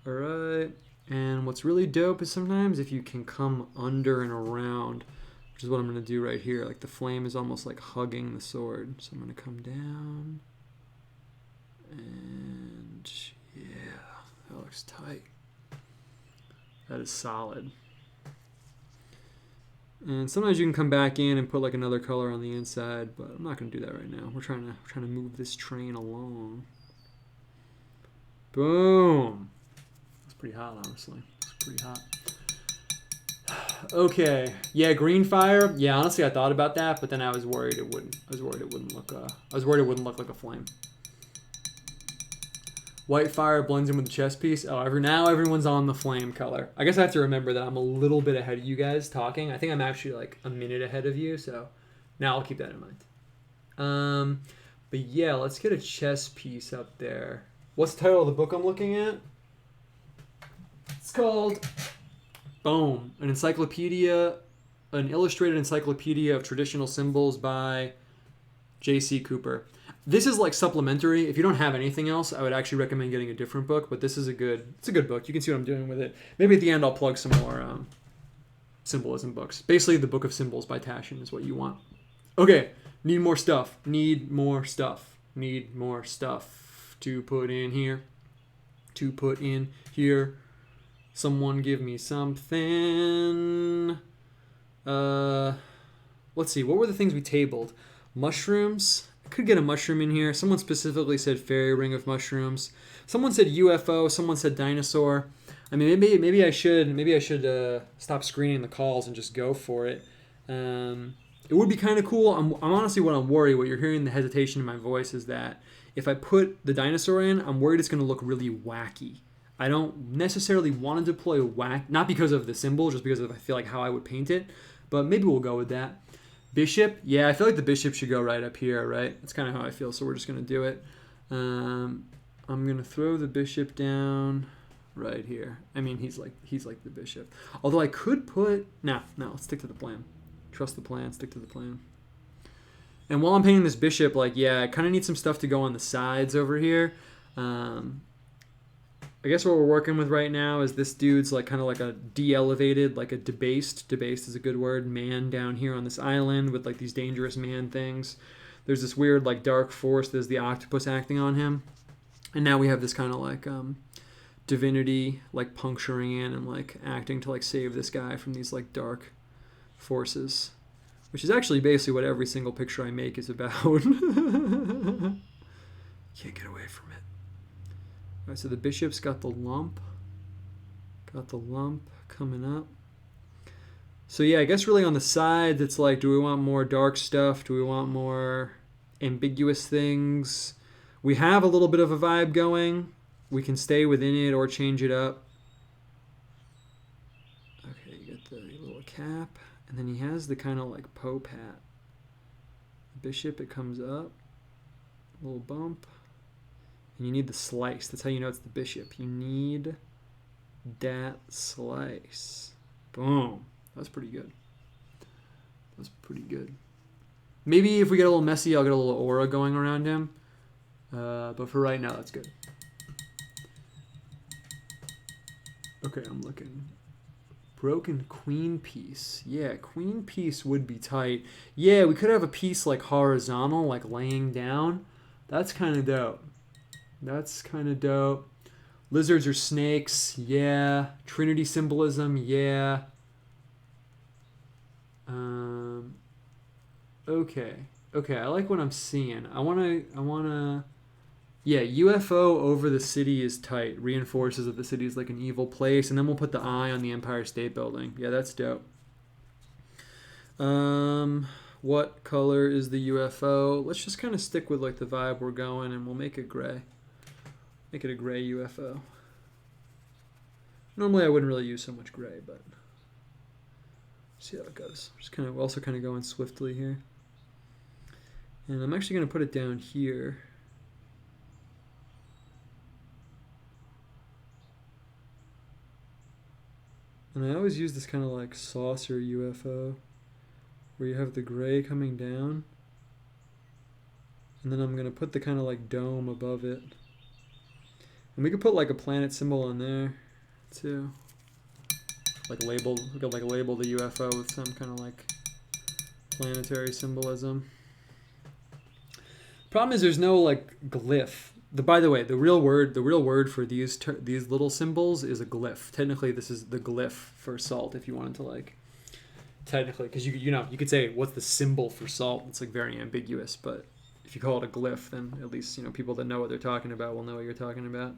All right. And what's really dope is sometimes if you can come under and around, which is what I'm going to do right here. Like the flame is almost like hugging the sword. So I'm going to come down. And yeah, that looks tight. That is solid. And sometimes you can come back in and put like another color on the inside, but I'm not going to do that right now. We're trying to move this train along. Boom. It's pretty hot, honestly. It's pretty hot. Okay. Yeah, green fire. Yeah, honestly, I thought about that, but then I was worried it wouldn't. I was worried it wouldn't look like a flame. White fire blends in with the chest piece. Oh, now everyone's on the flame color. I guess I have to remember that I'm a little bit ahead of you guys talking. I think I'm actually like a minute ahead of you, so now I'll keep that in mind. But yeah, let's get a chest piece up there. What's the title of the book I'm looking at? It's called, boom, an illustrated encyclopedia of traditional symbols by J.C. Cooper. This is like supplementary. If you don't have anything else, I would actually recommend getting a different book, but this is a good book. You can see what I'm doing with it. Maybe at the end I'll plug some more symbolism books. Basically, the Book of Symbols by Taschen is what you want. Okay, need more stuff to put in here. Someone give me something. Let's see, what were the things we tabled? Mushrooms. I could get a mushroom in here. Someone specifically said fairy ring of mushrooms. Someone said UFO. Someone said dinosaur. I mean, maybe I should stop screening the calls and just go for it. It would be kind of cool. I'm honestly, what you're hearing the hesitation in my voice is that if I put the dinosaur in, I'm worried it's going to look really wacky. I don't necessarily want to deploy whack, not because of the symbol, just because of I feel like how I would paint it. But maybe we'll go with that. Bishop, yeah, I feel like the bishop should go right up here, right? That's kind of how I feel, so we're just going to do it. I'm going to throw the bishop down right here. I mean, he's like the bishop. Although I could put, no, let's stick to the plan. Trust the plan, stick to the plan. And while I'm painting this bishop, like, yeah, I kind of need some stuff to go on the sides over here. I guess what we're working with right now is this dude's like kind of like a de-elevated, like a debased is a good word, man down here on this island with like these dangerous man things. There's this weird like dark force, there's the octopus acting on him. And now we have this kind of like divinity like puncturing in and like acting to like save this guy from these like dark forces. which is actually basically what every single picture I make is about. Can't get away from it. All right, so the bishop's got the lump. Got the lump coming up. So yeah, I guess really on the sides, it's like, do we want more dark stuff? Do we want more ambiguous things? We have a little bit of a vibe going. We can stay within it or change it up. Okay, you get the little cap. And then he has the kind of like Pope hat. Bishop, it comes up. A little bump. And you need the slice. That's how you know it's the bishop. You need that slice. Boom. That's pretty good. That's pretty good. Maybe if we get a little messy, I'll get a little aura going around him. But for right now, that's good. Okay, I'm looking. Broken queen piece. Yeah, queen piece would be tight. Yeah, we could have a piece like horizontal, like laying down. That's kind of dope. That's kind of dope. Lizards or snakes. Yeah. Trinity symbolism. Yeah. Okay, I like what I'm seeing. I wanna yeah, UFO over the city is tight. Reinforces that the city is like an evil place, and then we'll put the eye on the Empire State Building. Yeah, that's dope. What color is the UFO? Let's just kind of stick with like the vibe we're going, and we'll make it gray. Make it a gray UFO. Normally I wouldn't really use so much gray, but see how it goes. Just kind of also kind of going swiftly here. And I'm actually going to put it down here. And I always use this kind of like saucer UFO where you have the gray coming down. And then I'm going to put the kind of like dome above it. And we could put like a planet symbol on there too. Like label, we could like label the UFO with some kind of like planetary symbolism. Problem is there's no like glyph. By the way, the real word for these little symbols is a glyph. Technically, this is the glyph for salt. If you wanted to like, technically, because you could say what's the symbol for salt. It's like very ambiguous, but if you call it a glyph, then at least people that know what they're talking about will know what you're talking about.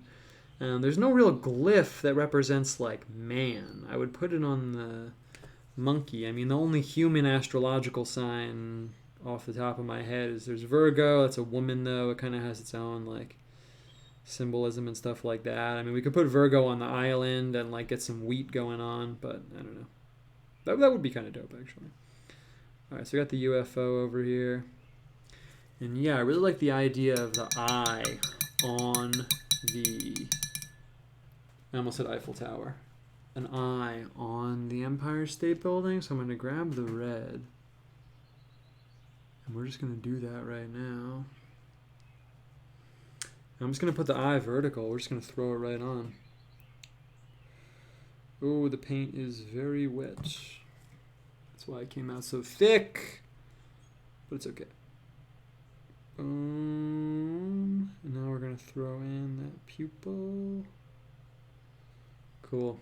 There's no real glyph that represents like man. I would put it on the monkey. I mean, the only human astrological sign off the top of my head is there's Virgo. That's a woman though. It kind of has its own like symbolism and stuff like that. I mean, we could put Virgo on the island and like get some wheat going on, but I don't know. That would be kind of dope actually. All right, so we got the UFO over here. And yeah, I really like the idea of the eye on the, I almost said Eiffel Tower. An eye on the Empire State Building. So I'm going to grab the red. And we're just going to do that right now. I'm just going to put the eye vertical. We're just going to throw it right on. Oh, the paint is very wet. That's why it came out so thick. But it's okay. And now we're going to throw in that pupil. Cool.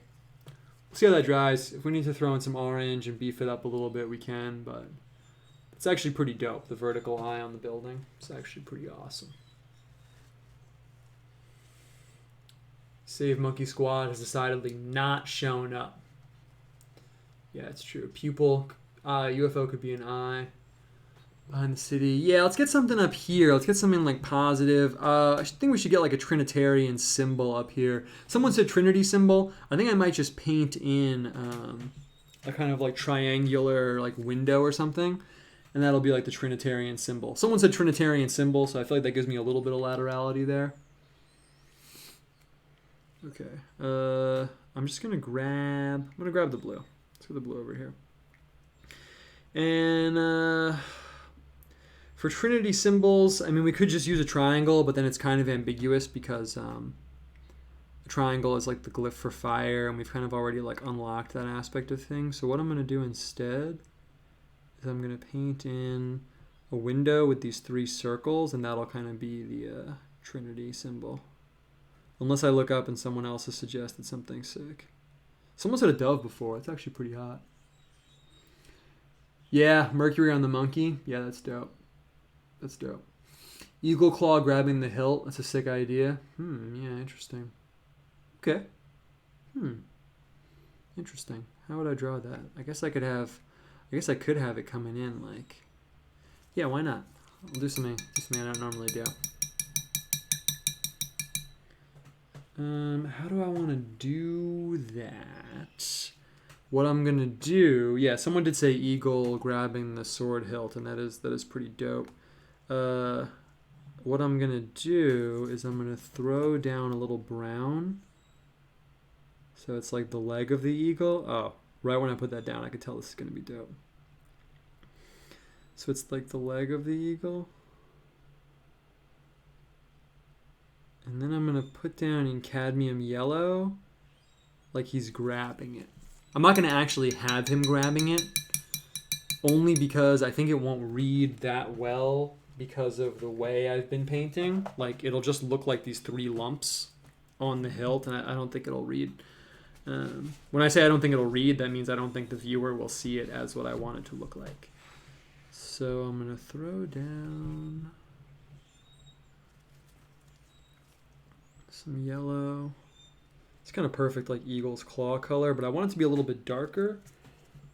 We'll see how that dries. If we need to throw in some orange and beef it up a little bit, we can, but it's actually pretty dope. The vertical eye on the building. It's actually pretty awesome. Save Monkey Squad has decidedly not shown up. Yeah, it's true. Pupil, UFO could be an eye. Behind the city. Yeah, let's get something up here. Let's get something like positive. I think we should get like a Trinitarian symbol up here. Someone said Trinity symbol. I think I might just paint in a kind of like triangular like window or something. And that'll be like the Trinitarian symbol. Someone said Trinitarian symbol, so I feel like that gives me a little bit of laterality there. Okay. I'm just going to grab the blue. Let's get the blue over here. And for Trinity symbols, I mean, we could just use a triangle, but then it's kind of ambiguous because a triangle is like the glyph for fire, and we've kind of already like unlocked that aspect of things. So what I'm going to do instead is I'm going to paint in a window with these 3 circles, and that'll kind of be the Trinity symbol. Unless I look up and someone else has suggested something sick. Someone said a dove before. It's actually pretty hot. Yeah, Mercury on the monkey. Yeah, that's dope. That's dope. Eagle claw grabbing the hilt. That's a sick idea. Yeah, interesting. Okay. Interesting. How would I draw that? I guess I could have it coming in like. Yeah, why not? I'll do something I don't normally do. How do I want to do that? What I'm gonna do? Yeah, someone did say eagle grabbing the sword hilt, and that is pretty dope. What I'm gonna do is I'm gonna throw down a little brown. So it's like the leg of the eagle. Oh, right when I put that down, I could tell this is gonna be dope. So it's like the leg of the eagle. And then I'm going to put down in cadmium yellow like he's grabbing it. I'm not going to actually have him grabbing it, only because I think it won't read that well because of the way I've been painting. Like, it'll just look like these 3 lumps on the hilt, and I don't think it'll read. When I say I don't think it'll read, that means I don't think the viewer will see it as what I want it to look like. So I'm going to throw down some yellow. It's kind of perfect, like eagle's claw color, but I want it to be a little bit darker.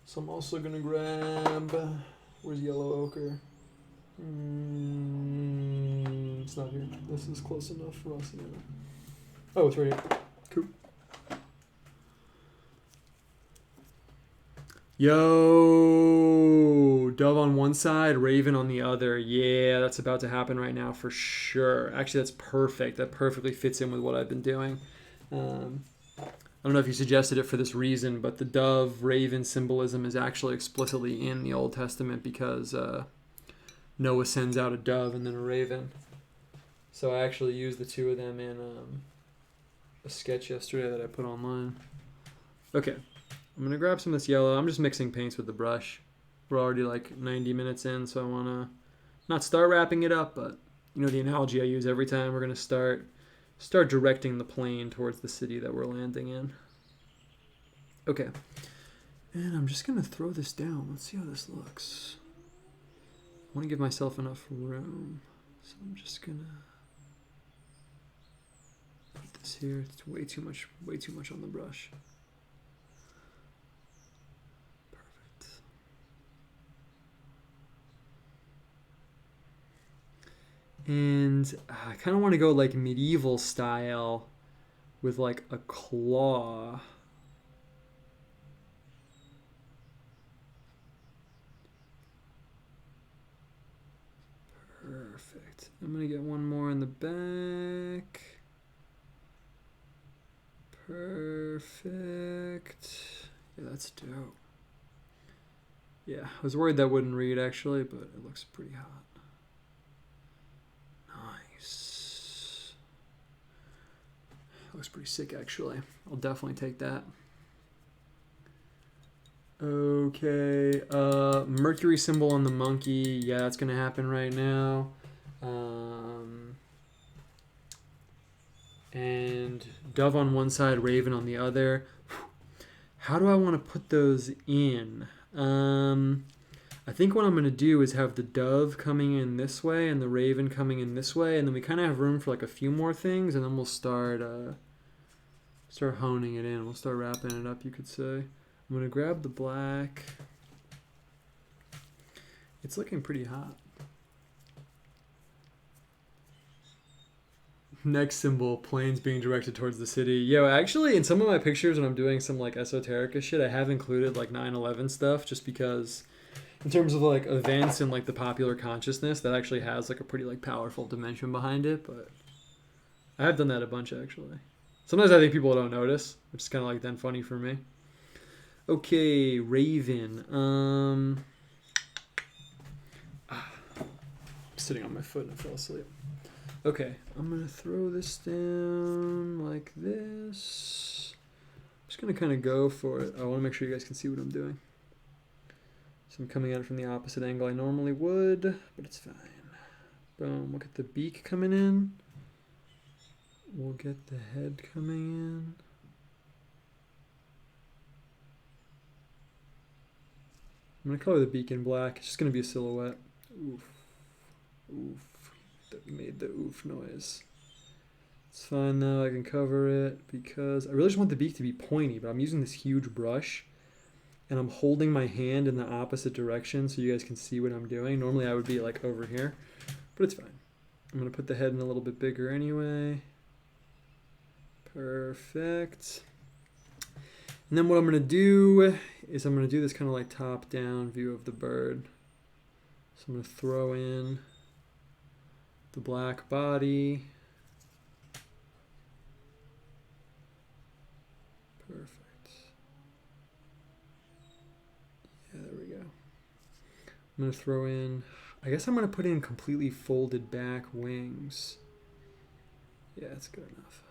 So I'm also going to grab... Where's yellow ochre? It's not here. This is close enough for us. Yeah. Oh, it's right here. Cool. Yo, dove on one side, raven on the other. Yeah, that's about to happen right now for sure. Actually, that's perfect. That perfectly fits in with what I've been doing. I don't know if you suggested it for this reason, but the dove raven symbolism is actually explicitly in the Old Testament because Noah sends out a dove and then a raven. So I actually used the 2 of them in a sketch yesterday that I put online. Okay. I'm going to grab some of this yellow. I'm just mixing paints with the brush. We're already like 90 minutes in, so I want to not start wrapping it up, but you know the analogy I use every time. We're going to start directing the plane towards the city that we're landing in. Okay. And I'm just going to throw this down. Let's see how this looks. I want to give myself enough room. So I'm just going to put this here. It's way too much on the brush. And I kind of want to go like medieval style with like a claw. Perfect. I'm going to get one more in the back. Perfect. Yeah, that's dope. Yeah, I was worried that wouldn't read actually, but it looks pretty hot. Nice. Looks pretty sick actually. I'll definitely take that. Okay, Mercury symbol on the monkey. Yeah, that's gonna happen right now. And dove on one side, raven on the other. How do I want to put those in? I think what I'm going to do is have the dove coming in this way and the raven coming in this way, and then we kind of have room for like a few more things, and then we'll start honing it in. We'll start wrapping it up, you could say. I'm going to grab the black. It's looking pretty hot. Next symbol, planes being directed towards the city. Yo, actually, in some of my pictures when I'm doing some like esoterica shit, I have included like 9/11 stuff just because in terms of like events and like the popular consciousness, that actually has like a pretty like powerful dimension behind it. But I have done that a bunch actually. Sometimes I think people don't notice, which is kind of like then funny for me. Okay, raven. I'm sitting on my foot and I fell asleep. Okay, I'm going to throw this down like this. I'm just going to kind of go for it. I want to make sure you guys can see what I'm doing. So I'm coming at it from the opposite angle I normally would, but it's fine. Boom, we'll get the beak coming in. We'll get the head coming in. I'm gonna color the beak in black. It's just gonna be a silhouette. Oof. Oof. That made the oof noise. It's fine now, I can cover it because I really just want the beak to be pointy, but I'm using this huge brush and I'm holding my hand in the opposite direction so you guys can see what I'm doing. Normally I would be like over here, but it's fine. I'm gonna put the head in a little bit bigger anyway. Perfect. And then what I'm gonna do is I'm gonna do this kind of like top down view of the bird. So I'm gonna throw in the black body. Perfect. Yeah, there we go. I'm going to throw in, I guess I'm going to put in completely folded back wings. Yeah, that's good enough.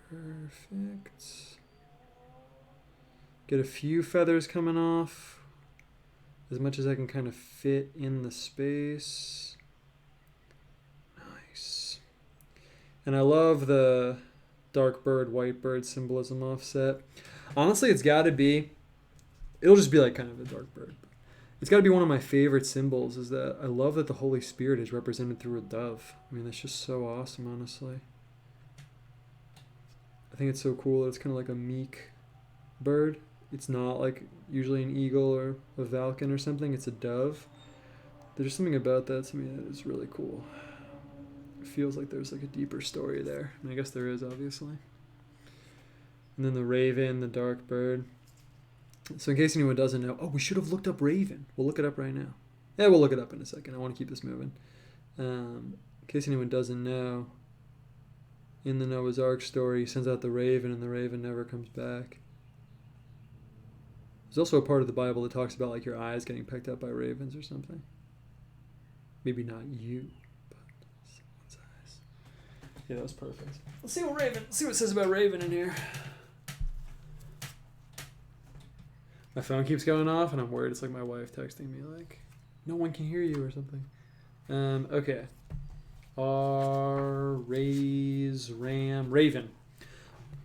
Perfect. Get a few feathers coming off. As much as I can kind of fit in the space. Nice. And I love the dark bird, white bird symbolism offset. Honestly, it's got to be, it'll just be like kind of a dark bird. It's got to be one of my favorite symbols is that I love that the Holy Spirit is represented through a dove. I mean, that's just so awesome, honestly. I think it's so cool that it's kind of like a meek bird. It's not like usually an eagle or a falcon or something. It's a dove. There's something about that to me that is really cool. It feels like there's like a deeper story there. And I guess there is, obviously. And then the raven, the dark bird. So in case anyone doesn't know, oh, we should have looked up raven. We'll look it up right now. Yeah, we'll look it up in a second. I want to keep this moving. In case anyone doesn't know, in the Noah's Ark story, he sends out the raven and the raven never comes back. There's also a part of the Bible that talks about like your eyes getting picked up by ravens or something. Maybe not you, but someone's eyes. Yeah, that was perfect. Let's see what it says about raven in here. My phone keeps going off and I'm worried it's like my wife texting me like, no one can hear you or something. Okay. Raven.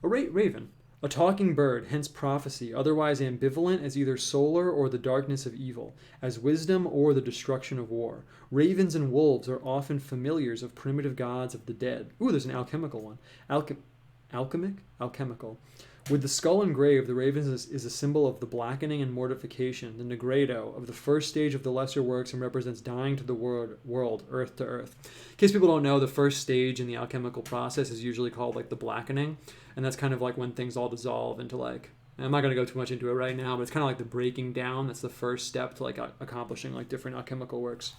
Raven. A talking bird, hence prophecy, otherwise ambivalent as either solar or the darkness of evil, as wisdom or the destruction of war. Ravens and wolves are often familiars of primitive gods of the dead. Ooh, there's an alchemical one. Alchemical. With the skull engraved, the raven is a symbol of the blackening and mortification, the negredo, of the first stage of the lesser works and represents dying to the world, earth to earth. In case people don't know, the first stage in the alchemical process is usually called like the blackening, and that's kind of like when things all dissolve into like, I'm not going to go too much into it right now, but it's kind of like the breaking down. That's the first step to like accomplishing like different alchemical works.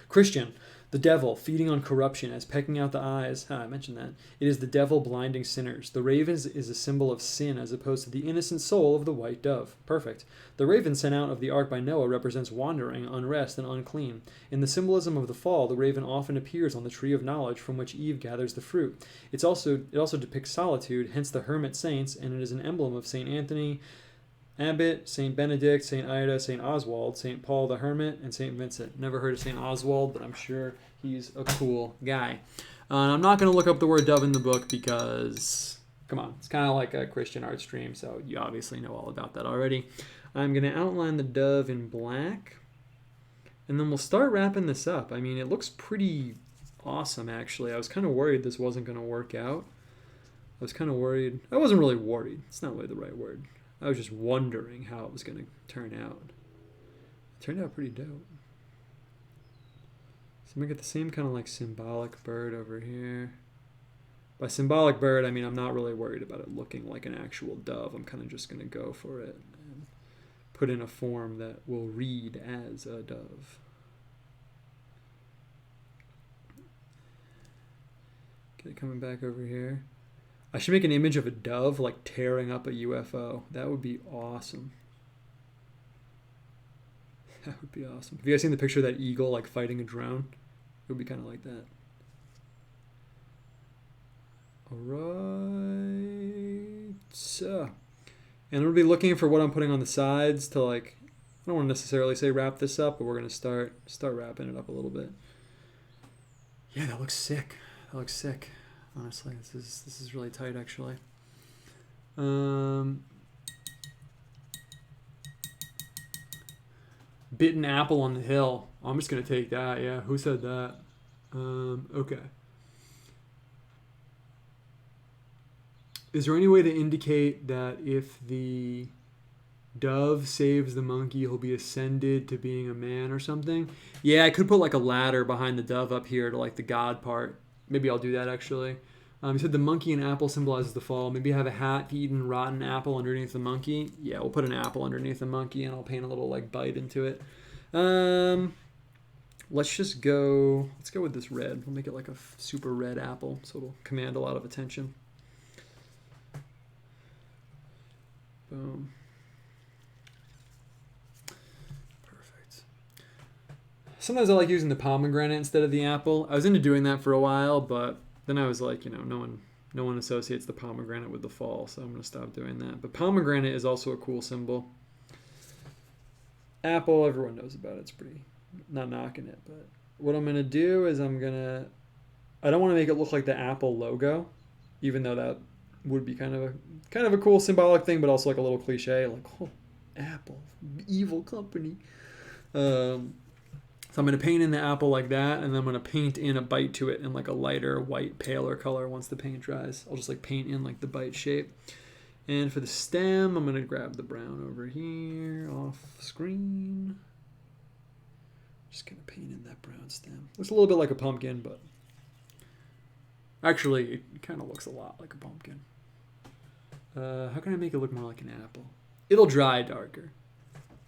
Christian. The devil, feeding on corruption, as pecking out the eyes. I mentioned that. It is the devil blinding sinners. The raven is a symbol of sin as opposed to the innocent soul of the white dove. Perfect. The raven sent out of the ark by Noah represents wandering, unrest, and unclean. In the symbolism of the fall, the raven often appears on the tree of knowledge from which Eve gathers the fruit. It also depicts solitude, hence the hermit saints, and it is an emblem of St. Anthony, Abbot, St. Benedict, St. Ida, St. Oswald, St. Paul the Hermit, and St. Vincent. Never heard of St. Oswald, but I'm sure he's a cool guy. I'm not going to look up the word dove in the book because, come on, it's kind of like a Christian art stream, so you obviously know all about that already. I'm going to outline the dove in black, and then we'll start wrapping this up. I mean, it looks pretty awesome, actually. I was kind of worried this wasn't going to work out. I was kind of worried. I wasn't really worried. It's not really the right word. I was just wondering how it was going to turn out. It turned out pretty dope. So I'm going to get the same kind of like symbolic bird over here. By symbolic bird, I mean I'm not really worried about it looking like an actual dove. I'm kind of just going to go for it and put in a form that will read as a dove. Get it coming back over here. I should make an image of a dove like tearing up a UFO. That would be awesome. That would be awesome. Have you guys seen the picture of that eagle like fighting a drone? It would be kind of like that. Alright. And we'll be looking for what I'm putting on the sides to like, I don't want to necessarily say wrap this up, but we're going to start wrapping it up a little bit. Yeah, that looks sick. That looks sick. Honestly, this is really tight, actually. Bitten apple on the hill. I'm just going to take that. Yeah, who said that? Okay. Is there any way to indicate that if the dove saves the monkey, he'll be ascended to being a man or something? Yeah, I could put like a ladder behind the dove up here to like the god part. Maybe I'll do that actually. You said the monkey and apple symbolizes the fall. Maybe have a hat-eaten rotten apple underneath the monkey. Yeah, we'll put an apple underneath the monkey and I'll paint a little like bite into it. Let's go with this red. We'll make it like a super red apple so it'll command a lot of attention. Boom. Perfect. Sometimes I like using the pomegranate instead of the apple. I was into doing that for a while, but then I was like, no one associates the pomegranate with the fall, so I'm going to stop doing that. But pomegranate is also a cool symbol. Apple, everyone knows about it. It's pretty, not knocking it, but what I'm going to do is I don't want to make it look like the Apple logo, even though that would be kind of a cool symbolic thing, but also like a little cliche, like, oh, Apple, evil company. So I'm going to paint in the apple like that, and then I'm going to paint in a bite to it in like a lighter white, paler color once the paint dries. I'll just like paint in like the bite shape. And for the stem, I'm going to grab the brown over here off screen. Just going to paint in that brown stem. Looks a little bit like a pumpkin, but actually it kind of looks a lot like a pumpkin. How can I make it look more like an apple? It'll dry darker.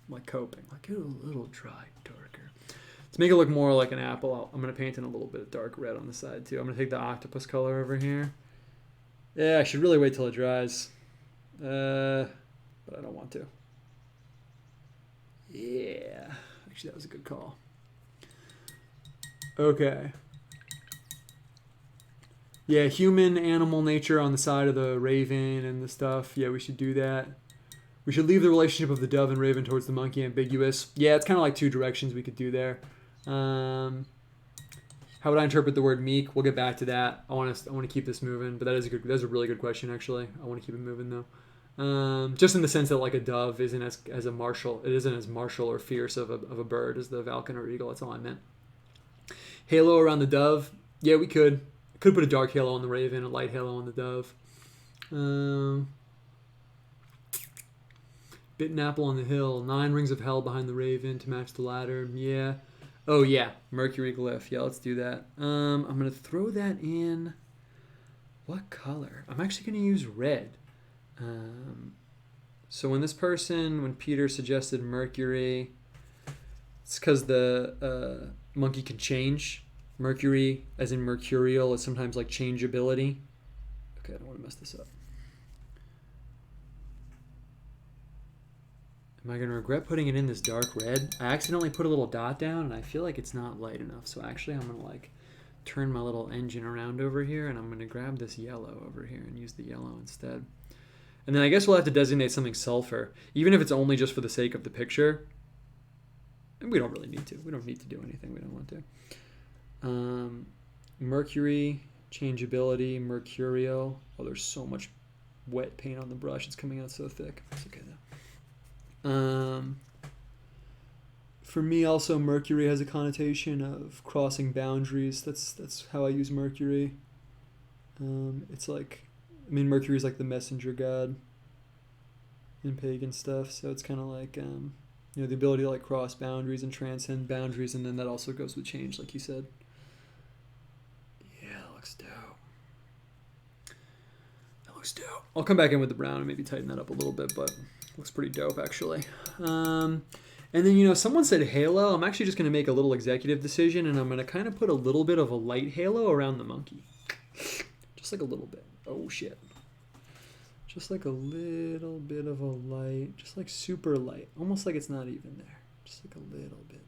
Like coping. Like it'll dry darker. To make it look more like an apple, I'm going to paint in a little bit of dark red on the side too. I'm going to take the octopus color over here. Yeah, I should really wait till it dries. But I don't want to. Yeah. Actually, that was a good call. Okay. Yeah, human, animal, nature on the side of the raven and the stuff. Yeah, we should do that. We should leave the relationship of the dove and raven towards the monkey ambiguous. Yeah, it's kind of like two directions we could do there. How would I interpret the word meek? We'll get back to that. I want to keep this moving, but that's a really good question actually. I want to keep it moving though. Just in the sense that like a dove isn't as a martial, it isn't as martial or fierce of a bird as the falcon or eagle. That's all I meant. Halo around the dove. Yeah, we could put a dark halo on the raven, a light halo on the dove. Bitten apple on the hill. 9 rings of hell behind the raven to match the ladder. Yeah. Oh yeah, Mercury glyph. Yeah, let's do that. I'm gonna throw that in. What color? I'm actually gonna use red. So when Peter suggested Mercury, it's because the monkey can change. Mercury, as in mercurial, is sometimes like changeability. Okay, I don't want to mess this up. Am I going to regret putting it in this dark red? I accidentally put a little dot down, and I feel like it's not light enough. So actually, I'm going to like turn my little engine around over here, and I'm going to grab this yellow over here and use the yellow instead. And then I guess we'll have to designate something sulfur, even if it's only just for the sake of the picture. And we don't really need to. We don't need to do anything we don't want to. Mercury, changeability, mercurial. Oh, there's so much wet paint on the brush. It's coming out so thick. It's okay though. For me, also, Mercury has a connotation of crossing boundaries. That's how I use Mercury. It's like, Mercury is like the messenger god in pagan stuff. So it's kind of like, the ability to like cross boundaries and transcend boundaries, and then that also goes with change, like you said. Yeah, that looks dope. I'll come back in with the brown and maybe tighten that up a little bit, but looks pretty dope actually. And then someone said halo. I'm actually just going to make a little executive decision, and I'm going to kind of put a little bit of a light halo around the monkey. Just like a little bit. Oh shit. Just like a little bit of a light, just like super light, almost like it's not even there. Just like a little bit.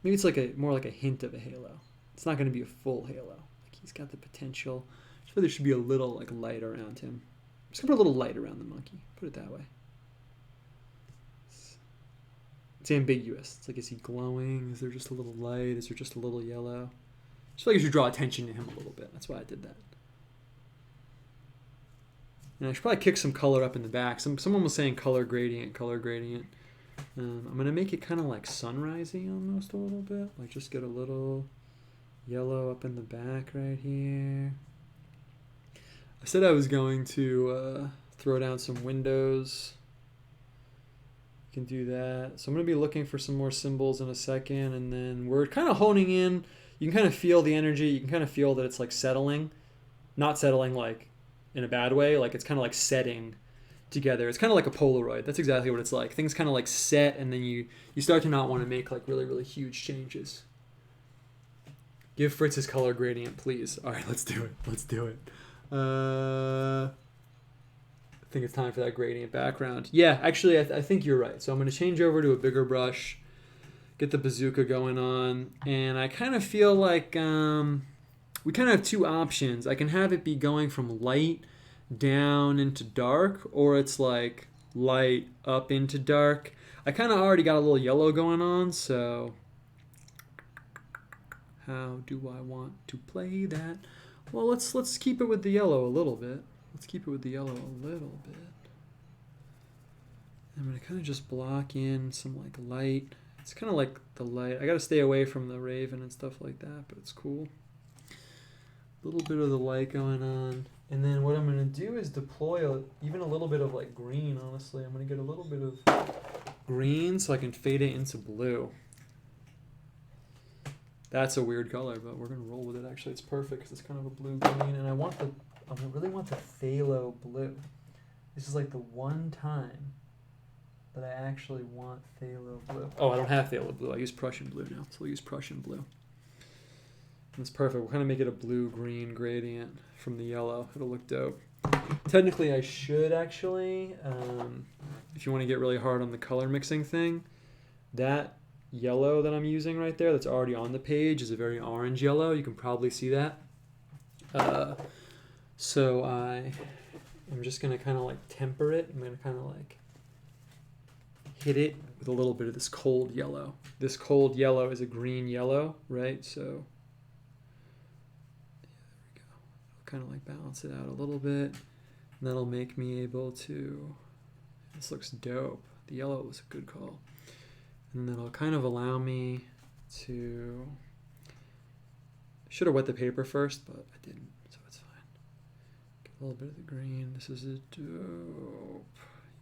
Maybe it's like more like a hint of a halo. It's not going to be a full halo. Like he's got the potential. So there should be a little like light around him. I'm just gonna put a little light around the monkey. Put it that way. It's ambiguous. It's like, is he glowing? Is there just a little light? Is there just a little yellow? I just feel like I should draw attention to him a little bit. That's why I did that. And I should probably kick some color up in the back. Someone was saying color gradient. I'm going to make it kind of like sunrisey almost a little bit. Like just get a little yellow up in the back right here. I said I was going to throw down some windows. You can do that. So I'm going to be looking for some more symbols in a second, and then we're kind of honing in. You can kind of feel the energy. You can kind of feel that it's like settling. Not settling like in a bad way. Like it's kind of like setting together. It's kind of like a Polaroid. That's exactly what it's like. Things kind of like set, and then you start to not want to make like really, really huge changes. Give Fritz his color gradient, please. All right, let's do it. Let's do it. I think it's time for that gradient background. Yeah, actually, I think you're right. So I'm going to change over to a bigger brush, get the bazooka going on, and I kind of feel like we kind of have two options. I can have it be going from light down into dark, or it's like light up into dark. I kind of already got a little yellow going on, so how do I want to play that? Well, let's keep it with the yellow a little bit. Let's keep it with the yellow a little bit. I'm going to kind of just block in some like light. It's kind of like the light. I got to stay away from the raven and stuff like that, but it's cool. A little bit of the light going on. And then what I'm going to do is deploy even a little bit of like green, honestly. I'm going to get a little bit of green so I can fade it into blue. That's a weird color, but we're going to roll with it. Actually, it's perfect because it's kind of a blue-green. And I really want the phthalo blue. This is like the one time that I actually want phthalo blue. Oh, I don't have phthalo blue. I use Prussian blue now, so we'll use Prussian blue. That's perfect. We'll kind of make it a blue-green gradient from the yellow. It'll look dope. Technically, I should actually, if you want to get really hard on the color mixing thing, that yellow that I'm using right there that's already on the page is a very orange yellow. You can probably see that. So I'm just going to kind of like temper it. I'm going to kind of like hit it with a little bit of this cold yellow. This cold yellow is a green yellow, right? So there we go. I'll kind of like balance it out a little bit. And that'll make me able to, this looks dope. The yellow was a good call. And that'll kind of allow me to, should have wet the paper first, but I didn't, so it's fine. Get a little bit of the green. This is a dope.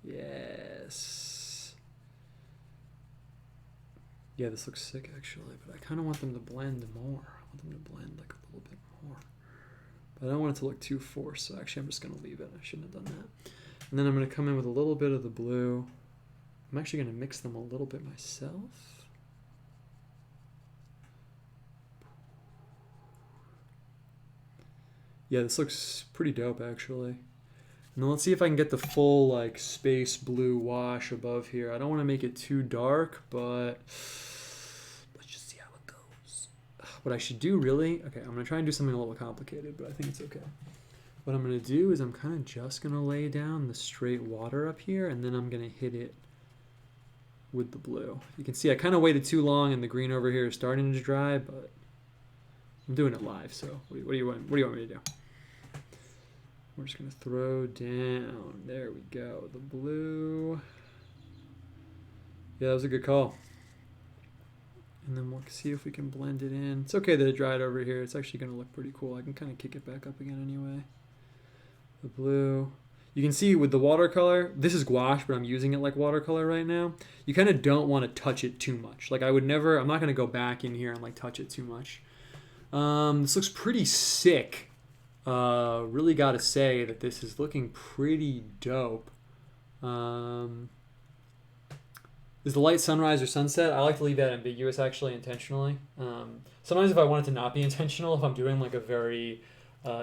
Yes. Yeah, this looks sick actually, but I kind of want them to blend more. I want them to blend like a little bit more. But I don't want it to look too forced, so actually I'm just going to leave it. I shouldn't have done that. And then I'm going to come in with a little bit of the blue. I'm actually going to mix them a little bit myself. Yeah, this looks pretty dope actually. And then let's see if I can get the full like space blue wash above here. I don't want to make it too dark, but let's just see how it goes. What I should do really, okay, I'm going to try and do something a little complicated, but I think it's okay. What I'm going to do is I'm kind of just going to lay down the straight water up here, and then I'm going to hit it with the blue. You can see I kind of waited too long and the green over here is starting to dry, but I'm doing it live, so what do you want me to do? We're just going to throw down, there we go, the blue. Yeah, that was a good call. And then we'll see if we can blend it in. It's okay that it dried over here. It's actually going to look pretty cool. I can kind of kick it back up again anyway. The blue. You can see with the watercolor, this is gouache, but I'm using it like watercolor right now. You kind of don't want to touch it too much. Like I would never, I'm not going to go back in here and like touch it too much. This looks pretty sick. Really got to say that this is looking pretty dope. Is the light sunrise or sunset? I like to leave that ambiguous actually intentionally. Sometimes if I want it to not be intentional, if I'm doing like a very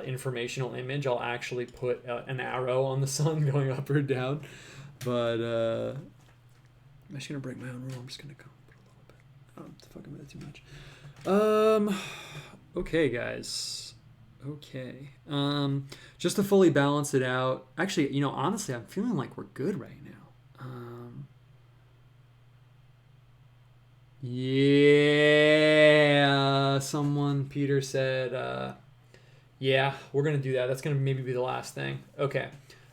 informational image, I'll actually put an arrow on the sun going up or down. But I'm just gonna break my own rule. I'm just gonna go put a little bit. I don't have to fucking with it too much. Okay, guys. Okay. Just to fully balance it out. Actually, you know, honestly, I'm feeling like we're good right now. Yeah. Peter said. Yeah, we're going to do that. That's going to maybe be the last thing. Okay.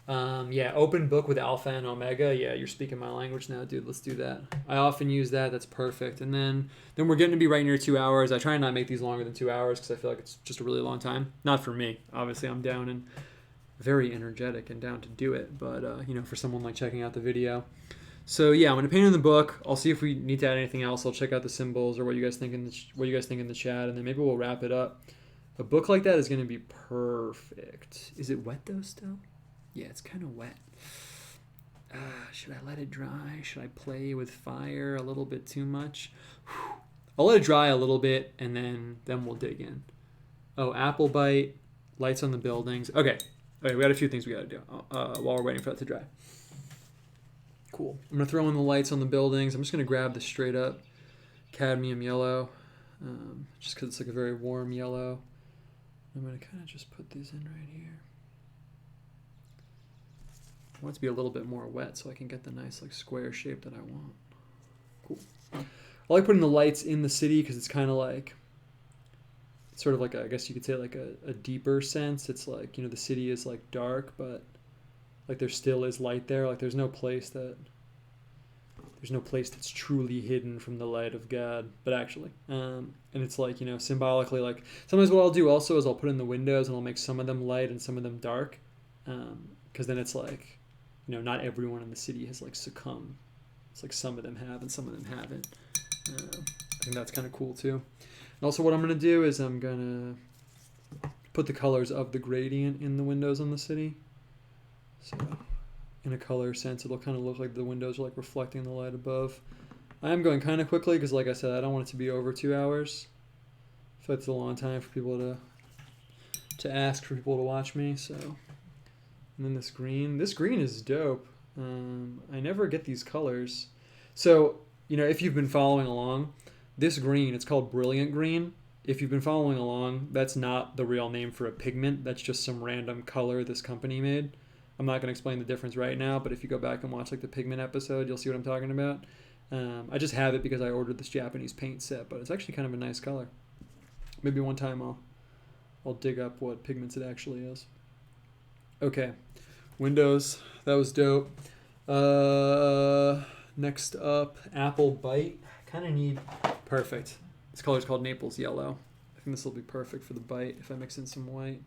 Yeah, open book with alpha and omega. Yeah, you're speaking my language now, dude. Let's do that. I often use that. That's perfect. And then we're getting to be right near 2 hours. I try and not make these longer than 2 hours because I feel like it's just a really long time. Not for me. Obviously, I'm down and very energetic and down to do it. But for someone like checking out the video. So yeah, I'm gonna paint in the book. I'll see if we need to add anything else. I'll check out the symbols or what you guys think in the chat, and then maybe we'll wrap it up. A book like that is gonna be perfect. Is it wet though still? Yeah, it's kind of wet. Should I let it dry? Should I play with fire a little bit too much? I'll let it dry a little bit, and then we'll dig in. Oh, apple bite, lights on the buildings. Okay, we got a few things we got to do while we're waiting for that to dry. Cool. I'm going to throw in the lights on the buildings. I'm just going to grab the straight up cadmium yellow, just because it's like a very warm yellow. I'm going to kind of just put these in right here. I want it to be a little bit more wet so I can get the nice like square shape that I want. Cool. I like putting the lights in the city because it's kind of like, sort of like, I guess you could say like a deeper sense. It's like, the city is like dark, but like there still is light there. Like there's no place that's truly hidden from the light of God, but actually. And it's like, symbolically, like sometimes what I'll do also is I'll put in the windows and I'll make some of them light and some of them dark. Because then it's like, not everyone in the city has like succumbed. It's like some of them have and some of them haven't. I think that's kind of cool too. And also what I'm going to do is I'm going to put the colors of the gradient in the windows on the city. So in a color sense, it'll kind of look like the windows are like reflecting the light above. I am going kind of quickly because like I said, I don't want it to be over 2 hours. I feel like it's a long time for people to ask for people to watch me, so... And then this green is dope. I never get these colors. So, if you've been following along, this green, it's called brilliant green. If you've been following along, that's not the real name for a pigment. That's just some random color this company made. I'm not going to explain the difference right now, but if you go back and watch like the pigment episode, you'll see what I'm talking about. I just have it because I ordered this Japanese paint set, but it's actually kind of a nice color. Maybe one time I'll dig up what pigments it actually is. Okay, windows, that was dope. Next up, apple bite. Kind of need, perfect. This color is called Naples yellow. I think this will be perfect for the bite if I mix in some white.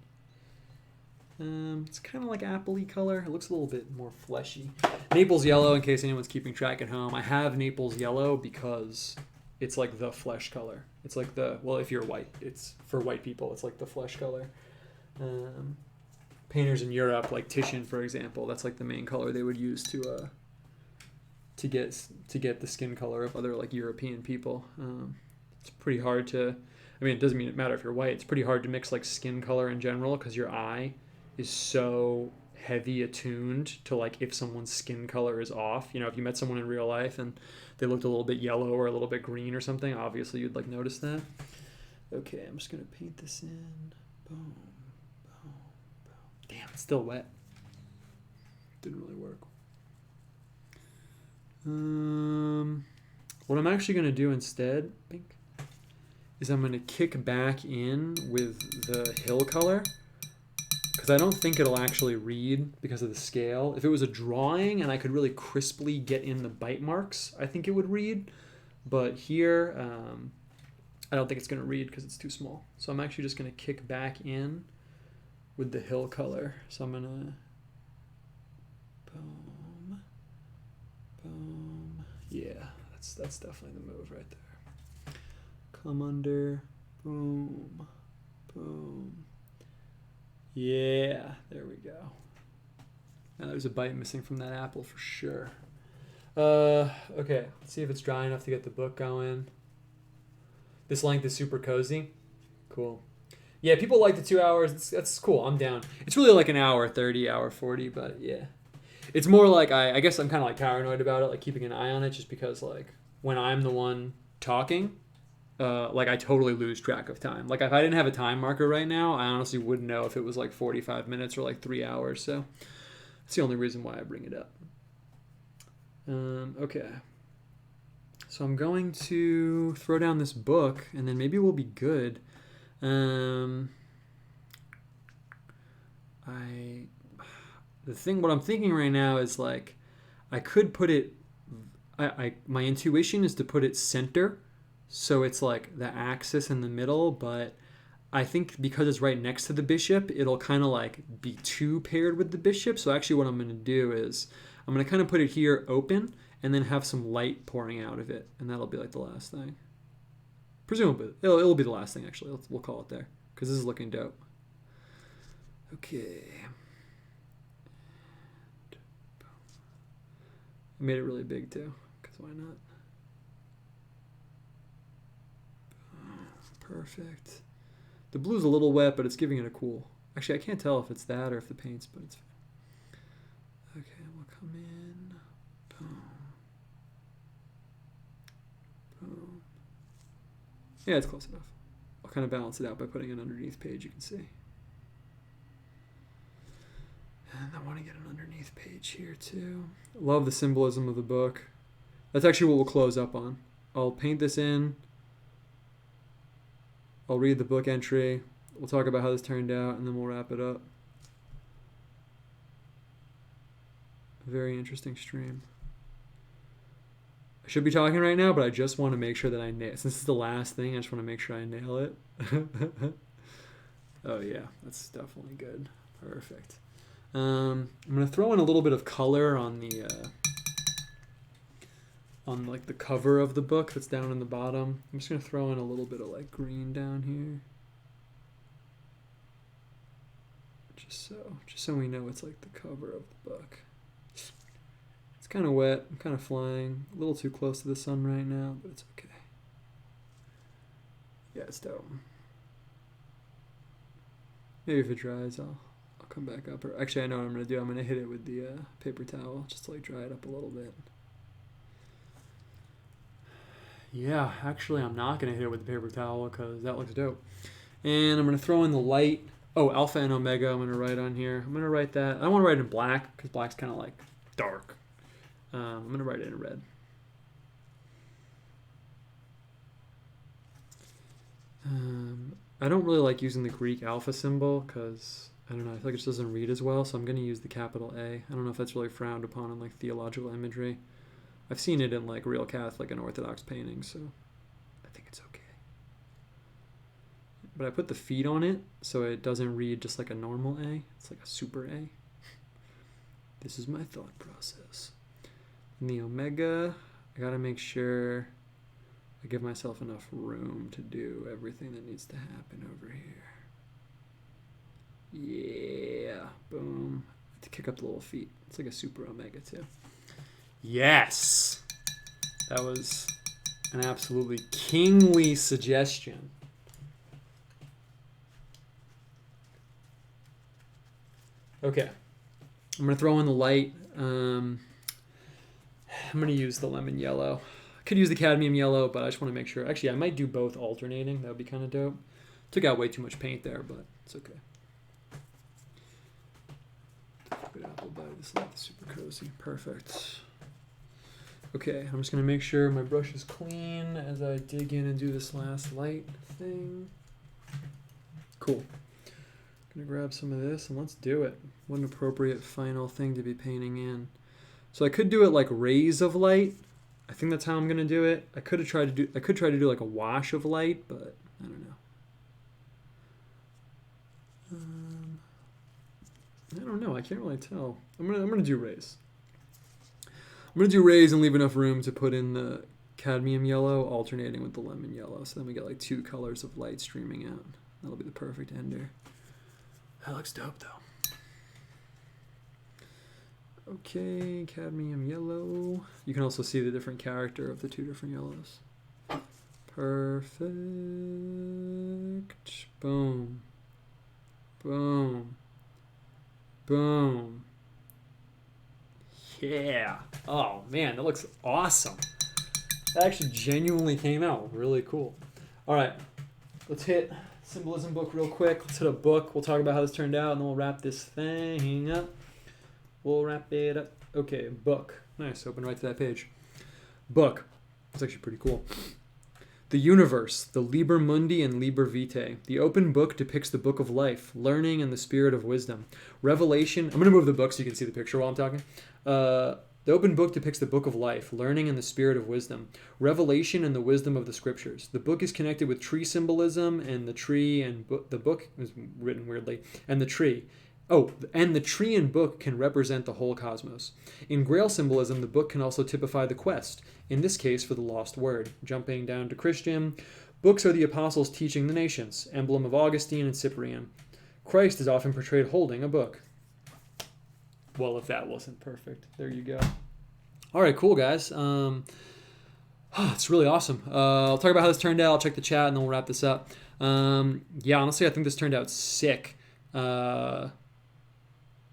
It's kind of like apple-y color. It looks a little bit more fleshy. Naples yellow, in case anyone's keeping track at home. I have Naples yellow because it's like the flesh color. It's like if you're white, it's for white people. It's like the flesh color. Painters in Europe, like Titian, for example, that's like the main color they would use to get the skin color of other like European people. It's pretty hard to. I mean, it doesn't matter if you're white. It's pretty hard to mix like skin color in general because your eye is so heavy attuned to like if someone's skin color is off. If you met someone in real life and they looked a little bit yellow or a little bit green or something, obviously you'd like notice that. Okay, I'm just gonna paint this in. Boom. Damn, it's still wet. Didn't really work. What I'm actually going to do instead, is I'm going to kick back in with the hill color. Because I don't think it'll actually read because of the scale. If it was a drawing and I could really crisply get in the bite marks, I think it would read. But here, I don't think it's going to read because it's too small. So I'm actually just going to kick back in with the hill color. So I'm gonna boom, boom. Yeah, that's definitely the move right there. Come under, boom, boom. Yeah, there we go. Now there's a bite missing from that apple for sure. Okay, let's see if it's dry enough to get the book going. This length is super cozy. Cool. Yeah, people like the 2 hours. That's cool. I'm down. It's really like an hour 30, hour 40, but yeah. It's more like I guess I'm kind of like paranoid about it, like keeping an eye on it just because like when I'm the one talking, like I totally lose track of time. Like if I didn't have a time marker right now, I honestly wouldn't know if it was like 45 minutes or like 3 hours. So that's the only reason why I bring it up. Okay. So I'm going to throw down this book and then maybe we'll be good. what I'm thinking right now is like, I could put it, my intuition is to put it center, so it's like the axis in the middle, but I think because it's right next to the bishop, it'll kind of like be too paired with the bishop. So actually what I'm going to do is I'm going to kind of put it here open and then have some light pouring out of it. And that'll be like the last thing. Presumably. It'll be the last thing actually. We'll call it there because this is looking dope. Okay. I made it really big too, because why not? Perfect. The blue's a little wet, but it's giving it a cool. Actually, I can't tell if it's that or if the paint's, but it's fine. Okay, we'll come in. Boom. Boom. Yeah, it's close enough. I'll kind of balance it out by putting an underneath page, you can see. And I want to get an underneath page here too. Love the symbolism of the book. That's actually what we'll close up on. I'll paint this in. I'll read the book entry. We'll talk about how this turned out, and then we'll wrap it up. Very interesting stream. I should be talking right now, but I just want to make sure that I nail it. Since it's the last thing, I just want to make sure I nail it. Oh yeah, that's definitely good. Perfect. I'm gonna throw in a little bit of color on the on like the cover of the book that's down in the bottom. I'm just gonna throw in a little bit of like green down here, just so we know it's like the cover of the book. It's kind of wet. I'm kind of flying a little too close to the sun right now, but it's okay. Yeah, it's dope. Maybe if it dries, I'll come back up. Or actually, I know what I'm gonna do. I'm gonna hit it with the paper towel just to like dry it up a little bit. Yeah, actually, I'm not gonna hit it with the paper towel because that looks dope. And I'm gonna throw in the light. Oh, alpha and omega. I'm gonna write on here. I'm gonna write that. I don't want to write it in black because black's kind of like dark. I'm gonna write it in red. I don't really like using the Greek alpha symbol because I don't know. I feel like it just doesn't read as well. So I'm gonna use the capital A. I don't know if that's really frowned upon in like theological imagery. I've seen it in like real Catholic and Orthodox paintings, so I think it's okay. But I put the feet on it so it doesn't read just like a normal A. It's like a super A. This is my thought process. In the omega, I gotta make sure I give myself enough room to do everything that needs to happen over here. Yeah, boom. To kick up the little feet. It's like a super omega too. Yes! That was an absolutely kingly suggestion. Okay. I'm going to throw in the light. I'm going to use the lemon yellow. I could use the cadmium yellow, but I just want to make sure. Actually, I might do both alternating. That would be kind of dope. Took out way too much paint there, but it's okay. Good apple bite. This light is super cozy. Perfect. Okay, I'm just going to make sure my brush is clean as I dig in and do this last light thing. Cool. Gonna grab some of this and let's do it. What an appropriate final thing to be painting in. So I could do it like rays of light. I think that's how I'm gonna do it. I could try to do like a wash of light, but I don't know. I don't know. I can't really tell. I'm gonna do rays. I'm going to do rays and leave enough room to put in the cadmium yellow alternating with the lemon yellow. So then we get like two colors of light streaming out. That'll be the perfect ender. That looks dope though. Okay, cadmium yellow. You can also see the different character of the two different yellows. Perfect. Boom. Boom. Boom. Yeah. Oh man, that looks awesome. That actually genuinely came out really cool. All right, let's hit symbolism book real quick. Let's hit a book. We'll talk about how this turned out, and then we'll wrap this thing up. We'll wrap it up. Okay, book. Nice. Open right to that page. Book. It's actually pretty cool. The universe, the Liber Mundi and Liber Vitae. The open book depicts the book of life, learning, and the spirit of wisdom. Revelation. I'm going to move the book so you can see the picture while I'm talking. The open book depicts the book of life, learning, and the spirit of wisdom. Revelation and the wisdom of the scriptures. The book is connected with tree symbolism, and the tree and the book is written weirdly, and the tree. Oh, and the tree and book can represent the whole cosmos. In Grail symbolism, the book can also typify the quest, in this case for the lost word. Jumping down to Christian, books are the apostles teaching the nations, emblem of Augustine and Cyprian. Christ is often portrayed holding a book. Well, if that wasn't perfect, there you go. All right, cool, guys. It's really awesome. I'll talk about how this turned out. I'll check the chat, and then we'll wrap this up. Yeah, honestly, I think this turned out sick.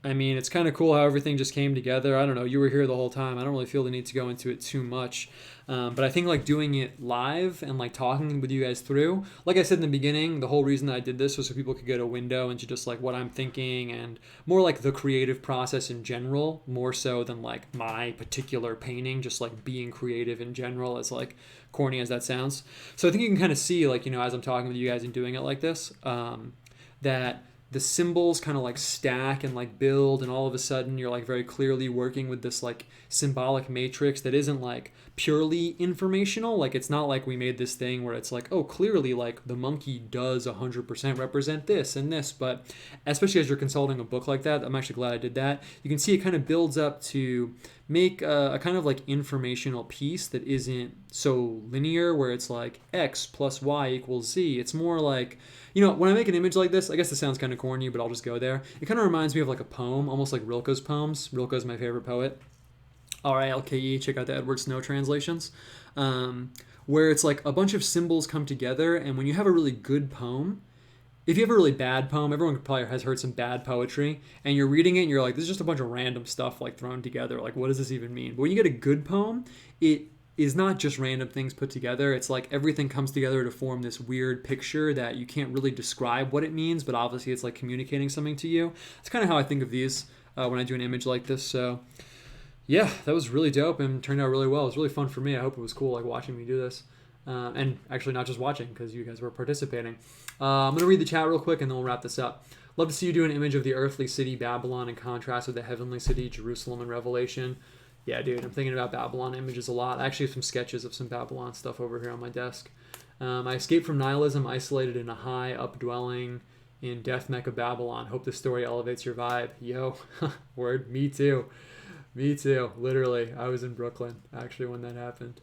I mean, it's kind of cool how everything just came together. I don't know. You were here the whole time. I don't really feel the need to go into it too much. But I think like doing it live and like talking with you guys through, like I said in the beginning, the whole reason that I did this was so people could get a window into just like what I'm thinking and more like the creative process in general, more so than like my particular painting, just like being creative in general, as like corny as that sounds. So I think you can kind of see like, you know, as I'm talking with you guys and doing it like this, that the symbols kind of like stack and like build, and all of a sudden you're like very clearly working with this like symbolic matrix that isn't like purely informational. Like it's not like we made this thing where it's like, oh, clearly like the monkey does 100% represent this and this. But especially as you're consulting a book like that, I'm actually glad I did that. You can see it kind of builds up to make a kind of like informational piece that isn't so linear where it's like X plus Y equals Z. It's more like, you know, when I make an image like this, I guess this sounds kind of corny, but I'll just go there. It kind of reminds me of like a poem, almost like Rilke's poems. Rilke's my favorite poet. RILKE, check out the Edward Snow translations. Where it's like a bunch of symbols come together, and when you have a really good poem, if you have a really bad poem, everyone probably has heard some bad poetry, and you're reading it and you're like, this is just a bunch of random stuff like thrown together. Like, what does this even mean? But when you get a good poem, it is not just random things put together. It's like everything comes together to form this weird picture that you can't really describe what it means, but obviously it's like communicating something to you. It's kind of how I think of these when I do an image like this. So yeah, that was really dope and turned out really well. It was really fun for me. I hope it was cool like watching me do this. And actually not just watching, because you guys were participating. I'm going to read the chat real quick and then we'll wrap this up. Love to see you do an image of the earthly city Babylon in contrast with the heavenly city Jerusalem in Revelation. Yeah, dude, I'm thinking about Babylon images a lot. I actually have some sketches of some Babylon stuff over here on my desk. I escaped from nihilism, isolated in a high updwelling in Death Mecca Babylon. Hope this story elevates your vibe. Yo, word, me too. Me too, literally. I was in Brooklyn, actually, when that happened.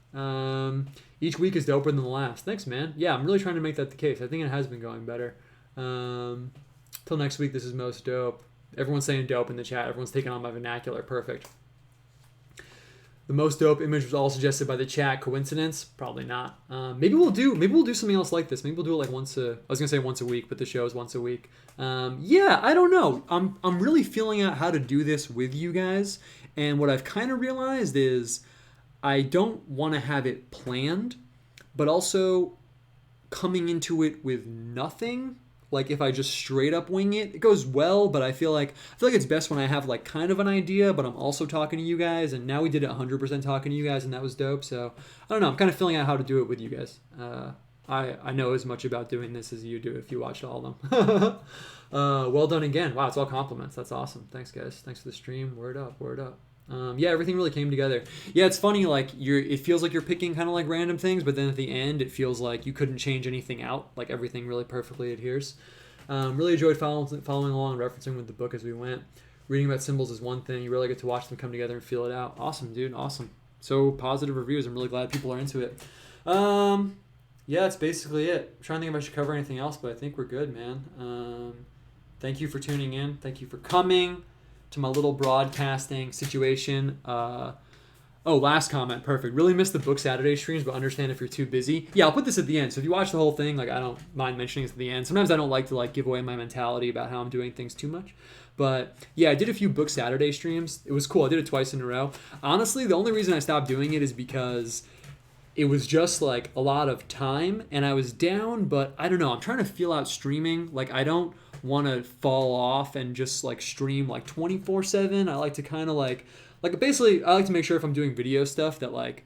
Each week is doper than the last. Thanks, man. Yeah, I'm really trying to make that the case. I think it has been going better. Till next week, this is most dope. Everyone's saying dope in the chat. Everyone's taking on my vernacular. Perfect. The most dope image was all suggested by the chat. Coincidence? Probably not. Maybe we'll do something else like this. Maybe we'll do it like once a week, but the show is once a week. Yeah, I don't know. I'm really feeling out how to do this with you guys. And what I've kind of realized is I don't want to have it planned, but also coming into it with nothing. Like if I just straight up wing it, it goes well, but I feel like it's best when I have like kind of an idea, but I'm also talking to you guys. And now we did it 100% talking to you guys, and that was dope. So I don't know. I'm kind of feeling out how to do it with you guys. I know as much about doing this as you do if you watched all of them. Well done again. Wow, it's all compliments. That's awesome. Thanks, guys. Thanks for the stream. Word up, word up. Yeah, everything really came together. Yeah, it's funny, like it feels like you're picking kind of like random things, but then at the end it feels like you couldn't change anything out. Like everything really perfectly adheres. Really enjoyed following along and referencing with the book as we went. Reading about symbols is one thing. You really get to watch them come together and feel it out. Awesome, dude. Awesome. So positive reviews. I'm really glad people are into it. Yeah, that's basically it. I'm trying to think if I should cover anything else, but I think we're good, man. Thank you for tuning in. Thank you for coming to my little broadcasting situation. Last comment. Perfect. Really missed the Book Saturday streams, but understand if you're too busy. Yeah, I'll put this at the end. So if you watch the whole thing, like I don't mind mentioning it at the end. Sometimes I don't like to like give away my mentality about how I'm doing things too much. But yeah, I did a few Book Saturday streams. It was cool. I did it twice in a row. Honestly, the only reason I stopped doing it is because it was just like a lot of time and I was down, but I don't know. I'm trying to feel out streaming. Like I don't want to fall off and just like stream like 24/7. I like to kind of like basically I like to make sure if I'm doing video stuff that like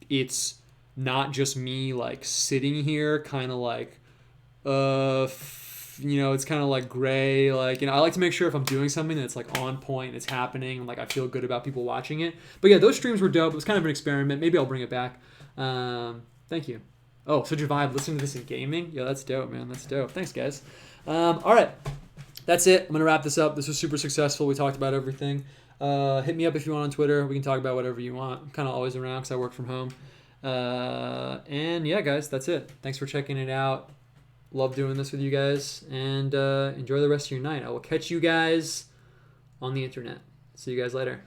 it's not just me like sitting here kind of like it's kind of like gray, like, I like to make sure if I'm doing something that's like on point, it's happening, and like I feel good about people watching it. But yeah, those streams were dope. It was kind of an experiment. Maybe I'll bring it back. Thank you. Oh, such a vibe listening to this in gaming. Yeah, that's dope, man. That's dope. Thanks, guys. All right, that's it. I'm gonna wrap this up. This was super successful. We talked about everything. Hit me up if you want on Twitter. We can talk about whatever you want. I'm kind of always around because I work from home. And yeah, guys, that's it. Thanks for checking it out. Love doing this with you guys, and enjoy the rest of your night. I will catch you guys on the internet. See you guys later.